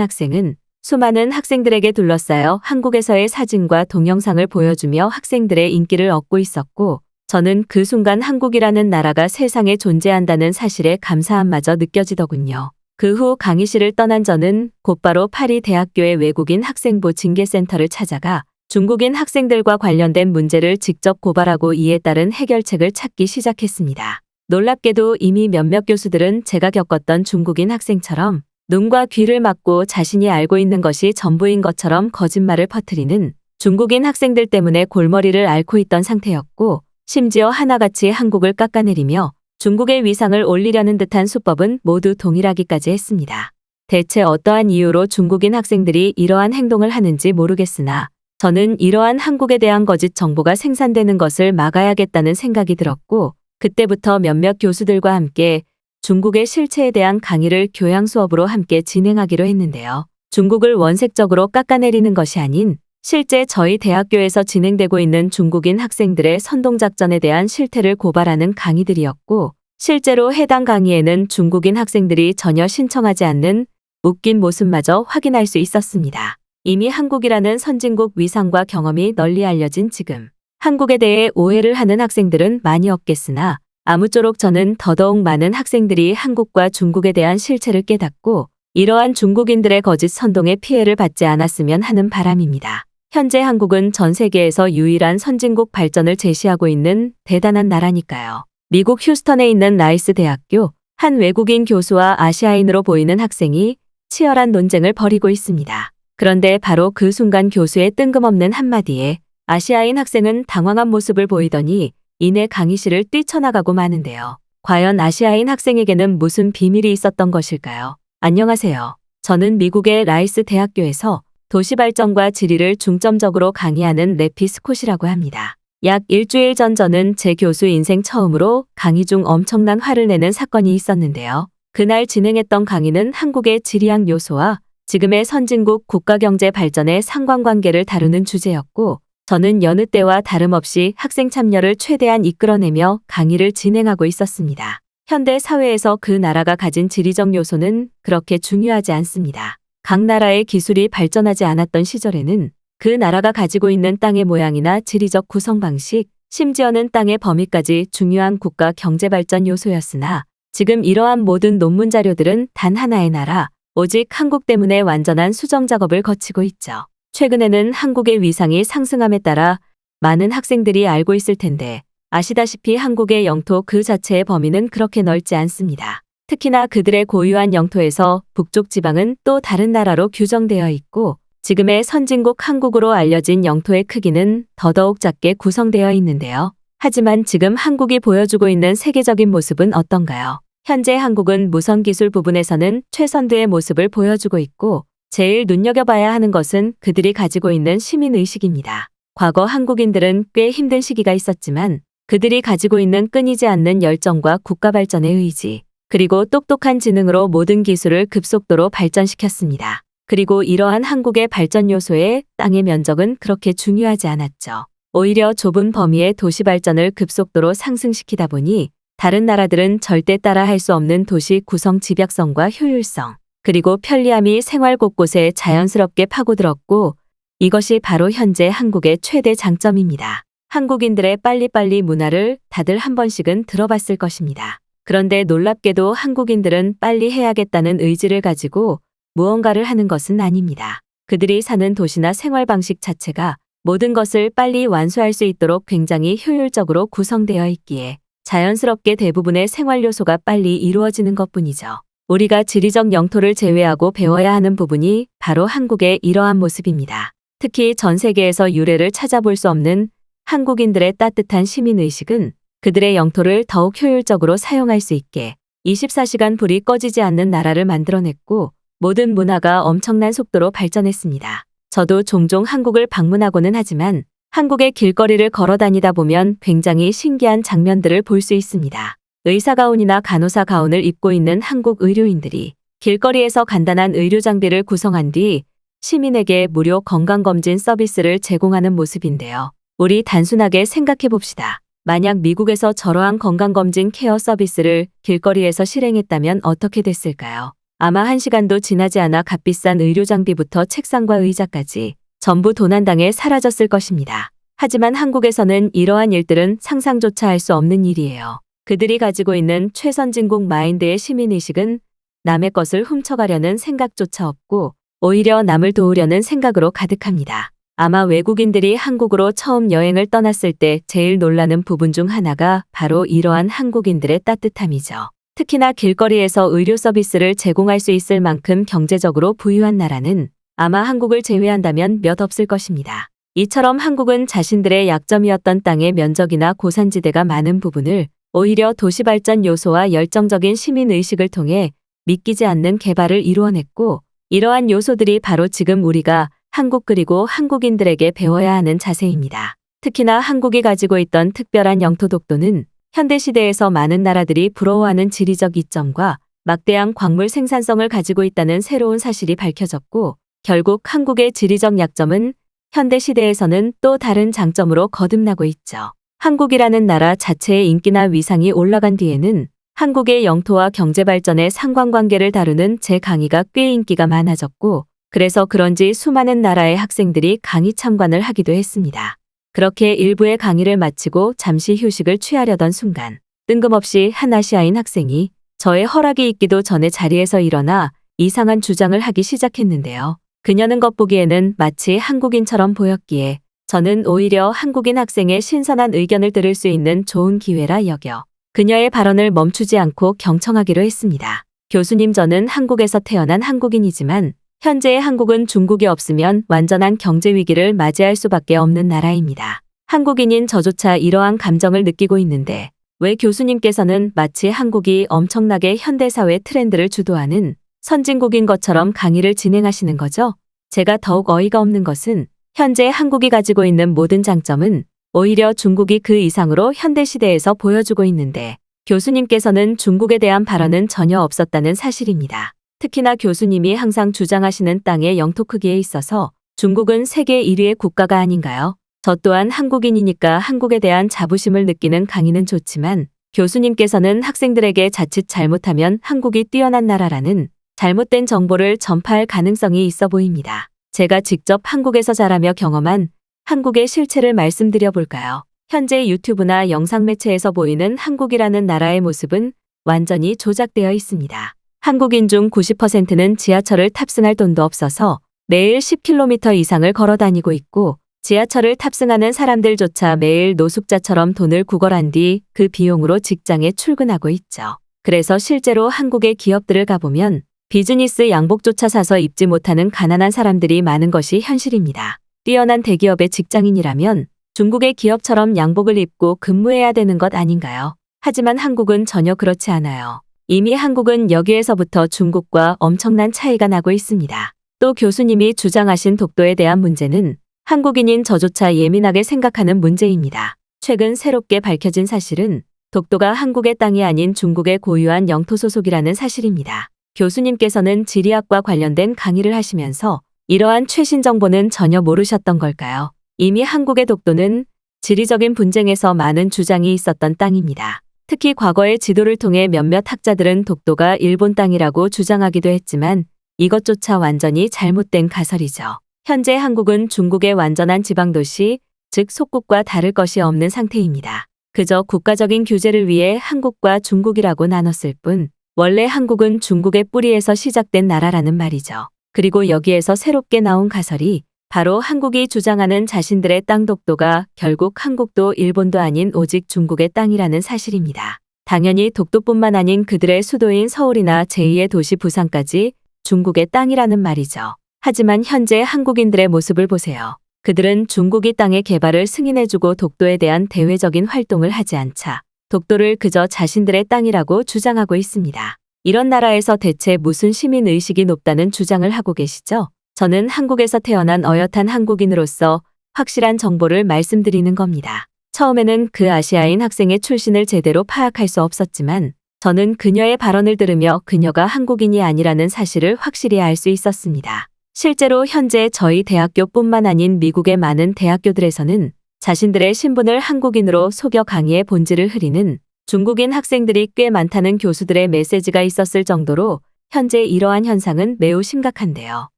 학생은 수많은 학생들에게 둘러싸여 한국에서의 사진과 동영상을 보여주며 학생들의 인기를 얻고 있었고, 저는 그 순간 한국이라는 나라가 세상에 존재한다는 사실에 감사함마저 느껴지더군요. 그 후 강의실을 떠난 저는 곧바로 파리 대학교의 외국인 학생부 징계센터를 찾아가 중국인 학생들과 관련된 문제를 직접 고발하고 이에 따른 해결책을 찾기 시작했습니다. 놀랍게도 이미 몇몇 교수들은 제가 겪었던 중국인 학생처럼 눈과 귀를 막고 자신이 알고 있는 것이 전부인 것처럼 거짓말을 퍼뜨리는 중국인 학생들 때문에 골머리를 앓고 있던 상태였고, 심지어 하나같이 한국을 깎아내리며 중국의 위상을 올리려는 듯한 수법은 모두 동일하기까지 했습니다. 대체 어떠한 이유로 중국인 학생들이 이러한 행동을 하는지 모르겠으나 저는 이러한 한국에 대한 거짓 정보가 생산되는 것을 막아야겠다는 생각이 들었고, 그때부터 몇몇 교수들과 함께 중국의 실체에 대한 강의를 교양 수업으로 함께 진행하기로 했는데요. 중국을 원색적으로 깎아내리는 것이 아닌 실제 저희 대학교에서 진행되고 있는 중국인 학생들의 선동작전에 대한 실태를 고발하는 강의들이었고, 실제로 해당 강의에는 중국인 학생들이 전혀 신청하지 않는 웃긴 모습마저 확인할 수 있었습니다. 이미 한국이라는 선진국 위상과 경험이 널리 알려진 지금 한국에 대해 오해를 하는 학생들은 많이 없겠으나 아무쪼록 저는 더더욱 많은 학생들이 한국과 중국에 대한 실체를 깨닫고 이러한 중국인들의 거짓 선동에 피해를 받지 않았으면 하는 바람입니다. 현재 한국은 전 세계에서 유일한 선진국 발전을 제시하고 있는 대단한 나라니까요. 미국 휴스턴에 있는 라이스 대학교 한 외국인 교수와 아시아인으로 보이는 학생이 치열한 논쟁을 벌이고 있습니다. 그런데 바로 그 순간 교수의 뜬금없는 한마디에 아시아인 학생은 당황한 모습을 보이더니 이내 강의실을 뛰쳐나가고 마는데요. 과연 아시아인 학생에게는 무슨 비밀이 있었던 것일까요? 안녕하세요. 저는 미국의 라이스 대학교에서 도시발전과 지리를 중점적으로 강의하는 레피 스콧이라고 합니다. 약 일주일 전 저는 제 교수 인생 처음으로 강의 중 엄청난 화를 내는 사건이 있었는데요. 그날 진행했던 강의는 한국의 지리학 요소와 지금의 선진국 국가경제 발전의 상관관계를 다루는 주제였고, 저는 여느 때와 다름없이 학생 참여를 최대한 이끌어내며 강의를 진행하고 있었습니다. 현대 사회에서 그 나라가 가진 지리적 요소는 그렇게 중요하지 않습니다. 각 나라의 기술이 발전하지 않았던 시절에는 그 나라가 가지고 있는 땅의 모양이나 지리적 구성 방식, 심지어는 땅의 범위까지 중요한 국가 경제 발전 요소였으나 지금 이러한 모든 논문 자료들은 단 하나의 나라, 오직 한국 때문에 완전한 수정 작업을 거치고 있죠. 최근에는 한국의 위상이 상승함에 따라 많은 학생들이 알고 있을 텐데 아시다시피 한국의 영토 그 자체의 범위는 그렇게 넓지 않습니다. 특히나 그들의 고유한 영토에서 북쪽 지방은 또 다른 나라로 규정되어 있고 지금의 선진국 한국으로 알려진 영토의 크기는 더더욱 작게 구성되어 있는데요. 하지만 지금 한국이 보여주고 있는 세계적인 모습은 어떤가요? 현재 한국은 무선기술 부분에서는 최선두의 모습을 보여주고 있고 제일 눈여겨봐야 하는 것은 그들이 가지고 있는 시민의식입니다. 과거 한국인들은 꽤 힘든 시기가 있었지만 그들이 가지고 있는 끊이지 않는 열정과 국가 발전의 의지, 그리고 똑똑한 지능으로 모든 기술을 급속도로 발전시켰습니다. 그리고 이러한 한국의 발전 요소에 땅의 면적은 그렇게 중요하지 않았죠. 오히려 좁은 범위의 도시 발전을 급속도로 상승시키다 보니 다른 나라들은 절대 따라할 수 없는 도시 구성 집약성과 효율성, 그리고 편리함이 생활 곳곳에 자연스럽게 파고들었고 이것이 바로 현재 한국의 최대 장점입니다. 한국인들의 빨리빨리 문화를 다들 한 번씩은 들어봤을 것입니다. 그런데 놀랍게도 한국인들은 빨리 해야겠다는 의지를 가지고 무언가를 하는 것은 아닙니다. 그들이 사는 도시나 생활 방식 자체가 모든 것을 빨리 완수할 수 있도록 굉장히 효율적으로 구성되어 있기에 자연스럽게 대부분의 생활 요소가 빨리 이루어지는 것뿐이죠. 우리가 지리적 영토를 제외하고 배워야 하는 부분이 바로 한국의 이러한 모습입니다. 특히 전 세계에서 유례를 찾아볼 수 없는 한국인들의 따뜻한 시민의식은 그들의 영토를 더욱 효율적으로 사용할 수 있게 24시간 불이 꺼지지 않는 나라를 만들어냈고 모든 문화가 엄청난 속도로 발전했습니다. 저도 종종 한국을 방문하고는 하지만 한국의 길거리를 걸어 다니다 보면 굉장히 신기한 장면들을 볼 수 있습니다. 의사 가운이나 간호사 가운을 입고 있는 한국 의료인들이 길거리에서 간단한 의료 장비를 구성한 뒤 시민에게 무료 건강검진 서비스를 제공하는 모습인데요. 우리 단순하게 생각해 봅시다. 만약 미국에서 저러한 건강검진 케어 서비스를 길거리에서 실행했다면 어떻게 됐을까요? 아마 1시간도 지나지 않아 값비싼 의료 장비부터 책상과 의자까지 전부 도난당해 사라졌을 것입니다. 하지만 한국에서는 이러한 일들은 상상조차 할 수 없는 일이에요. 그들이 가지고 있는 최선진국 마인드의 시민의식은 남의 것을 훔쳐가려는 생각조차 없고 오히려 남을 도우려는 생각으로 가득합니다. 아마 외국인들이 한국으로 처음 여행을 떠났을 때 제일 놀라는 부분 중 하나가 바로 이러한 한국인들의 따뜻함이죠. 특히나 길거리에서 의료 서비스를 제공할 수 있을 만큼 경제적으로 부유한 나라는 아마 한국을 제외한다면 몇 없을 것입니다. 이처럼 한국은 자신들의 약점이었던 땅의 면적이나 고산지대가 많은 부분을 오히려 도시발전 요소와 열정적인 시민의식을 통해 믿기지 않는 개발을 이루어냈고 이러한 요소들이 바로 지금 우리가 한국 그리고 한국인들에게 배워야 하는 자세입니다. 특히나 한국이 가지고 있던 특별한 영토 독도는 현대시대에서 많은 나라들이 부러워하는 지리적 이점과 막대한 광물 생산성을 가지고 있다는 새로운 사실이 밝혀졌고 결국 한국의 지리적 약점은 현대시대에서는 또 다른 장점으로 거듭나고 있죠. 한국이라는 나라 자체의 인기나 위상이 올라간 뒤에는 한국의 영토와 경제발전의 상관관계를 다루는 제 강의가 꽤 인기가 많아졌고 그래서 그런지 수많은 나라의 학생들이 강의 참관을 하기도 했습니다. 그렇게 일부의 강의를 마치고 잠시 휴식을 취하려던 순간 뜬금없이 한 아시아인 학생이 저의 허락이 있기도 전에 자리에서 일어나 이상한 주장을 하기 시작했는데요. 그녀는 겉보기에는 마치 한국인처럼 보였기에 저는 오히려 한국인 학생의 신선한 의견을 들을 수 있는 좋은 기회라 여겨 그녀의 발언을 멈추지 않고 경청하기로 했습니다. 교수님, 저는 한국에서 태어난 한국인이지만 현재의 한국은 중국이 없으면 완전한 경제 위기를 맞이할 수밖에 없는 나라입니다. 한국인인 저조차 이러한 감정을 느끼고 있는데 왜 교수님께서는 마치 한국이 엄청나게 현대사회 트렌드를 주도하는 선진국인 것처럼 강의를 진행하시는 거죠? 제가 더욱 어이가 없는 것은 현재 한국이 가지고 있는 모든 장점은 오히려 중국이 그 이상으로 현대시대에서 보여주고 있는데 교수님께서는 중국에 대한 발언은 전혀 없었다는 사실입니다. 특히나 교수님이 항상 주장하시는 땅의 영토 크기에 있어서 중국은 세계 1위의 국가가 아닌가요? 저 또한 한국인이니까 한국에 대한 자부심을 느끼는 강의는 좋지만 교수님께서는 학생들에게 자칫 잘못하면 한국이 뛰어난 나라라는 잘못된 정보를 전파할 가능성이 있어 보입니다. 제가 직접 한국에서 자라며 경험한 한국의 실체를 말씀드려 볼까요? 현재 유튜브나 영상 매체에서 보이는 한국이라는 나라의 모습은 완전히 조작되어 있습니다. 한국인 중 90%는 지하철을 탑승할 돈도 없어서 매일 10km 이상을 걸어 다니고 있고, 지하철을 탑승하는 사람들조차 매일 노숙자처럼 돈을 구걸한 뒤 그 비용으로 직장에 출근하고 있죠. 그래서 실제로 한국의 기업들을 가보면 비즈니스 양복조차 사서 입지 못하는 가난한 사람들이 많은 것이 현실입니다. 뛰어난 대기업의 직장인이라면 중국의 기업처럼 양복을 입고 근무해야 되는 것 아닌가요? 하지만 한국은 전혀 그렇지 않아요. 이미 한국은 여기에서부터 중국과 엄청난 차이가 나고 있습니다. 또 교수님이 주장하신 독도에 대한 문제는 한국인인 저조차 예민하게 생각하는 문제입니다. 최근 새롭게 밝혀진 사실은 독도가 한국의 땅이 아닌 중국의 고유한 영토 소속이라는 사실입니다. 교수님께서는 지리학과 관련된 강의를 하시면서 이러한 최신 정보는 전혀 모르셨던 걸까요? 이미 한국의 독도는 지리적인 분쟁에서 많은 주장이 있었던 땅입니다. 특히 과거의 지도를 통해 몇몇 학자들은 독도가 일본 땅이라고 주장하기도 했지만 이것조차 완전히 잘못된 가설이죠. 현재 한국은 중국의 완전한 지방도시, 즉 속국과 다를 것이 없는 상태입니다. 그저 국가적인 규제를 위해 한국과 중국이라고 나눴을 뿐 원래 한국은 중국의 뿌리에서 시작된 나라라는 말이죠. 그리고 여기에서 새롭게 나온 가설이 바로 한국이 주장하는 자신들의 땅 독도가 결국 한국도 일본도 아닌 오직 중국의 땅이라는 사실입니다. 당연히 독도뿐만 아닌 그들의 수도인 서울이나 제2의 도시 부산까지 중국의 땅이라는 말이죠. 하지만 현재 한국인들의 모습을 보세요. 그들은 중국이 땅의 개발을 승인해주고 독도에 대한 대외적인 활동을 하지 않자 독도를 그저 자신들의 땅이라고 주장하고 있습니다. 이런 나라에서 대체 무슨 시민의식이 높다는 주장을 하고 계시죠? 저는 한국에서 태어난 어엿한 한국인으로서 확실한 정보를 말씀드리는 겁니다. 처음에는 그 아시아인 학생의 출신을 제대로 파악할 수 없었지만 저는 그녀의 발언을 들으며 그녀가 한국인이 아니라는 사실을 확실히 알 수 있었습니다. 실제로 현재 저희 대학교뿐만 아닌 미국의 많은 대학교들에서는 자신들의 신분을 한국인으로 속여 강의의 본질을 흐리는 중국인 학생들이 꽤 많다는 교수들의 메시지가 있었을 정도로 현재 이러한 현상은 매우 심각한데요.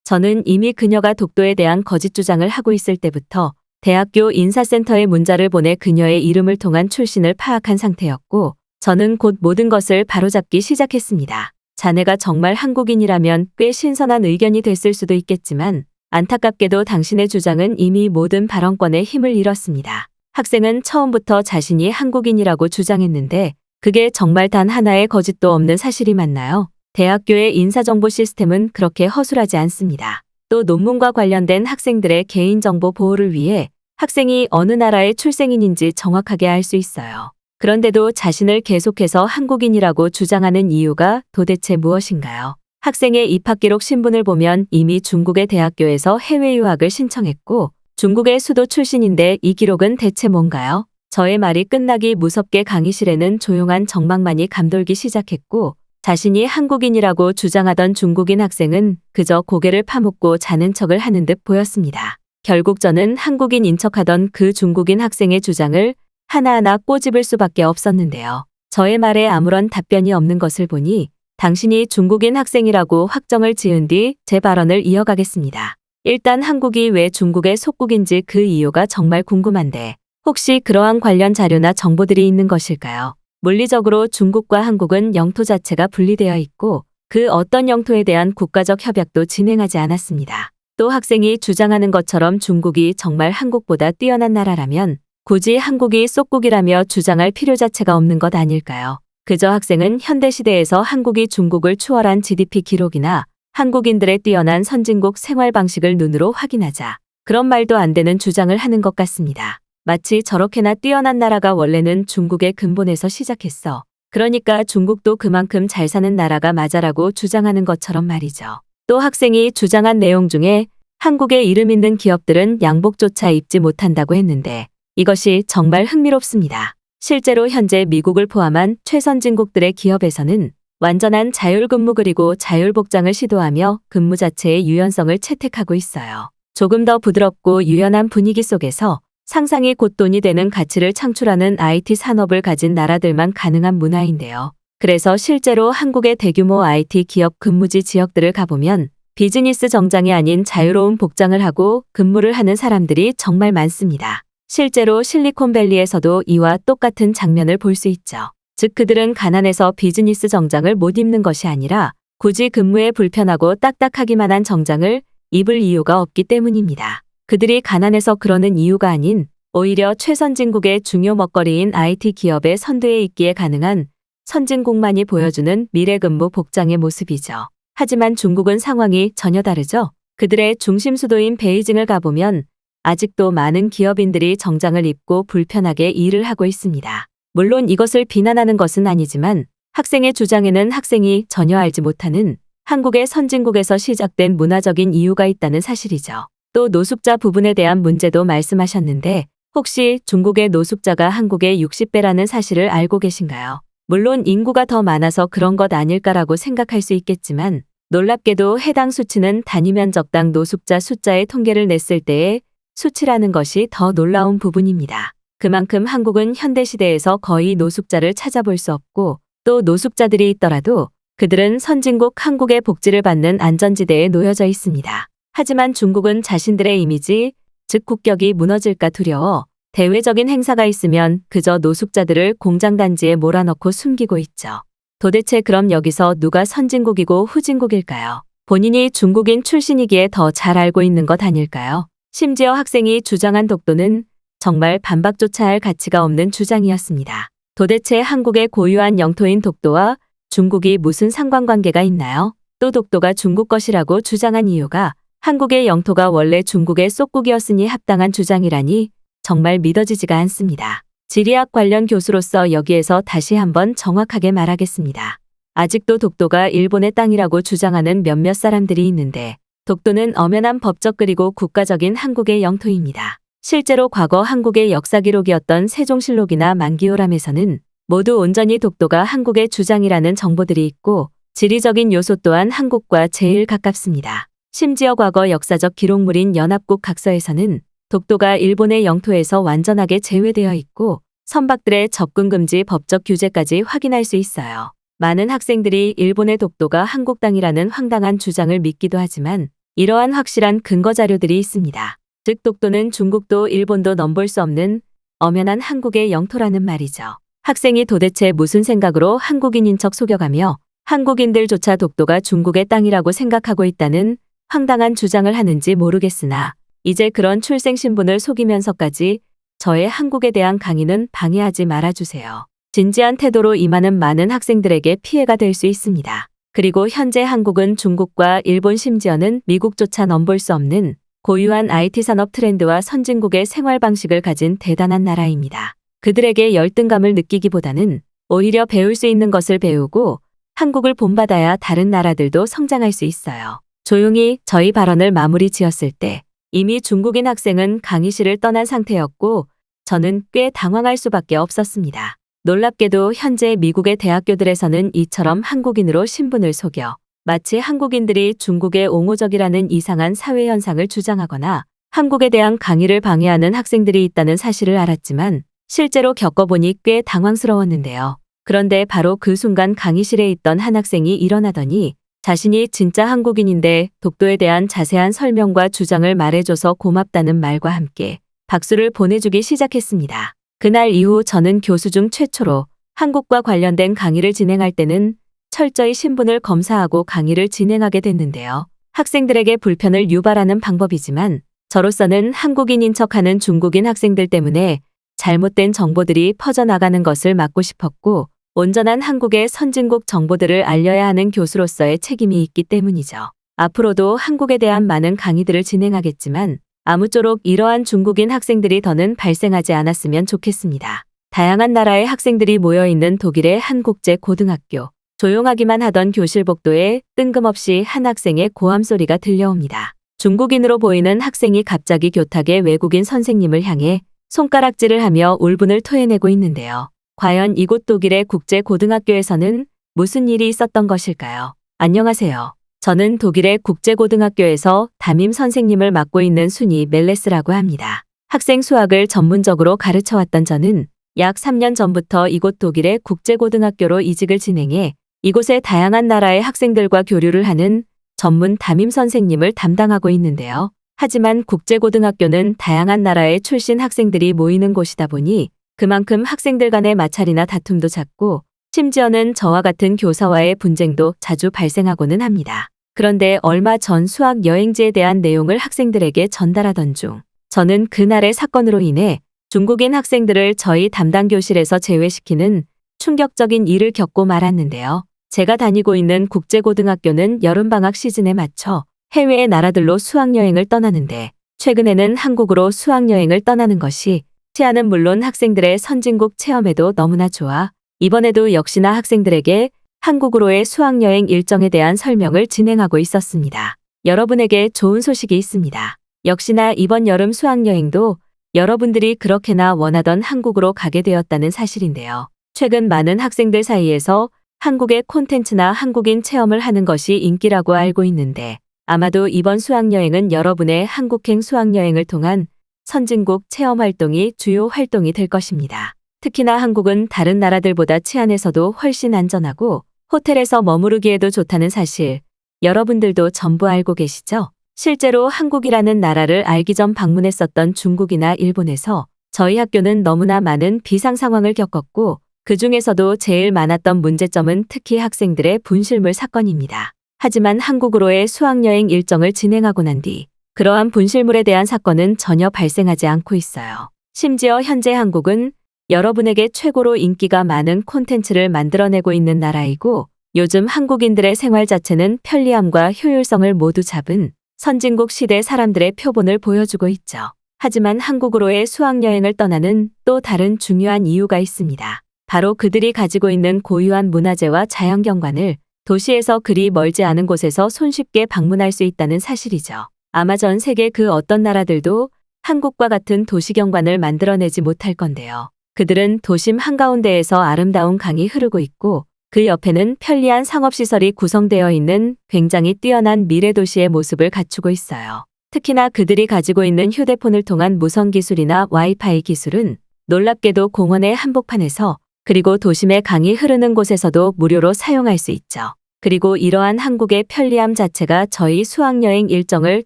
저는 이미 그녀가 독도에 대한 거짓 주장을 하고 있을 때부터 대학교 인사센터에 문자를 보내 그녀의 이름을 통한 출신을 파악한 상태였고 저는 곧 모든 것을 바로잡기 시작했습니다. 자네가 정말 한국인이라면 꽤 신선한 의견이 됐을 수도 있겠지만 안타깝게도 당신의 주장은 이미 모든 발언권의 힘을 잃었습니다. 학생은 처음부터 자신이 한국인이라고 주장했는데 그게 정말 단 하나의 거짓도 없는 사실이 맞나요? 대학교의 인사정보 시스템은 그렇게 허술하지 않습니다. 또 논문과 관련된 학생들의 개인정보 보호를 위해 학생이 어느 나라의 출생인인지 정확하게 알 수 있어요. 그런데도 자신을 계속해서 한국인이라고 주장하는 이유가 도대체 무엇인가요? 학생의 입학기록 신분을 보면 이미 중국의 대학교에서 해외 유학을 신청했고 중국의 수도 출신인데 이 기록은 대체 뭔가요? 저의 말이 끝나기 무섭게 강의실에는 조용한 정막만이 감돌기 시작했고 자신이 한국인이라고 주장하던 중국인 학생은 그저 고개를 파묻고 자는 척을 하는 듯 보였습니다. 결국 저는 한국인인 척하던 그 중국인 학생의 주장을 하나하나 꼬집을 수밖에 없었는데요. 저의 말에 아무런 답변이 없는 것을 보니 당신이 중국인 학생이라고 확정을 지은 뒤 제 발언을 이어가겠습니다. 일단 한국이 왜 중국의 속국인지 그 이유가 정말 궁금한데 혹시 그러한 관련 자료나 정보들이 있는 것일까요? 물리적으로 중국과 한국은 영토 자체가 분리되어 있고 그 어떤 영토에 대한 국가적 협약도 진행하지 않았습니다. 또 학생이 주장하는 것처럼 중국이 정말 한국보다 뛰어난 나라라면 굳이 한국이 속국이라며 주장할 필요 자체가 없는 것 아닐까요? 그저 학생은 현대시대에서 한국이 중국을 추월한 GDP 기록이나 한국인들의 뛰어난 선진국 생활 방식을 눈으로 확인하자 그런 말도 안 되는 주장을 하는 것 같습니다. 마치 저렇게나 뛰어난 나라가 원래는 중국의 근본에서 시작했어. 그러니까 중국도 그만큼 잘 사는 나라가 맞아라고 주장하는 것처럼 말이죠. 또 학생이 주장한 내용 중에 한국에 이름 있는 기업들은 양복조차 입지 못한다고 했는데 이것이 정말 흥미롭습니다. 실제로 현재 미국을 포함한 최선진국들의 기업에서는 완전한 자율근무 그리고 자율복장을 시도하며 근무 자체의 유연성을 채택하고 있어요. 조금 더 부드럽고 유연한 분위기 속에서 상상이 곧 돈이 되는 가치를 창출하는 IT 산업을 가진 나라들만 가능한 문화인데요. 그래서 실제로 한국의 대규모 IT 기업 근무지 지역들을 가보면 비즈니스 정장이 아닌 자유로운 복장을 하고 근무를 하는 사람들이 정말 많습니다. 실제로 실리콘밸리에서도 이와 똑같은 장면을 볼 수 있죠. 즉 그들은 가난해서 비즈니스 정장을 못 입는 것이 아니라 굳이 근무에 불편하고 딱딱하기만 한 정장을 입을 이유가 없기 때문입니다. 그들이 가난해서 그러는 이유가 아닌 오히려 최선진국의 중요 먹거리인 IT 기업의 선두에 있기에 가능한 선진국만이 보여주는 미래근무 복장의 모습이죠. 하지만 중국은 상황이 전혀 다르죠. 그들의 중심 수도인 베이징을 가보면 아직도 많은 기업인들이 정장을 입고 불편하게 일을 하고 있습니다. 물론 이것을 비난하는 것은 아니지만 학생의 주장에는 학생이 전혀 알지 못하는 한국의 선진국에서 시작된 문화적인 이유가 있다는 사실이죠. 또 노숙자 부분에 대한 문제도 말씀하셨는데 혹시 중국의 노숙자가 한국의 60배라는 사실을 알고 계신가요? 물론 인구가 더 많아서 그런 것 아닐까라고 생각할 수 있겠지만 놀랍게도 해당 수치는 단위 면적당 노숙자 숫자의 통계를 냈을 때의 수치라는 것이 더 놀라운 부분입니다. 그만큼 한국은 현대시대에서 거의 노숙자를 찾아볼 수 없고 또 노숙자들이 있더라도 그들은 선진국 한국의 복지를 받는 안전지대에 놓여져 있습니다. 하지만 중국은 자신들의 이미지, 즉 국격이 무너질까 두려워 대외적인 행사가 있으면 그저 노숙자들을 공장단지에 몰아넣고 숨기고 있죠. 도대체 그럼 여기서 누가 선진국이고 후진국일까요? 본인이 중국인 출신이기에 더 잘 알고 있는 것 아닐까요? 심지어 학생이 주장한 독도는 정말 반박조차 할 가치가 없는 주장이었습니다. 도대체 한국의 고유한 영토인 독도와 중국이 무슨 상관관계가 있나요? 또 독도가 중국 것이라고 주장한 이유가 한국의 영토가 원래 중국의 속국이었으니 합당한 주장이라니 정말 믿어지지가 않습니다. 지리학 관련 교수로서 여기에서 다시 한번 정확하게 말하겠습니다. 아직도 독도가 일본의 땅이라고 주장하는 몇몇 사람들이 있는데 독도는 엄연한 법적 그리고 국가적인 한국의 영토입니다. 실제로 과거 한국의 역사 기록이었던 세종실록이나 만기호람에서는 모두 온전히 독도가 한국의 주장이라는 정보들이 있고 지리적인 요소 또한 한국과 제일 가깝습니다. 심지어 과거 역사적 기록물인 연합국 각서에서는 독도가 일본의 영토에서 완전하게 제외되어 있고 선박들의 접근 금지 법적 규제까지 확인할 수 있어요. 많은 학생들이 일본의 독도가 한국 땅이라는 황당한 주장을 믿기도 하지만 이러한 확실한 근거 자료들이 있습니다. 즉 독도는 중국도 일본도 넘볼 수 없는 엄연한 한국의 영토라는 말이죠. 학생이 도대체 무슨 생각으로 한국인인 척 속여가며 한국인들조차 독도가 중국의 땅이라고 생각하고 있다는 황당한 주장을 하는지 모르겠으나 이제 그런 출생신분을 속이면서까지 저의 한국에 대한 강의는 방해하지 말아주세요. 진지한 태도로 임하는 많은 학생들에게 피해가 될 수 있습니다. 그리고 현재 한국은 중국과 일본 심지어는 미국조차 넘볼 수 없는 고유한 IT 산업 트렌드와 선진국의 생활 방식을 가진 대단한 나라입니다. 그들에게 열등감을 느끼기보다는 오히려 배울 수 있는 것을 배우고 한국을 본받아야 다른 나라들도 성장할 수 있어요. 조용히 저희 발언을 마무리 지었을 때 이미 중국인 학생은 강의실을 떠난 상태였고 저는 꽤 당황할 수밖에 없었습니다. 놀랍게도 현재 미국의 대학교들에서는 이처럼 한국인으로 신분을 속여 마치 한국인들이 중국의 옹호적이라는 이상한 사회현상을 주장하거나 한국에 대한 강의를 방해하는 학생들이 있다는 사실을 알았지만 실제로 겪어보니 꽤 당황스러웠는데요. 그런데 바로 그 순간 강의실에 있던 한 학생이 일어나더니 자신이 진짜 한국인인데 독도에 대한 자세한 설명과 주장을 말해줘서 고맙다는 말과 함께 박수를 보내주기 시작했습니다. 그날 이후 저는 교수 중 최초로 한국과 관련된 강의를 진행할 때는 철저히 신분을 검사하고 강의를 진행하게 됐는데요. 학생들에게 불편을 유발하는 방법이지만 저로서는 한국인인 척하는 중국인 학생들 때문에 잘못된 정보들이 퍼져나가는 것을 막고 싶었고 온전한 한국의 선진국 정보들을 알려야 하는 교수로서의 책임이 있기 때문이죠. 앞으로도 한국에 대한 많은 강의들을 진행하겠지만 아무쪼록 이러한 중국인 학생들이 더는 발생하지 않았으면 좋겠습니다. 다양한 나라의 학생들이 모여있는 독일의 한 국제 고등학교. 조용하기만 하던 교실 복도에 뜬금없이 한 학생의 고함 소리가 들려옵니다. 중국인으로 보이는 학생이 갑자기 교탁의 외국인 선생님을 향해 손가락질을 하며 울분을 토해내고 있는데요. 과연 이곳 독일의 국제 고등학교에서는 무슨 일이 있었던 것일까요? 안녕하세요. 저는 독일의 국제 고등학교에서 담임 선생님을 맡고 있는 순이 멜레스라고 합니다. 학생 수학을 전문적으로 가르쳐왔던 저는 약 3년 전부터 이곳 독일의 국제 고등학교로 이직을 진행해 이곳의 다양한 나라의 학생들과 교류를 하는 전문 담임 선생님을 담당하고 있는데요. 하지만 국제고등학교는 다양한 나라의 출신 학생들이 모이는 곳이다 보니 그만큼 학생들 간의 마찰이나 다툼도 잦고 심지어는 저와 같은 교사와의 분쟁도 자주 발생하고는 합니다. 그런데 얼마 전 수학 여행지에 대한 내용을 학생들에게 전달하던 중 저는 그날의 사건으로 인해 중국인 학생들을 저희 담당 교실에서 제외시키는 충격적인 일을 겪고 말았는데요. 제가 다니고 있는 국제고등학교는 여름방학 시즌에 맞춰 해외의 나라들로 수학여행을 떠나는데 최근에는 한국으로 수학여행을 떠나는 것이 치안은 물론 학생들의 선진국 체험에도 너무나 좋아 이번에도 역시나 학생들에게 한국으로의 수학여행 일정에 대한 설명을 진행하고 있었습니다. 여러분에게 좋은 소식이 있습니다. 역시나 이번 여름 수학여행도 여러분들이 그렇게나 원하던 한국으로 가게 되었다는 사실인데요. 최근 많은 학생들 사이에서 한국의 콘텐츠나 한국인 체험을 하는 것이 인기라고 알고 있는데 아마도 이번 수학여행은 여러분의 한국행 수학여행을 통한 선진국 체험 활동이 주요 활동이 될 것입니다. 특히나 한국은 다른 나라들보다 치안에서도 훨씬 안전하고 호텔에서 머무르기에도 좋다는 사실 여러분들도 전부 알고 계시죠? 실제로 한국이라는 나라를 알기 전 방문했었던 중국이나 일본에서 저희 학교는 너무나 많은 비상 상황을 겪었고 그 중에서도 제일 많았던 문제점은 특히 학생들의 분실물 사건입니다. 하지만 한국으로의 수학여행 일정을 진행하고 난 뒤 그러한 분실물에 대한 사건은 전혀 발생하지 않고 있어요. 심지어 현재 한국은 여러분에게 최고로 인기가 많은 콘텐츠를 만들어내고 있는 나라이고 요즘 한국인들의 생활 자체는 편리함과 효율성을 모두 잡은 선진국 시대 사람들의 표본을 보여주고 있죠. 하지만 한국으로의 수학여행을 떠나는 또 다른 중요한 이유가 있습니다. 바로 그들이 가지고 있는 고유한 문화재와 자연경관을 도시에서 그리 멀지 않은 곳에서 손쉽게 방문할 수 있다는 사실이죠. 아마 전 세계 그 어떤 나라들도 한국과 같은 도시경관을 만들어내지 못할 건데요. 그들은 도심 한가운데에서 아름다운 강이 흐르고 있고 그 옆에는 편리한 상업시설이 구성되어 있는 굉장히 뛰어난 미래도시의 모습을 갖추고 있어요. 특히나 그들이 가지고 있는 휴대폰을 통한 무선 기술이나 와이파이 기술은 놀랍게도 공원의 한복판에서 그리고 도심의 강이 흐르는 곳에서도 무료로 사용할 수 있죠. 그리고 이러한 한국의 편리함 자체가 저희 수학여행 일정을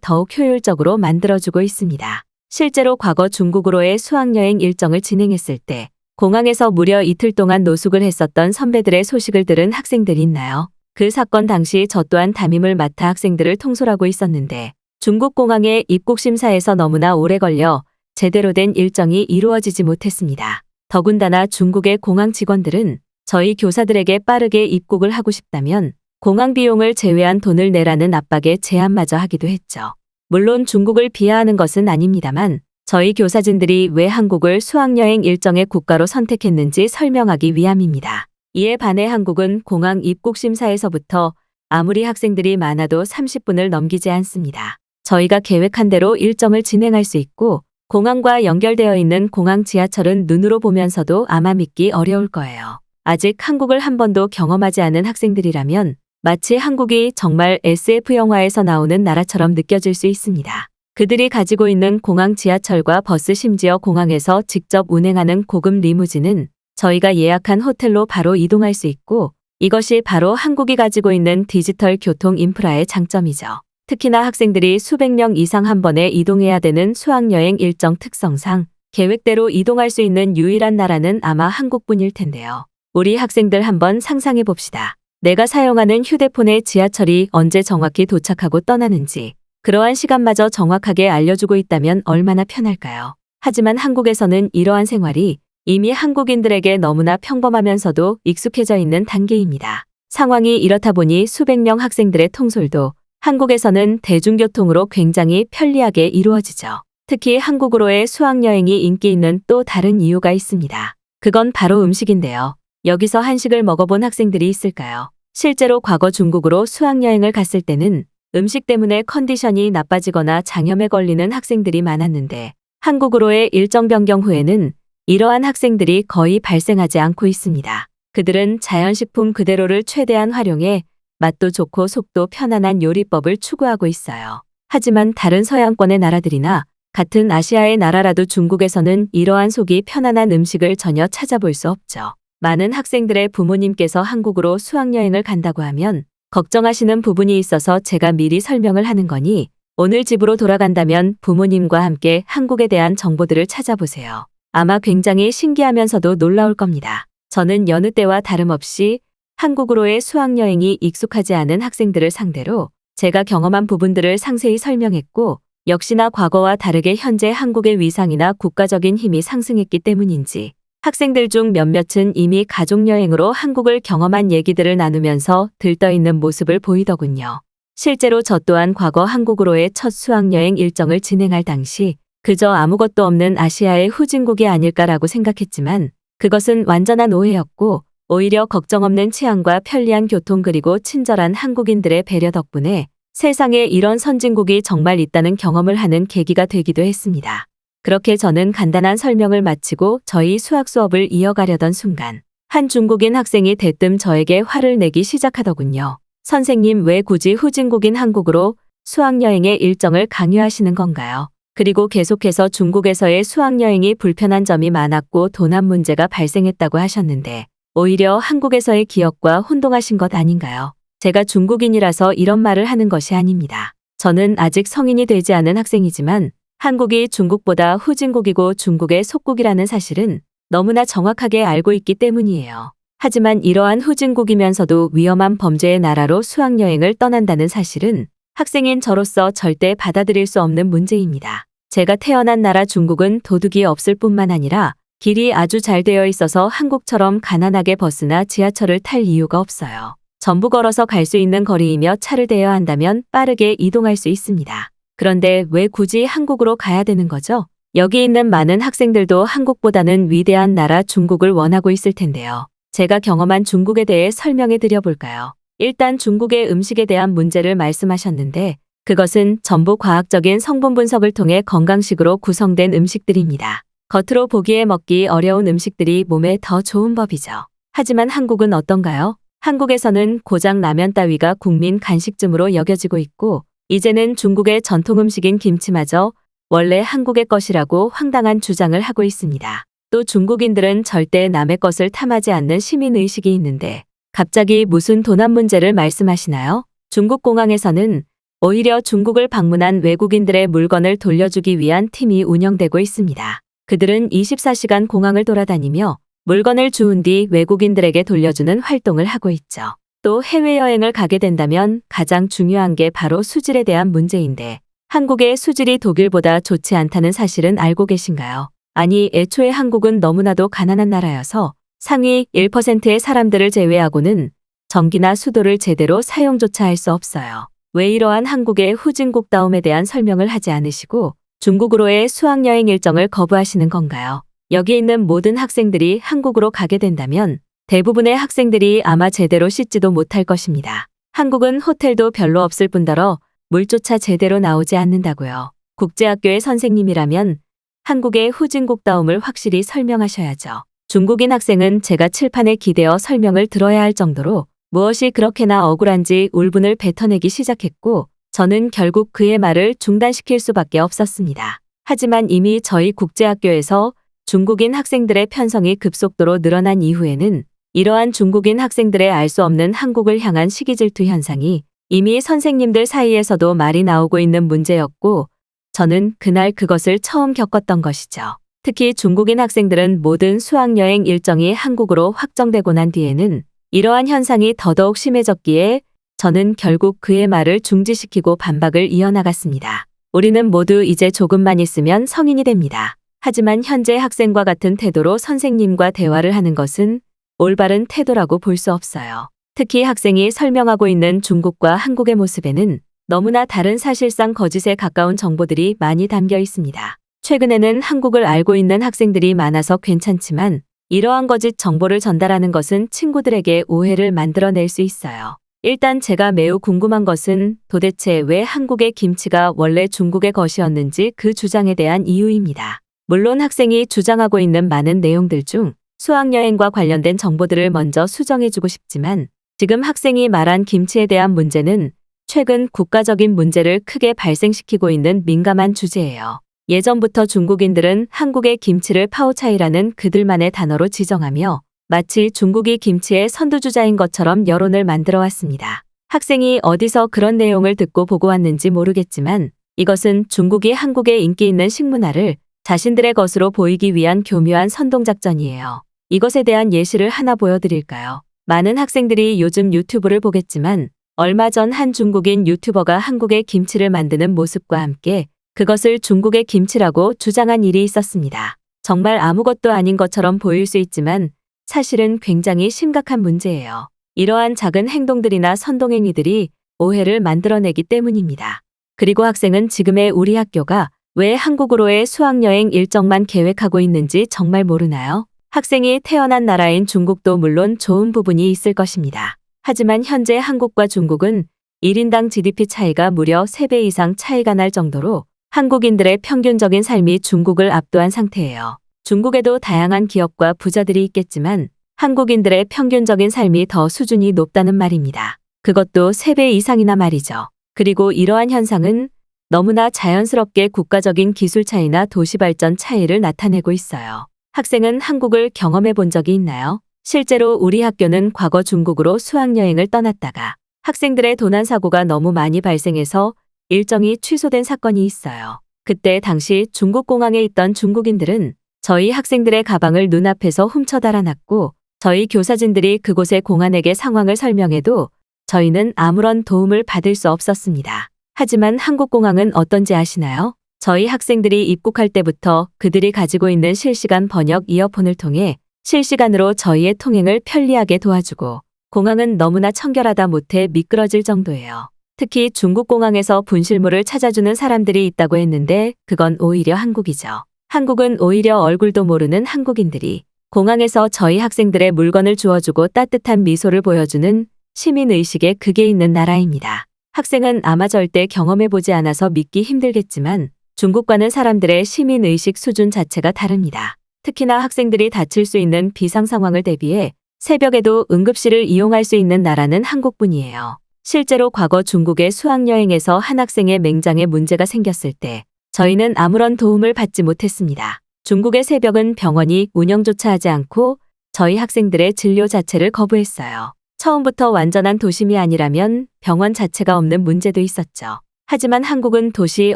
더욱 효율적으로 만들어주고 있습니다. 실제로 과거 중국으로의 수학여행 일정을 진행했을 때 공항에서 무려 이틀 동안 노숙을 했었던 선배들의 소식을 들은 학생들이 있나요? 그 사건 당시 저 또한 담임을 맡아 학생들을 통솔하고 있었는데 중국 공항의 입국 심사에서 너무나 오래 걸려 제대로 된 일정이 이루어지지 못했습니다. 더군다나 중국의 공항 직원들은 저희 교사들에게 빠르게 입국을 하고 싶다면 공항 비용을 제외한 돈을 내라는 압박에 제한마저 하기도 했죠. 물론 중국을 비하하는 것은 아닙니다만 저희 교사진들이 왜 한국을 수학여행 일정의 국가로 선택했는지 설명하기 위함입니다. 이에 반해 한국은 공항 입국 심사에서부터 아무리 학생들이 많아도 30분을 넘기지 않습니다. 저희가 계획한 대로 일정을 진행할 수 있고 공항과 연결되어 있는 공항 지하철은 눈으로 보면서도 아마 믿기 어려울 거예요. 아직 한국을 한 번도 경험하지 않은 학생들이라면 마치 한국이 정말 SF 영화에서 나오는 나라처럼 느껴질 수 있습니다. 그들이 가지고 있는 공항 지하철과 버스 심지어 공항에서 직접 운행하는 고급 리무진은 저희가 예약한 호텔로 바로 이동할 수 있고 이것이 바로 한국이 가지고 있는 디지털 교통 인프라의 장점이죠. 특히나 학생들이 수백 명 이상 한 번에 이동해야 되는 수학여행 일정 특성상 계획대로 이동할 수 있는 유일한 나라는 아마 한국뿐일 텐데요. 우리 학생들 한번 상상해 봅시다. 내가 사용하는 휴대폰의 지하철이 언제 정확히 도착하고 떠나는지 그러한 시간마저 정확하게 알려주고 있다면 얼마나 편할까요? 하지만 한국에서는 이러한 생활이 이미 한국인들에게 너무나 평범하면서도 익숙해져 있는 단계입니다. 상황이 이렇다 보니 수백 명 학생들의 통솔도 한국에서는 대중교통으로 굉장히 편리하게 이루어지죠. 특히 한국으로의 수학여행이 인기 있는 또 다른 이유가 있습니다. 그건 바로 음식인데요. 여기서 한식을 먹어본 학생들이 있을까요? 실제로 과거 중국으로 수학여행을 갔을 때는 음식 때문에 컨디션이 나빠지거나 장염에 걸리는 학생들이 많았는데 한국으로의 일정 변경 후에는 이러한 학생들이 거의 발생하지 않고 있습니다. 그들은 자연식품 그대로를 최대한 활용해 맛도 좋고 속도 편안한 요리법을 추구하고 있어요. 하지만 다른 서양권의 나라들이나 같은 아시아의 나라라도 중국에서는 이러한 속이 편안한 음식을 전혀 찾아볼 수 없죠. 많은 학생들의 부모님께서 한국으로 수학여행을 간다고 하면 걱정하시는 부분이 있어서 제가 미리 설명을 하는 거니 오늘 집으로 돌아간다면 부모님과 함께 한국에 대한 정보들을 찾아보세요. 아마 굉장히 신기하면서도 놀라울 겁니다. 저는 여느 때와 다름없이 한국으로의 수학여행이 익숙하지 않은 학생들을 상대로 제가 경험한 부분들을 상세히 설명했고, 역시나 과거와 다르게 현재 한국의 위상이나 국가적인 힘이 상승했기 때문인지 학생들 중 몇몇은 이미 가족여행으로 한국을 경험한 얘기들을 나누면서 들떠있는 모습을 보이더군요. 실제로 저 또한 과거 한국으로의 첫 수학여행 일정을 진행할 당시 그저 아무것도 없는 아시아의 후진국이 아닐까라고 생각했지만 그것은 완전한 오해였고, 오히려 걱정 없는 치안과 편리한 교통 그리고 친절한 한국인들의 배려 덕분에 세상에 이런 선진국이 정말 있다는 경험을 하는 계기가 되기도 했습니다. 그렇게 저는 간단한 설명을 마치고 저희 수학 수업을 이어가려던 순간 한 중국인 학생이 대뜸 저에게 화를 내기 시작하더군요. 선생님, 왜 굳이 후진국인 한국으로 수학여행의 일정을 강요하시는 건가요? 그리고 계속해서 중국에서의 수학여행이 불편한 점이 많았고 도난 문제가 발생했다고 하셨는데 오히려 한국에서의 기억과 혼동하신 것 아닌가요? 제가 중국인이라서 이런 말을 하는 것이 아닙니다. 저는 아직 성인이 되지 않은 학생이지만 한국이 중국보다 후진국이고 중국의 속국이라는 사실은 너무나 정확하게 알고 있기 때문이에요. 하지만 이러한 후진국이면서도 위험한 범죄의 나라로 수학여행을 떠난다는 사실은 학생인 저로서 절대 받아들일 수 없는 문제입니다. 제가 태어난 나라 중국은 도둑이 없을 뿐만 아니라 길이 아주 잘 되어 있어서 한국처럼 가난하게 버스나 지하철을 탈 이유가 없어요. 전부 걸어서 갈 수 있는 거리이며 차를 대여야 한다면 빠르게 이동할 수 있습니다. 그런데 왜 굳이 한국으로 가야 되는 거죠? 여기 있는 많은 학생들도 한국보다는 위대한 나라 중국을 원하고 있을 텐데요. 제가 경험한 중국에 대해 설명해 드려 볼까요? 일단 중국의 음식에 대한 문제를 말씀하셨는데 그것은 전부 과학적인 성분 분석을 통해 건강식으로 구성된 음식들입니다. 겉으로 보기에 먹기 어려운 음식들이 몸에 더 좋은 법이죠. 하지만 한국은 어떤가요? 한국에서는 고장 라면 따위가 국민 간식쯤으로 여겨지고 있고 이제는 중국의 전통 음식인 김치마저 원래 한국의 것이라고 황당한 주장을 하고 있습니다. 또 중국인들은 절대 남의 것을 탐하지 않는 시민의식이 있는데 갑자기 무슨 도난 문제를 말씀하시나요? 중국 공항에서는 오히려 중국을 방문한 외국인들의 물건을 돌려주기 위한 팀이 운영되고 있습니다. 그들은 24시간 공항을 돌아다니며 물건을 주운 뒤 외국인들에게 돌려주는 활동을 하고 있죠. 또 해외여행을 가게 된다면 가장 중요한 게 바로 수질에 대한 문제인데 한국의 수질이 독일보다 좋지 않다는 사실은 알고 계신가요? 아니, 애초에 한국은 너무나도 가난한 나라여서 상위 1%의 사람들을 제외하고는 전기나 수도를 제대로 사용조차 할 수 없어요. 왜 이러한 한국의 후진국다움에 대한 설명을 하지 않으시고 중국으로의 수학여행 일정을 거부하시는 건가요? 여기 있는 모든 학생들이 한국으로 가게 된다면 대부분의 학생들이 아마 제대로 씻지도 못할 것입니다. 한국은 호텔도 별로 없을 뿐더러 물조차 제대로 나오지 않는다고요. 국제학교의 선생님이라면 한국의 후진국다움을 확실히 설명하셔야죠. 중국인 학생은 제가 칠판에 기대어 설명을 들어야 할 정도로 무엇이 그렇게나 억울한지 울분을 뱉어내기 시작했고 저는 결국 그의 말을 중단시킬 수밖에 없었습니다. 하지만 이미 저희 국제학교에서 중국인 학생들의 편성이 급속도로 늘어난 이후에는 이러한 중국인 학생들의 알 수 없는 한국을 향한 시기질투 현상이 이미 선생님들 사이에서도 말이 나오고 있는 문제였고 저는 그날 그것을 처음 겪었던 것이죠. 특히 중국인 학생들은 모든 수학여행 일정이 한국으로 확정되고 난 뒤에는 이러한 현상이 더더욱 심해졌기에 저는 결국 그의 말을 중지시키고 반박을 이어나갔습니다. 우리는 모두 이제 조금만 있으면 성인이 됩니다. 하지만 현재 학생과 같은 태도로 선생님과 대화를 하는 것은 올바른 태도라고 볼 수 없어요. 특히 학생이 설명하고 있는 중국과 한국의 모습에는 너무나 다른 사실상 거짓에 가까운 정보들이 많이 담겨 있습니다. 최근에는 한국을 알고 있는 학생들이 많아서 괜찮지만 이러한 거짓 정보를 전달하는 것은 친구들에게 오해를 만들어낼 수 있어요. 일단 제가 매우 궁금한 것은 도대체 왜 한국의 김치가 원래 중국의 것이었는지 그 주장에 대한 이유입니다. 물론 학생이 주장하고 있는 많은 내용들 중 수학여행과 관련된 정보들을 먼저 수정해주고 싶지만 지금 학생이 말한 김치에 대한 문제는 최근 국가적인 문제를 크게 발생시키고 있는 민감한 주제예요. 예전부터 중국인들은 한국의 김치를 파오차이라는 그들만의 단어로 지정하며 마치 중국이 김치의 선두주자인 것처럼 여론을 만들어 왔습니다. 학생이 어디서 그런 내용을 듣고 보고 왔는지 모르겠지만 이것은 중국이 한국에 인기 있는 식문화를 자신들의 것으로 보이기 위한 교묘한 선동작전이에요. 이것에 대한 예시를 하나 보여드릴까요? 많은 학생들이 요즘 유튜브를 보겠지만 얼마 전 한 중국인 유튜버가 한국의 김치를 만드는 모습과 함께 그것을 중국의 김치라고 주장한 일이 있었습니다. 정말 아무것도 아닌 것처럼 보일 수 있지만 사실은 굉장히 심각한 문제예요. 이러한 작은 행동들이나 선동행위들이 오해를 만들어내기 때문입니다. 그리고 학생은 지금의 우리 학교가 왜 한국으로의 수학여행 일정만 계획하고 있는지 정말 모르나요? 학생이 태어난 나라인 중국도 물론 좋은 부분이 있을 것입니다. 하지만 현재 한국과 중국은 1인당 GDP 차이가 무려 3배 이상 차이가 날 정도로 한국인들의 평균적인 삶이 중국을 압도한 상태예요. 중국에도 다양한 기업과 부자들이 있겠지만 한국인들의 평균적인 삶이 더 수준이 높다는 말입니다. 그것도 3배 이상이나 말이죠. 그리고 이러한 현상은 너무나 자연스럽게 국가적인 기술 차이나 도시 발전 차이를 나타내고 있어요. 학생은 한국을 경험해 본 적이 있나요? 실제로 우리 학교는 과거 중국으로 수학여행을 떠났다가 학생들의 도난 사고가 너무 많이 발생해서 일정이 취소된 사건이 있어요. 그때 당시 중국 공항에 있던 중국인들은 저희 학생들의 가방을 눈앞에서 훔쳐 달아났고 저희 교사진들이 그곳의 공안에게 상황을 설명해도 저희는 아무런 도움을 받을 수 없었습니다. 하지만 한국 공항은 어떤지 아시나요? 저희 학생들이 입국할 때부터 그들이 가지고 있는 실시간 번역 이어폰을 통해 실시간으로 저희의 통행을 편리하게 도와주고 공항은 너무나 청결하다 못해 미끄러질 정도예요. 특히 중국 공항에서 분실물을 찾아주는 사람들이 있다고 했는데 그건 오히려 한국이죠. 한국은 오히려 얼굴도 모르는 한국인들이 공항에서 저희 학생들의 물건을 주워주고 따뜻한 미소를 보여주는 시민의식에 극에 있는 나라입니다. 학생은 아마 절대 경험해보지 않아서 믿기 힘들겠지만 중국과는 사람들의 시민의식 수준 자체가 다릅니다. 특히나 학생들이 다칠 수 있는 비상 상황을 대비해 새벽에도 응급실을 이용할 수 있는 나라는 한국뿐이에요. 실제로 과거 중국의 수학여행에서 한 학생의 맹장에 문제가 생겼을 때 저희는 아무런 도움을 받지 못했습니다. 중국의 새벽은 병원이 운영조차 하지 않고 저희 학생들의 진료 자체를 거부했어요. 처음부터 완전한 도심이 아니라면 병원 자체가 없는 문제도 있었죠. 하지만 한국은 도시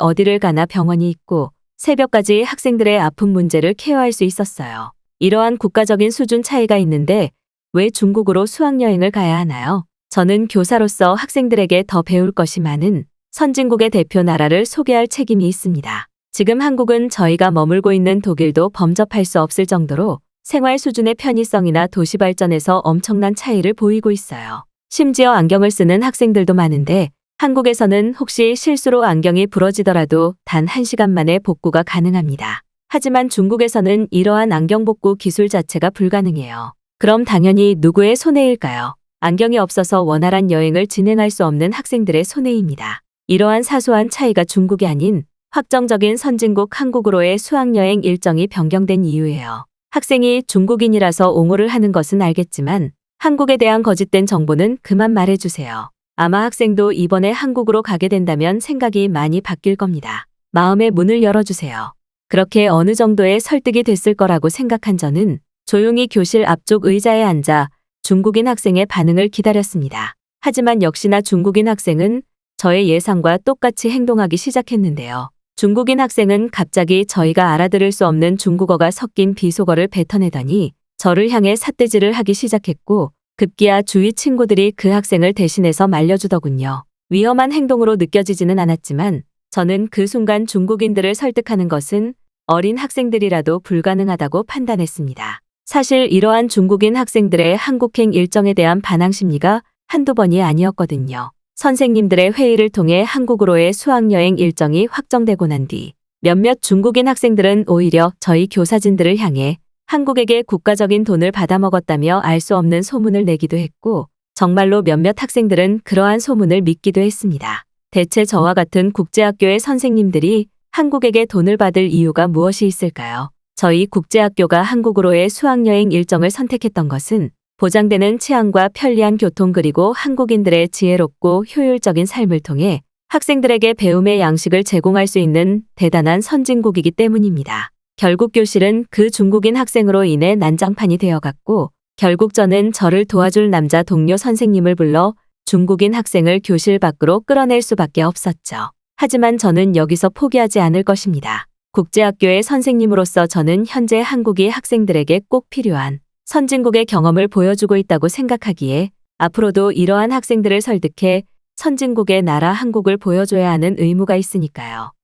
어디를 가나 병원이 있고 새벽까지 학생들의 아픈 문제를 케어할 수 있었어요. 이러한 국가적인 수준 차이가 있는데 왜 중국으로 수학여행을 가야 하나요? 저는 교사로서 학생들에게 더 배울 것이 많은 선진국의 대표 나라를 소개할 책임이 있습니다. 지금 한국은 저희가 머물고 있는 독일도 범접할 수 없을 정도로 생활 수준의 편의성이나 도시 발전에서 엄청난 차이를 보이고 있어요. 심지어 안경을 쓰는 학생들도 많은데 한국에서는 혹시 실수로 안경이 부러지더라도 단 1시간 만에 복구가 가능합니다. 하지만 중국에서는 이러한 안경 복구 기술 자체가 불가능해요. 그럼 당연히 누구의 손해일까요? 안경이 없어서 원활한 여행을 진행할 수 없는 학생들의 손해입니다. 이러한 사소한 차이가 중국이 아닌 확정적인 선진국 한국으로의 수학여행 일정이 변경된 이유예요. 학생이 중국인이라서 옹호를 하는 것은 알겠지만 한국에 대한 거짓된 정보는 그만 말해주세요. 아마 학생도 이번에 한국으로 가게 된다면 생각이 많이 바뀔 겁니다. 마음의 문을 열어주세요. 그렇게 어느 정도의 설득이 됐을 거라고 생각한 저는 조용히 교실 앞쪽 의자에 앉아 중국인 학생의 반응을 기다렸습니다. 하지만 역시나 중국인 학생은 저의 예상과 똑같이 행동하기 시작했는데요. 중국인 학생은 갑자기 저희가 알아들을 수 없는 중국어가 섞인 비속어를 뱉어내더니 저를 향해 삿대질을 하기 시작했고 급기야 주위 친구들이 그 학생을 대신해서 말려주더군요. 위험한 행동으로 느껴지지는 않았지만 저는 그 순간 중국인들을 설득하는 것은 어린 학생들이라도 불가능하다고 판단했습니다. 사실 이러한 중국인 학생들의 한국행 일정에 대한 반항 심리가 한두 번이 아니었거든요. 선생님들의 회의를 통해 한국으로의 수학여행 일정이 확정되고 난 뒤 몇몇 중국인 학생들은 오히려 저희 교사진들을 향해 한국에게 국가적인 돈을 받아먹었다며 알 수 없는 소문을 내기도 했고 정말로 몇몇 학생들은 그러한 소문을 믿기도 했습니다. 대체 저와 같은 국제학교의 선생님들이 한국에게 돈을 받을 이유가 무엇이 있을까요? 저희 국제학교가 한국으로의 수학여행 일정을 선택했던 것은 보장되는 치안과 편리한 교통 그리고 한국인들의 지혜롭고 효율적인 삶을 통해 학생들에게 배움의 양식을 제공할 수 있는 대단한 선진국이기 때문입니다. 결국 교실은 그 중국인 학생으로 인해 난장판이 되어갔고 결국 저는 저를 도와줄 남자 동료 선생님을 불러 중국인 학생을 교실 밖으로 끌어낼 수밖에 없었죠. 하지만 저는 여기서 포기하지 않을 것입니다. 국제학교의 선생님으로서 저는 현재 한국이 학생들에게 꼭 필요한 선진국의 경험을 보여주고 있다고 생각하기에 앞으로도 이러한 학생들을 설득해 선진국의 나라 한국을 보여줘야 하는 의무가 있으니까요.